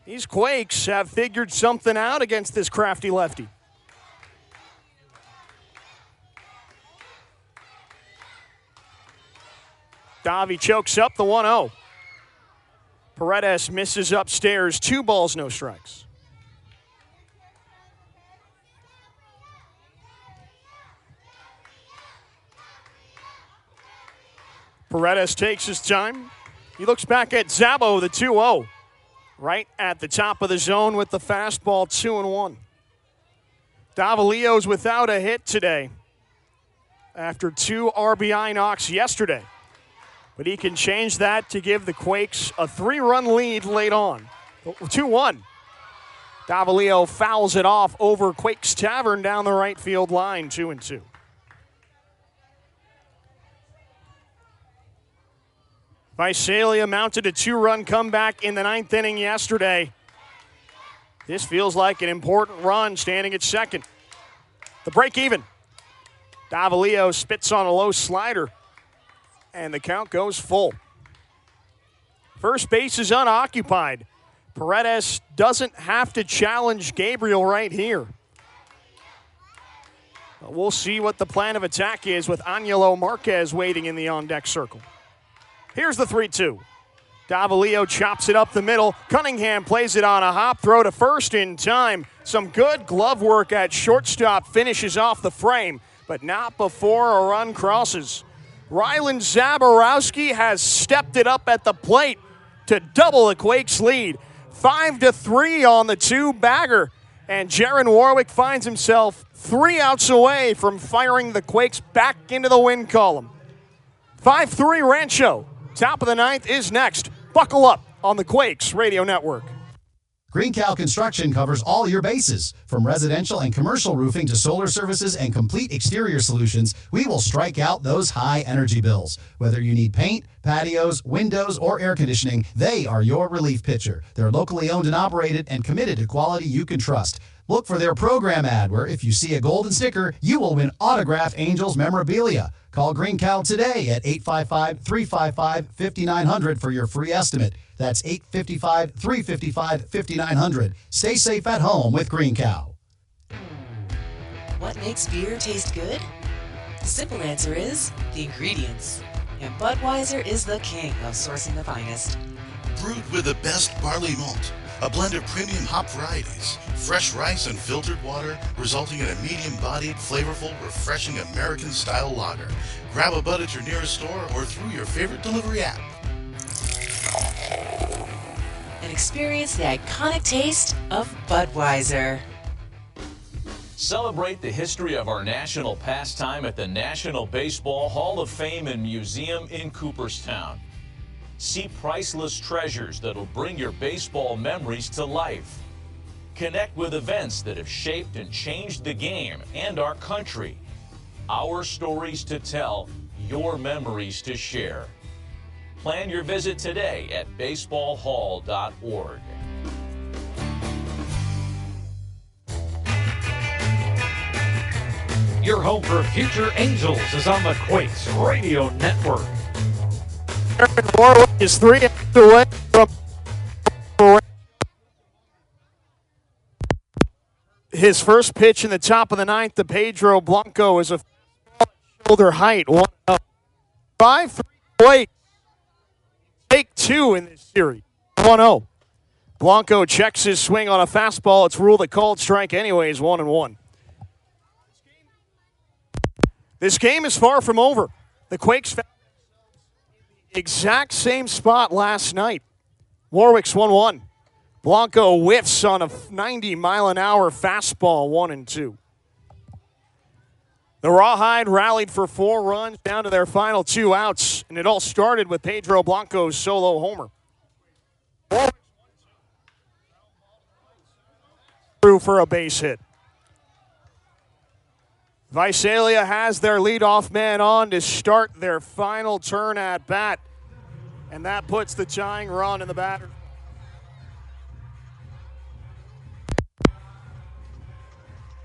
these Quakes have figured something out against this crafty lefty. Davi chokes up the 1-0. Paredes misses upstairs, 2 balls, no strikes. Paredes takes his time. He looks back at Zabo, the 2-0. Right at the top of the zone with the fastball, 2-1. Davalillo's without a hit today after 2 RBI knocks yesterday. But he can change that to give the Quakes a 3-run lead late on. 2-1. Davalillo fouls it off over Quakes Tavern down the right field line, 2-2. Visalia mounted a 2-run comeback in the 9th inning yesterday. This feels like an important run standing at second. The break even. Davalillo spits on a low slider, and the count goes full. First base is unoccupied. Paredes doesn't have to challenge Gabriel right here. But we'll see what the plan of attack is with Angelo Marquez waiting in the on-deck circle. Here's the 3-2. Davalillo chops it up the middle. Cunningham plays it on a hop throw to first in time. Some good glove work at shortstop finishes off the frame, but not before a run crosses. Rylan Zaborowski has stepped it up at the plate to double the Quakes' lead. 5-3 on the 2-bagger, and Jaron Warwick finds himself 3 outs away from firing the Quakes back into the win column. 5-3 Rancho. Top of the 9th is next. Buckle up on the Quakes Radio Network. Green Cow Construction covers all your bases. From residential and commercial roofing to solar services and complete exterior solutions, we will strike out those high energy bills. Whether you need paint, patios, windows, or air conditioning, they are your relief pitcher. They're locally owned and operated and committed to quality you can trust. Look for their program ad where if you see a golden sticker, you will win autographed Angels memorabilia. Call Green Cow today at 855-355-5900 for your free estimate. That's 855-355-5900. Stay safe at home with Green Cow. What makes beer taste good? The simple answer is the ingredients. And Budweiser is the king of sourcing the finest. Brewed with the best barley malt, a blend of premium hop varieties, fresh rice and filtered water, resulting in a medium-bodied, flavorful, refreshing American-style lager. Grab a bud at your nearest store or through your favorite delivery app. And experience the iconic taste of Budweiser. Celebrate the history of our national pastime at the National Baseball Hall of Fame and Museum in Cooperstown. See priceless treasures that'll bring your baseball memories to life. Connect with events that have shaped and changed the game and our country. Our stories to tell, your memories to share. Plan your visit today at baseballhall.org. Your home for future Angels is on the Quakes Radio Network. Aaron Warwick is 3 away from his first pitch in the top of the ninth to Pedro Blanco is a shoulder height. 1-0. 5-3 away. Take 2 in this series. 1-0. Blanco checks his swing on a fastball. It's ruled a called strike anyways, 1-1. This game is far from over. The Quakes found the exact same spot last night. Warwick's 1-1. Blanco whiffs on a 90-mile-an-hour fastball, 1-2. The Rawhide rallied for 4 runs down to their final 2 outs, and it all started with Pedro Blanco's solo homer. Through for a base hit. Visalia has their leadoff man on to start their final turn at bat, and that puts the tying run in the batter.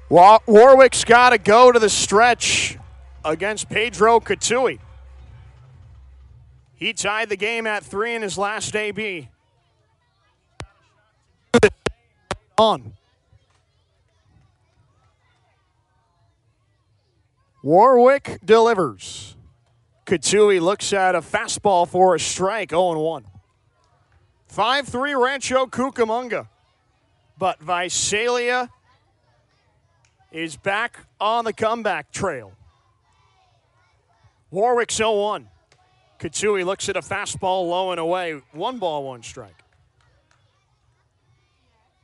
Warwick's got to go to the stretch against Pedro Katui. He tied the game at 3 in his last AB. On. Warwick delivers. Katui looks at a fastball for a strike, 0-1. 5-3 Rancho Cucamonga. But Visalia is back on the comeback trail. Warwick's 0-1. Katui looks at a fastball low and away. 1 ball, 1 strike.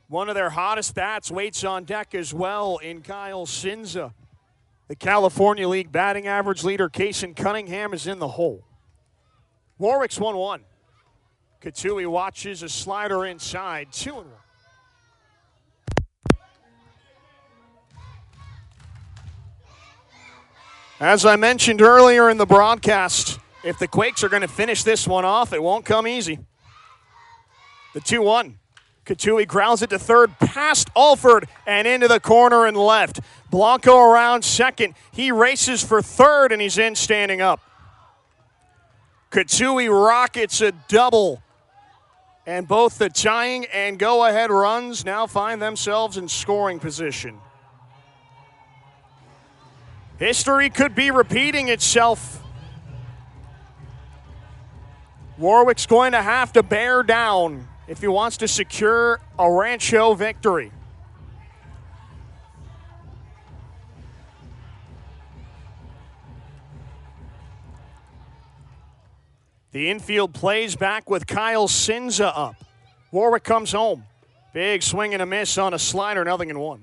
One of their hottest bats waits on deck as well in Kyle Sinza. The California League batting average leader, Kason Cunningham, is in the hole. Warwick's 1-1. Katui watches a slider inside, 2-1. As I mentioned earlier in the broadcast, if the Quakes are going to finish this one off, it won't come easy. The 2-1. Katui grounds it to third, past Alford, and into the corner and left. Blanco around second. He races for third, and he's in standing up. Katui rockets a double. And both the tying and go-ahead runs now find themselves in scoring position. History could be repeating itself. Warwick's going to have to bear down if he wants to secure a Rancho victory. The infield plays back with Kyle Sinza up. Warwick comes home. Big swing and a miss on a slider, 0-1.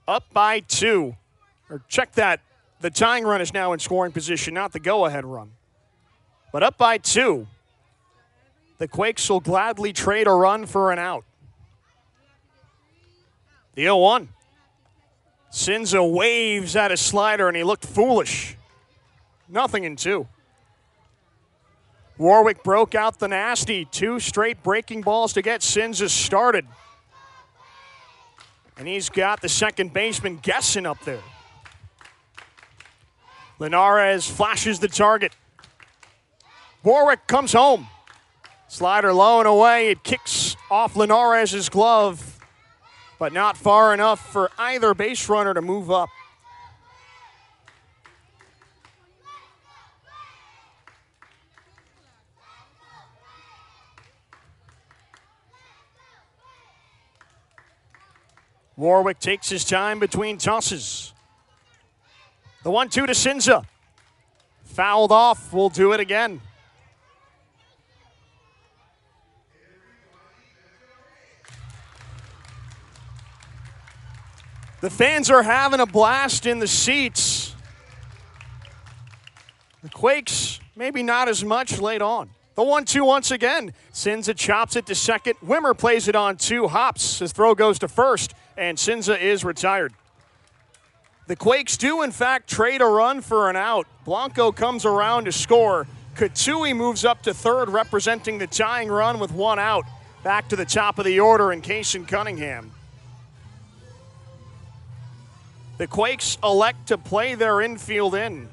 Up by 2. Or check that. The tying run is now in scoring position, not the go-ahead run. But up by 2. The Quakes will gladly trade a run for an out. The 0-1. Cinza waves at his slider, and he looked foolish. 0-2. Warwick broke out the nasty. 2 straight breaking balls to get Cinza started. And he's got the second baseman guessing up there. Linares flashes the target. Warwick comes home. Slider low and away. It kicks off Linares' glove, but not far enough for either base runner to move up. Warwick takes his time between tosses. The 1-2 to Cinza. Fouled off. We'll do it again. The fans are having a blast in the seats. The Quakes, maybe not as much late on. The 1-2 once again. Cinza chops it to second. Wimmer plays it on 2 hops. His throw goes to first, and Cinza is retired. The Quakes do, in fact, trade a run for an out. Blanco comes around to score. Katui moves up to third, representing the tying run with 1 out. Back to the top of the order in Case and Cunningham. The Quakes elect to play their infield in.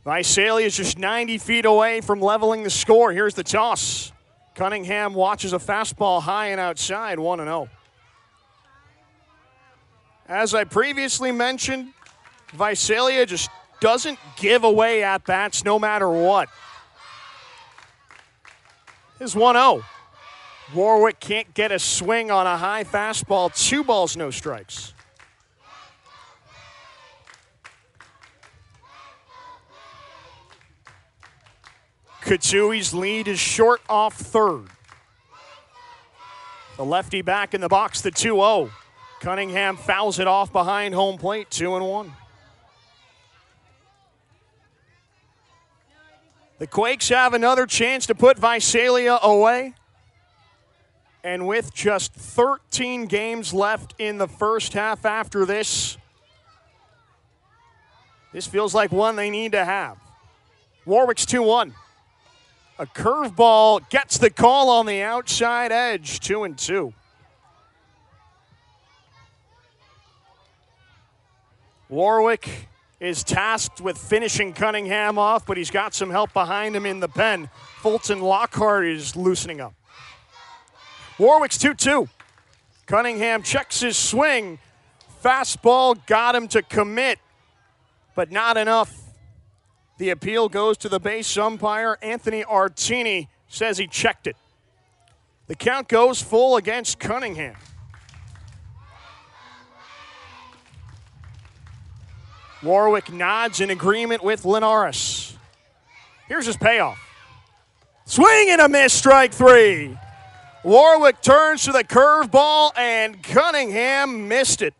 Visalia is just 90 feet away from leveling the score. Here's the toss. Cunningham watches a fastball high and outside, 1-0. As I previously mentioned, Visalia just doesn't give away at-bats no matter what. Here's 1-0. Warwick can't get a swing on a high fastball. 2 balls, no strikes. Katui's lead is short off third. The lefty back in the box, the 2-0. Cunningham fouls it off behind home plate, 2-1. The Quakes have another chance to put Visalia away. And with just 13 games left in the first half after this, this feels like one they need to have. Warwick's 2-1. A curveball gets the call on the outside edge, 2-2. Warwick is tasked with finishing Cunningham off, but he's got some help behind him in the pen. Fulton Lockhart is loosening up. Warwick's 2-2. Cunningham checks his swing. Fastball got him to commit, but not enough. The appeal goes to the base umpire. Anthony Artini says he checked it. The count goes full against Cunningham. Warwick nods in agreement with Linares. Here's his payoff. Swing and a miss, strike 3. Warwick turns to the curveball, and Cunningham missed it.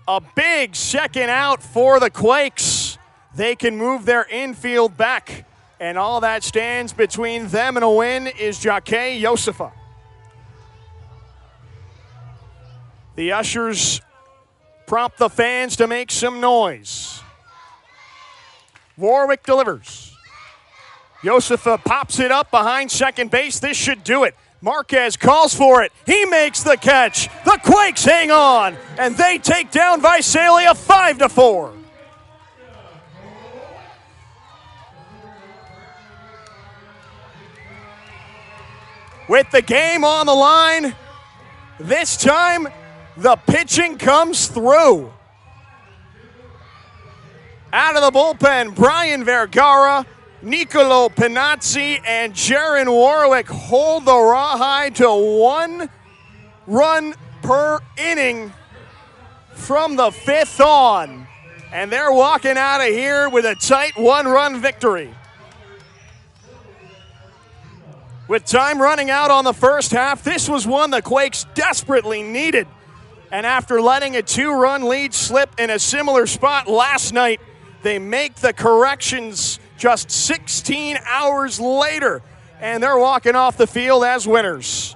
A big second out for the Quakes. They can move their infield back, and all that stands between them and a win is Jake Josefa. The ushers prompt the fans to make some noise. Warwick delivers. Josefa pops it up behind second base. This should do it. Marquez calls for it. He makes the catch. The Quakes hang on, and they take down Visalia 5-4. With the game on the line, this time the pitching comes through. Out of the bullpen, Brian Vergara, Nicolo Pinazzi, and Jaron Warwick hold the Rawhide to 1 run per inning from the 5th on. And they're walking out of here with a tight 1-run victory. With time running out on the first half, this was one the Quakes desperately needed. And after letting a 2-run lead slip in a similar spot last night, they make the corrections just 16 hours later. and they're walking off the field as winners.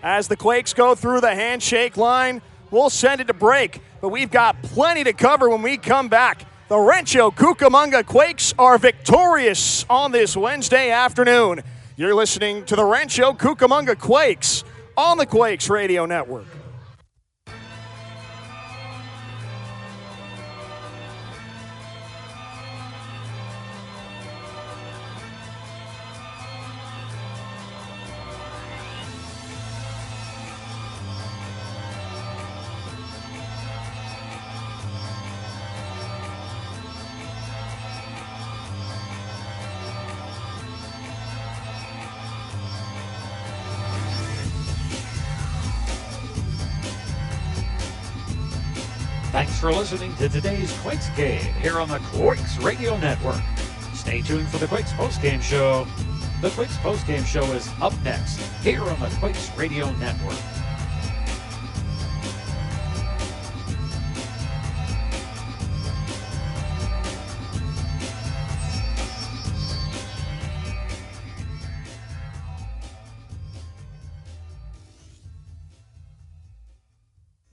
As the Quakes go through the handshake line, we'll send it to break, but we've got plenty to cover when we come back. The Rancho Cucamonga Quakes are victorious on this Wednesday afternoon. You're listening to the Rancho Cucamonga Quakes on the Quakes Radio Network. Thanks for listening to today's Quakes game here on the Quakes Radio Network. Stay tuned for the Quakes postgame show. The Quakes postgame show is up next here on the Quakes Radio Network.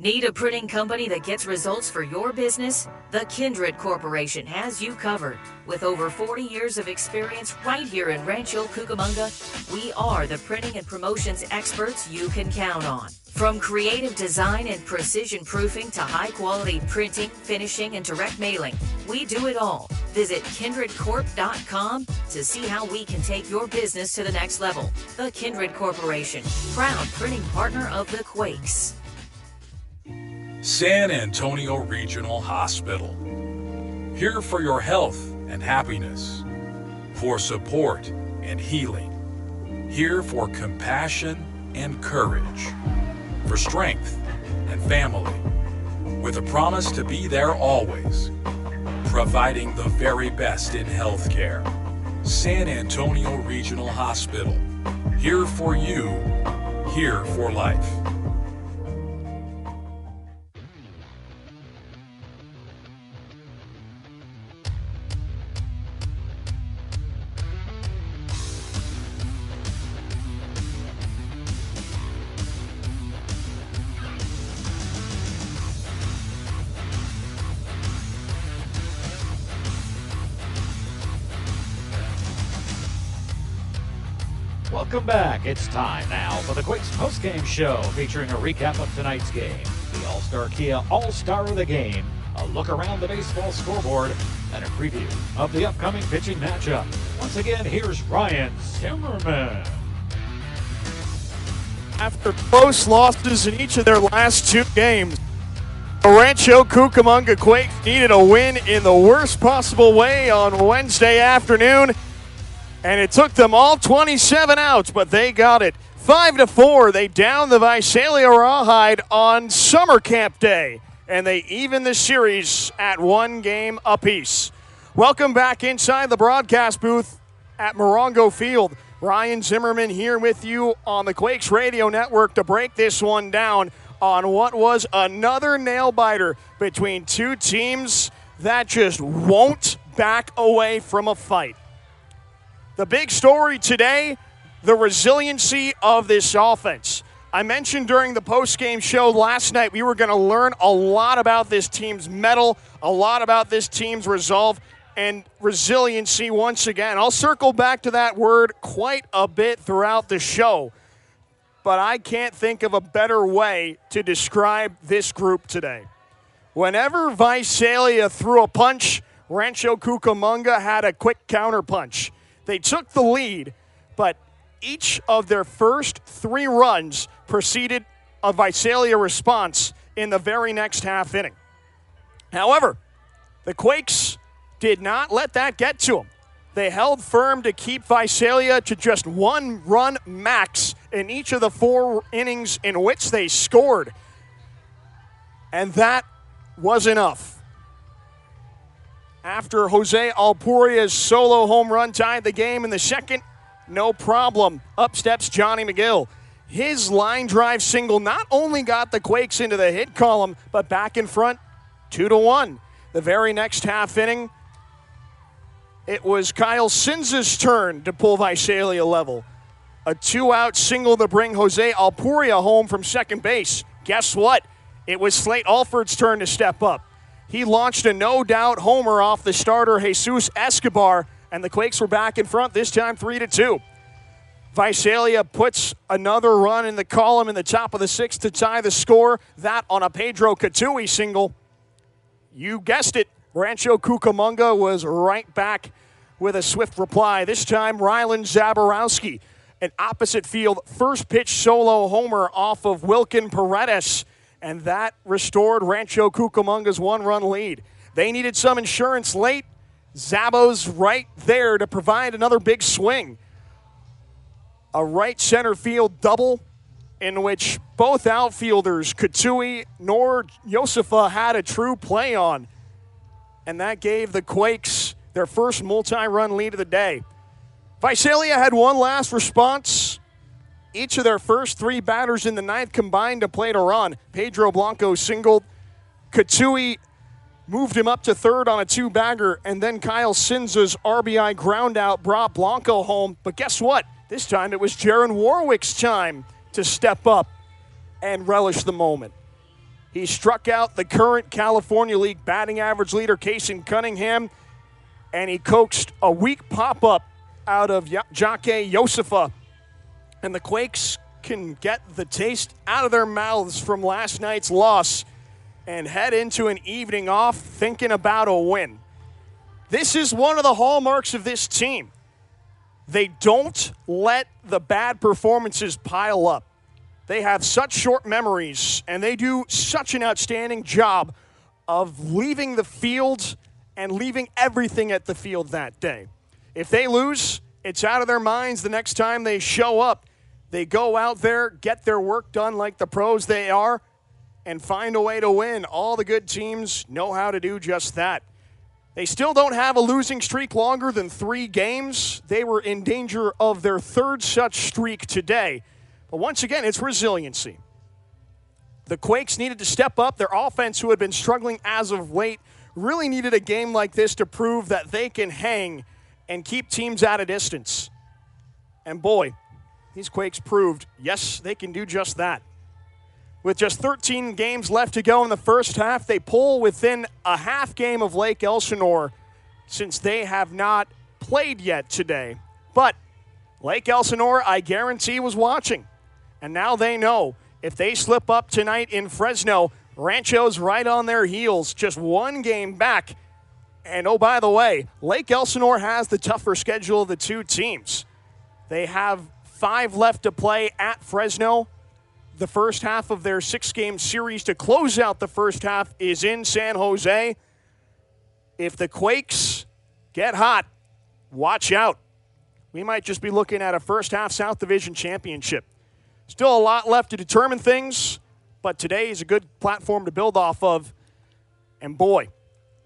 Need a printing company that gets results for your business? The Kindred Corporation has you covered. With over 40 years of experience right here in Rancho Cucamonga, we are the printing and promotions experts you can count on. From creative design and precision proofing to high-quality printing, finishing, and direct mailing, we do it all. Visit kindredcorp.com to see how we can take your business to the next level. The Kindred Corporation, proud printing partner of the Quakes. San Antonio Regional Hospital. Here for your health and happiness, for support and healing, here for compassion and courage, for strength and family, with a promise to be there always, providing the very best in healthcare. San Antonio Regional Hospital. Here for you, here for life. Welcome back. It's time now for the Quakes postgame show featuring a recap of tonight's game, the All-Star Kia All-Star of the Game, a look around the baseball scoreboard, and a preview of the upcoming pitching matchup. Once again, here's Ryan Zimmerman. After close losses in each of their last two games, the Rancho Cucamonga Quakes needed a win in the worst possible way on Wednesday afternoon. And it took them all 27 outs, but they got it. 5-4, they downed the Visalia Rawhide on summer camp day, and they even the series at 1 game apiece. Welcome back inside the broadcast booth at Morongo Field. Ryan Zimmerman here with you on the Quakes Radio Network to break this one down on what was another nail-biter between two teams that just won't back away from a fight. The big story today, the resiliency of this offense. I mentioned during the postgame show last night we were going to learn a lot about this team's mettle, a lot about this team's resolve, and resiliency once again. I'll circle back to that word quite a bit throughout the show, but I can't think of a better way to describe this group today. Whenever Visalia threw a punch, Rancho Cucamonga had a quick counter punch. They took the lead, but each of their first 3 runs preceded a Visalia response in the very next half inning. However, the Quakes did not let that get to them. They held firm to keep Visalia to just 1 run max in each of the 4 innings in which they scored. And that was enough. After Jose Alpuria's solo home run tied the game in the second, no problem. Up steps Johnny McGill. His line drive single not only got the Quakes into the hit column, but back in front 2-1. The very next half inning, it was Kyle Sinz's turn to pull Visalia level. A 2-out single to bring Jose Alpuria home from second base. Guess what? It was Slate Alford's turn to step up. He launched a no-doubt homer off the starter Jesus Escobar, and the Quakes were back in front, this time 3-2. Visalia puts another run in the column in the top of the sixth to tie the score. That on a Pedro Catui single. You guessed it, Rancho Cucamonga was right back with a swift reply. This time, Rylan Zaborowski, an opposite field first pitch solo homer off of Wilkin Paredes, and that restored Rancho Cucamonga's one-run lead. They needed some insurance late. Zabo's right there to provide another big swing. A right center field double in which both outfielders, Katui nor Josefa, had a true play on. And that gave the Quakes their first multi-run lead of the day. Visalia had one last response. Each of their first three batters in the ninth combined to plate a run. Pedro Blanco singled. Katui moved him up to third on a two-bagger, and then Kyle Sinza's RBI groundout brought Blanco home. But guess what? This time it was Jaron Warwick's time to step up and relish the moment. He struck out the current California League batting average leader, Kason Cunningham, and he coaxed a weak pop-up out of Jake Josefa. And the Quakes can get the taste out of their mouths from last night's loss and head into an evening off thinking about a win. This is one of the hallmarks of this team. They don't let the bad performances pile up. They have such short memories, and they do such an outstanding job of leaving the field and leaving everything at the field that day. If they lose, it's out of their minds the next time they show up. They go out there, get their work done like the pros they are, and find a way to win. All the good teams know how to do just that. They still don't have a losing streak longer than 3 games. They were in danger of their third such streak today. But once again, it's resiliency. The Quakes needed to step up. Their offense, who had been struggling as of late, really needed a game like this to prove that they can hang and keep teams at a distance. And boy, these Quakes proved, yes, they can do just that. With just 13 games left to go in the first half, they pull within a half game of Lake Elsinore since they have not played yet today. But Lake Elsinore, I guarantee, was watching. And now they know if they slip up tonight in Fresno, Rancho's right on their heels, just one game back. And oh, by the way, Lake Elsinore has the tougher schedule of the two teams. They have 5 left to play at Fresno. The first half of their 6-game series to close out the first half is in San Jose. If the Quakes get hot, watch out. We might just be looking at a first-half South Division championship. Still a lot left to determine things, but today is a good platform to build off of. And boy,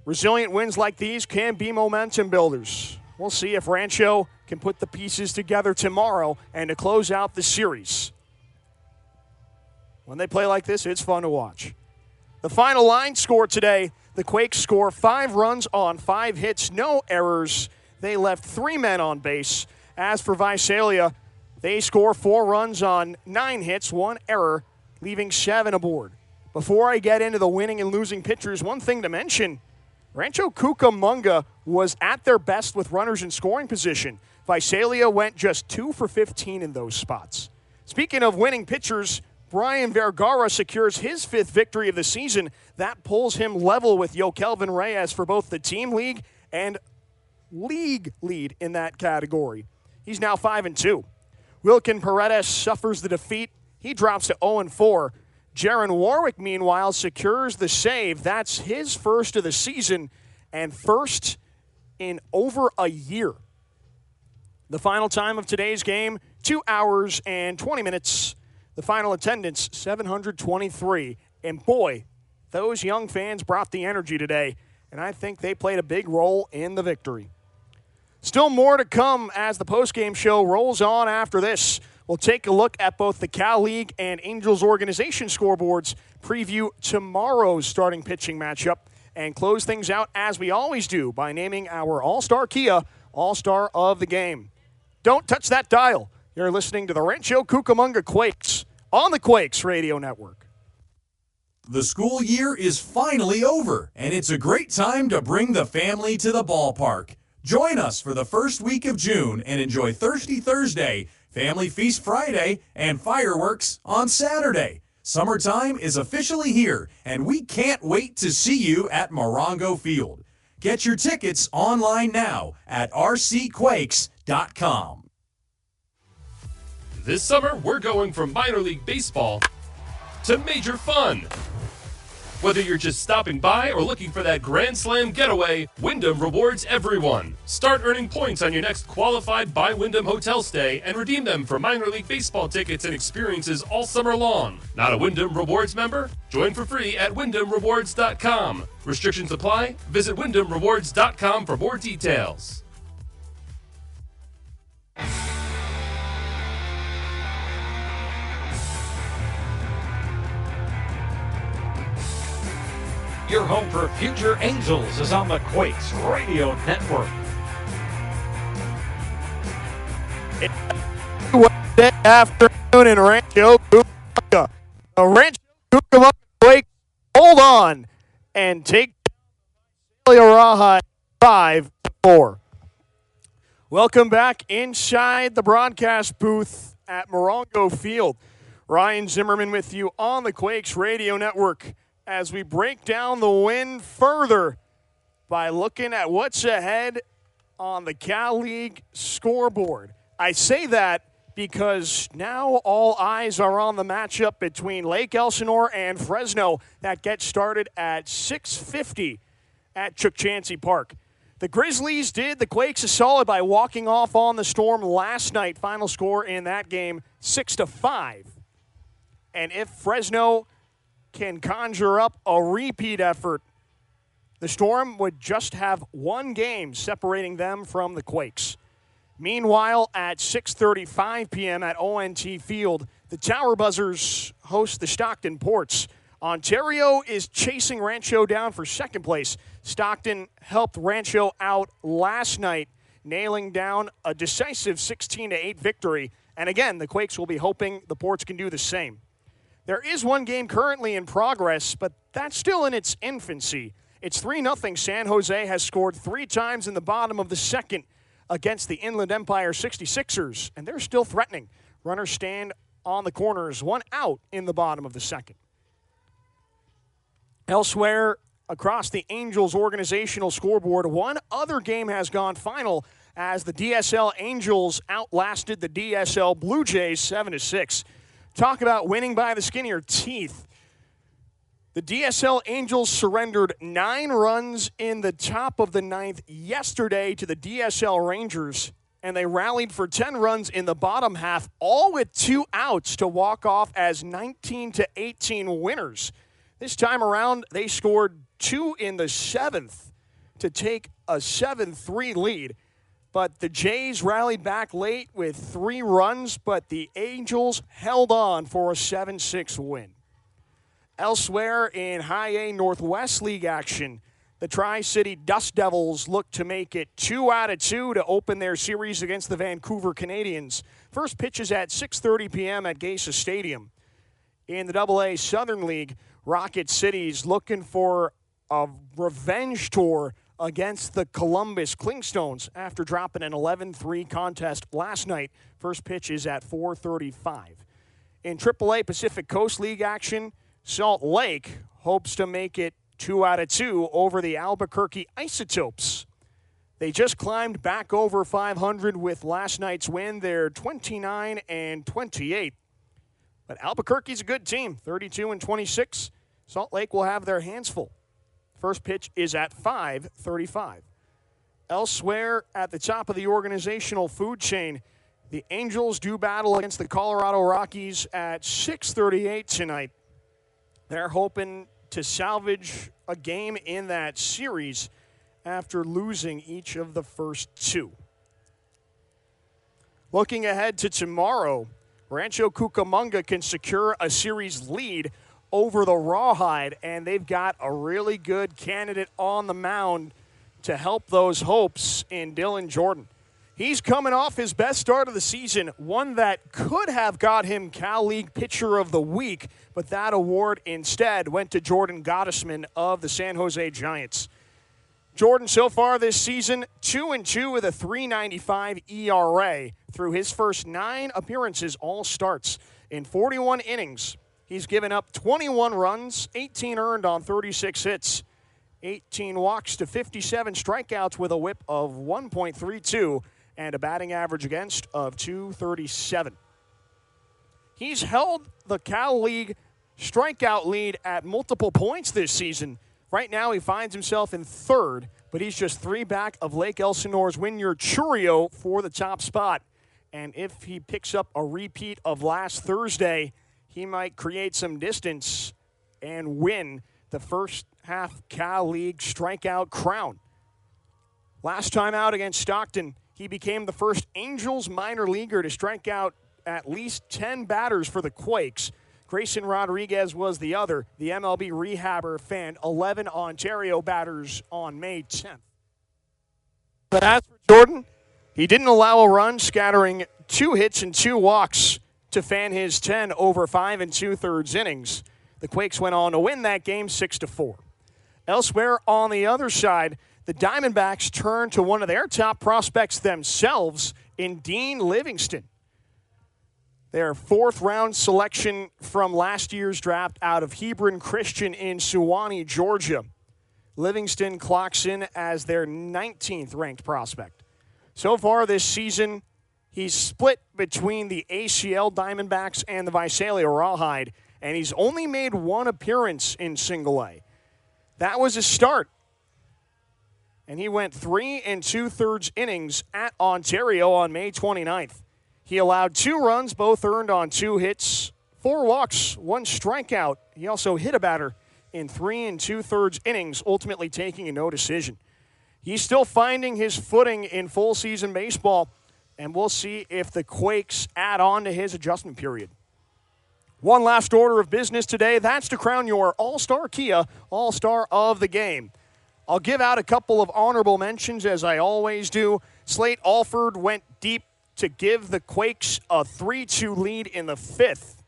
resilient wins like these can be momentum builders. We'll see if Rancho can put the pieces together tomorrow and to close out the series. When they play like this, it's fun to watch. The final line score today, the Quakes score 5 runs on 5 hits, no errors. They left 3 men on base. As for Visalia, they score 4 runs on 9 hits, 1 error, leaving 7 aboard. Before I get into the winning and losing pitchers, one thing to mention, Rancho Cucamonga was at their best with runners in scoring position. Visalia went just 2 for 15 in those spots. Speaking of winning pitchers, Brian Vergara secures his 5th victory of the season. That pulls him level with Yokelvin Reyes for both the team league and league lead in that category. He's now 5-2. Wilkin Paredes suffers the defeat. He drops to 0-4. Jaron Warwick, meanwhile, secures the save. That's his first of the season and first in over a year. The final time of today's game, 2 hours and 20 minutes. The final attendance, 723. And boy, those young fans brought the energy today, and I think they played a big role in the victory. Still more to come as the postgame show rolls on after this. We'll take a look at both the Cal League and Angels organization scoreboards, preview tomorrow's starting pitching matchup, and close things out as we always do by naming our All-Star Kia All-Star of the Game. Don't touch that dial. You're listening to the Rancho Cucamonga Quakes on the Quakes Radio Network. The school year is finally over, and it's a great time to bring the family to the ballpark. Join us for the first week of June and enjoy Thirsty Thursday, Family Feast Friday, and fireworks on Saturday. Summertime is officially here, and we can't wait to see you at Morongo Field. Get your tickets online now at rcquakes.com. This summer, we're going from minor league baseball to major fun. Whether you're just stopping by or looking for that Grand Slam getaway, Wyndham rewards everyone. Start earning points on your next qualified by Wyndham hotel stay and redeem them for minor league baseball tickets and experiences all summer long. Not a Wyndham Rewards member? Join for free at WyndhamRewards.com. Restrictions apply. Visit WyndhamRewards.com for more details. Your home for future Angels is on the Quakes Radio Network. Wednesday afternoon in Rancho Cucamonga. The Rancho Cucamonga Quakes hold on and take Visalia Rawhide 5-4. Welcome back inside the broadcast booth at Morongo Field. Ryan Zimmerman with you on the Quakes Radio Network as we break down the win further by looking at what's ahead on the Cal League scoreboard. I say that because now all eyes are on the matchup between Lake Elsinore and Fresno that gets started at 6:50 at Chukchansi Park. The Grizzlies did the Quakes a solid by walking off on the Storm last night. Final score in that game, 6-5. And if Fresno can conjure up a repeat effort, the Storm would just have one game separating them from the Quakes. Meanwhile, at 6:35 p.m. at ONT Field, the Tower Buzzers host the Stockton Ports. Ontario is chasing Rancho down for second place. Stockton helped Rancho out last night, nailing down a decisive 16-8 victory. And again, the Quakes will be hoping the Ports can do the same. There is one game currently in progress, but that's still in its infancy. It's 3-0. San Jose has scored 3 times in the bottom of the second against the Inland Empire 66ers, and they're still threatening. Runners stand on the corners, 1 out in the bottom of the second. Elsewhere across the Angels organizational scoreboard, one other game has gone final as the DSL Angels outlasted the DSL Blue Jays 7-6. Talk about winning by the skin of your teeth. The DSL Angels surrendered 9 runs in the top of the 9th yesterday to the DSL Rangers, and they rallied for 10 runs in the bottom half, all with 2 outs to walk off as 19-18 winners. This time around, they scored 2 in the 7th to take a 7-3 lead. But the Jays rallied back late with 3 runs, but the Angels held on for a 7-6 win. Elsewhere in High A Northwest League action, the Tri-City Dust Devils look to make it 2 out of 2 to open their series against the Vancouver Canadians. First pitch is at 6:30 p.m. at Gesa Stadium. In the AA Southern League, Rocket City's looking for a revenge tour against the Columbus Clingstones after dropping an 11-3 contest last night. First pitch is at 4:35. In AAA Pacific Coast League action, Salt Lake hopes to make it 2 out of 2 over the Albuquerque Isotopes. They just climbed back over 500 with last night's win. They're 29-28. But Albuquerque's a good team, 32-26. Salt Lake will have their hands full. First pitch is at 5:35. Elsewhere at the top of the organizational food chain, the Angels do battle against the Colorado Rockies at 6:38 tonight. They're hoping to salvage a game in that series after losing each of the first 2. Looking ahead to tomorrow, Rancho Cucamonga can secure a series lead over the Rawhide, and they've got a really good candidate on the mound to help those hopes in Dylan Jordan. He's coming off his best start of the season, one that could have got him Cal League Pitcher of the Week, but that award instead went to Jordan Gottesman of the San Jose Giants. Jordan so far this season, 2-2 with a .395 ERA through his first 9 appearances, all starts. In 41 innings, he's given up 21 runs, 18 earned on 36 hits, 18 walks to 57 strikeouts with a whip of 1.32 and a batting average against of .237. He's held the Cal League strikeout lead at multiple points this season. Right now, he finds himself in third, but he's just 3 back of Lake Elsinore's Wynyard Churio for the top spot. And if he picks up a repeat of last Thursday, he might create some distance and win the first half Cal League strikeout crown. Last time out against Stockton, he became the first Angels minor leaguer to strike out at least 10 batters for the Quakes. Grayson Rodriguez was the other. The MLB rehabber fanned 11 Ontario batters on May 10th. But as for Jordan, he didn't allow a run, scattering 2 hits and 2 walks to fan his 10 over 5 2/3 innings. The Quakes went on to win that game 6-4. Elsewhere on the other side, the Diamondbacks turned to one of their top prospects themselves in Dean Livingston. Their 4th-round selection from last year's draft out of Hebron Christian in Suwanee, Georgia. Livingston clocks in as their 19th ranked prospect. So far this season, he's split between the ACL Diamondbacks and the Visalia Rawhide, and he's only made 1 appearance in Single A. That was his start. And he went 3 2/3 innings at Ontario on May 29th. He allowed 2 runs, both earned on 2 hits, 4 walks, 1 strikeout. He also hit a batter in 3 2/3 innings, ultimately taking a no decision. He's still finding his footing in full season baseball, and we'll see if the Quakes add on to his adjustment period. One last order of business today, that's to crown your All-Star Kia All-Star of the Game. I'll give out a couple of honorable mentions, as I always do. Slate Alford went deep to give the Quakes a 3-2 lead in the 5th.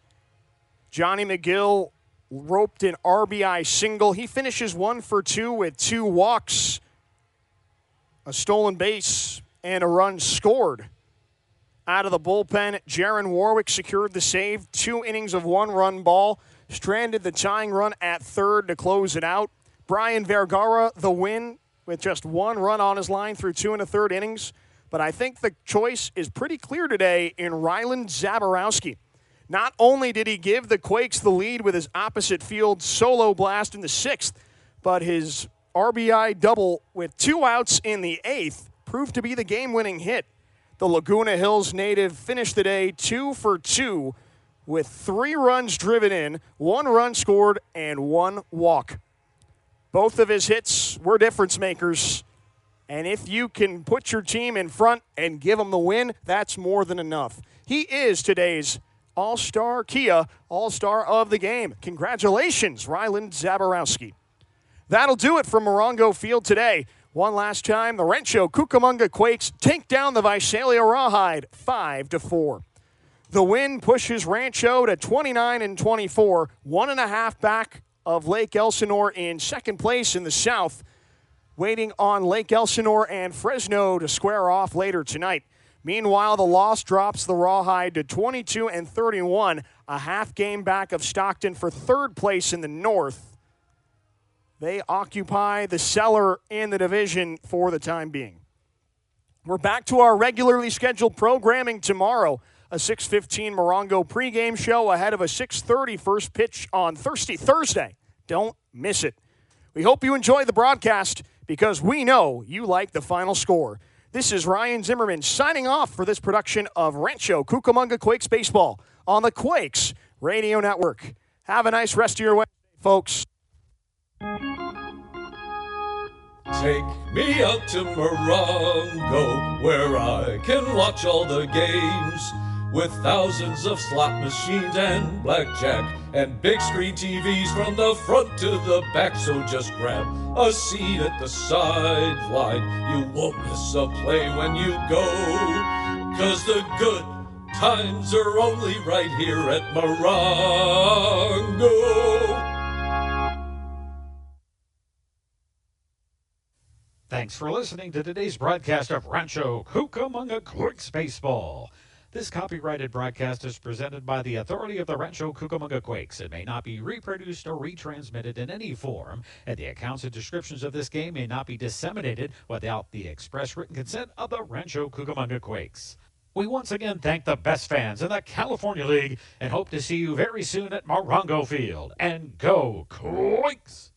Johnny McGill roped an RBI single. He finishes 1 for 2 with 2 walks, a stolen base, and a run scored. Out of the bullpen, Jaron Warwick secured the save. 2 innings of 1-run ball, stranded the tying run at third to close it out. Brian Vergara, the win, with just 1 run on his line through 2 1/3 innings. But I think the choice is pretty clear today in Ryland Zaborowski. Not only did he give the Quakes the lead with his opposite field solo blast in the 6th, but his RBI double with 2 outs in the 8th proved to be the game-winning hit. The Laguna Hills native finished the day 2 for 2 with 3 runs driven in, 1 run scored, and 1 walk. Both of his hits were difference makers, and if you can put your team in front and give them the win, that's more than enough. He is today's All-Star Kia All-Star of the Game. Congratulations, Ryland Zaborowski. That'll do it from Morongo Field today. One last time, the Rancho Cucamonga Quakes take down the Visalia Rawhide 5-4. The win pushes Rancho to 29-24, 1.5 back of Lake Elsinore in second place in the South, waiting on Lake Elsinore and Fresno to square off later tonight. Meanwhile, the loss drops the Rawhide to 22-31, a half game back of Stockton for third place in the North. They occupy the cellar in the division for the time being. We're back to our regularly scheduled programming tomorrow. A 6:15 Morongo pregame show ahead of a 6:30 first pitch on Thursday. Don't miss it. We hope you enjoy the broadcast because we know you like the final score. This is Ryan Zimmerman signing off for this production of Rancho Cucamonga Quakes Baseball on the Quakes Radio Network. Have a nice rest of your Wednesday, folks. Take me out to Morongo, where I can watch all the games. with thousands of slot machines and blackjack and big screen TVs from the front to the back. So just grab a seat at the sideline. You won't miss a play when you go, 'cause the good times are only right here at Morongo. Thanks for listening to today's broadcast of Rancho Cucamonga Quakes Baseball. This copyrighted broadcast is presented by the authority of the Rancho Cucamonga Quakes. It may not be reproduced or retransmitted in any form, and the accounts and descriptions of this game may not be disseminated without the express written consent of the Rancho Cucamonga Quakes. We once again thank the best fans in the California League and hope to see you very soon at Morongo Field. And go Quakes!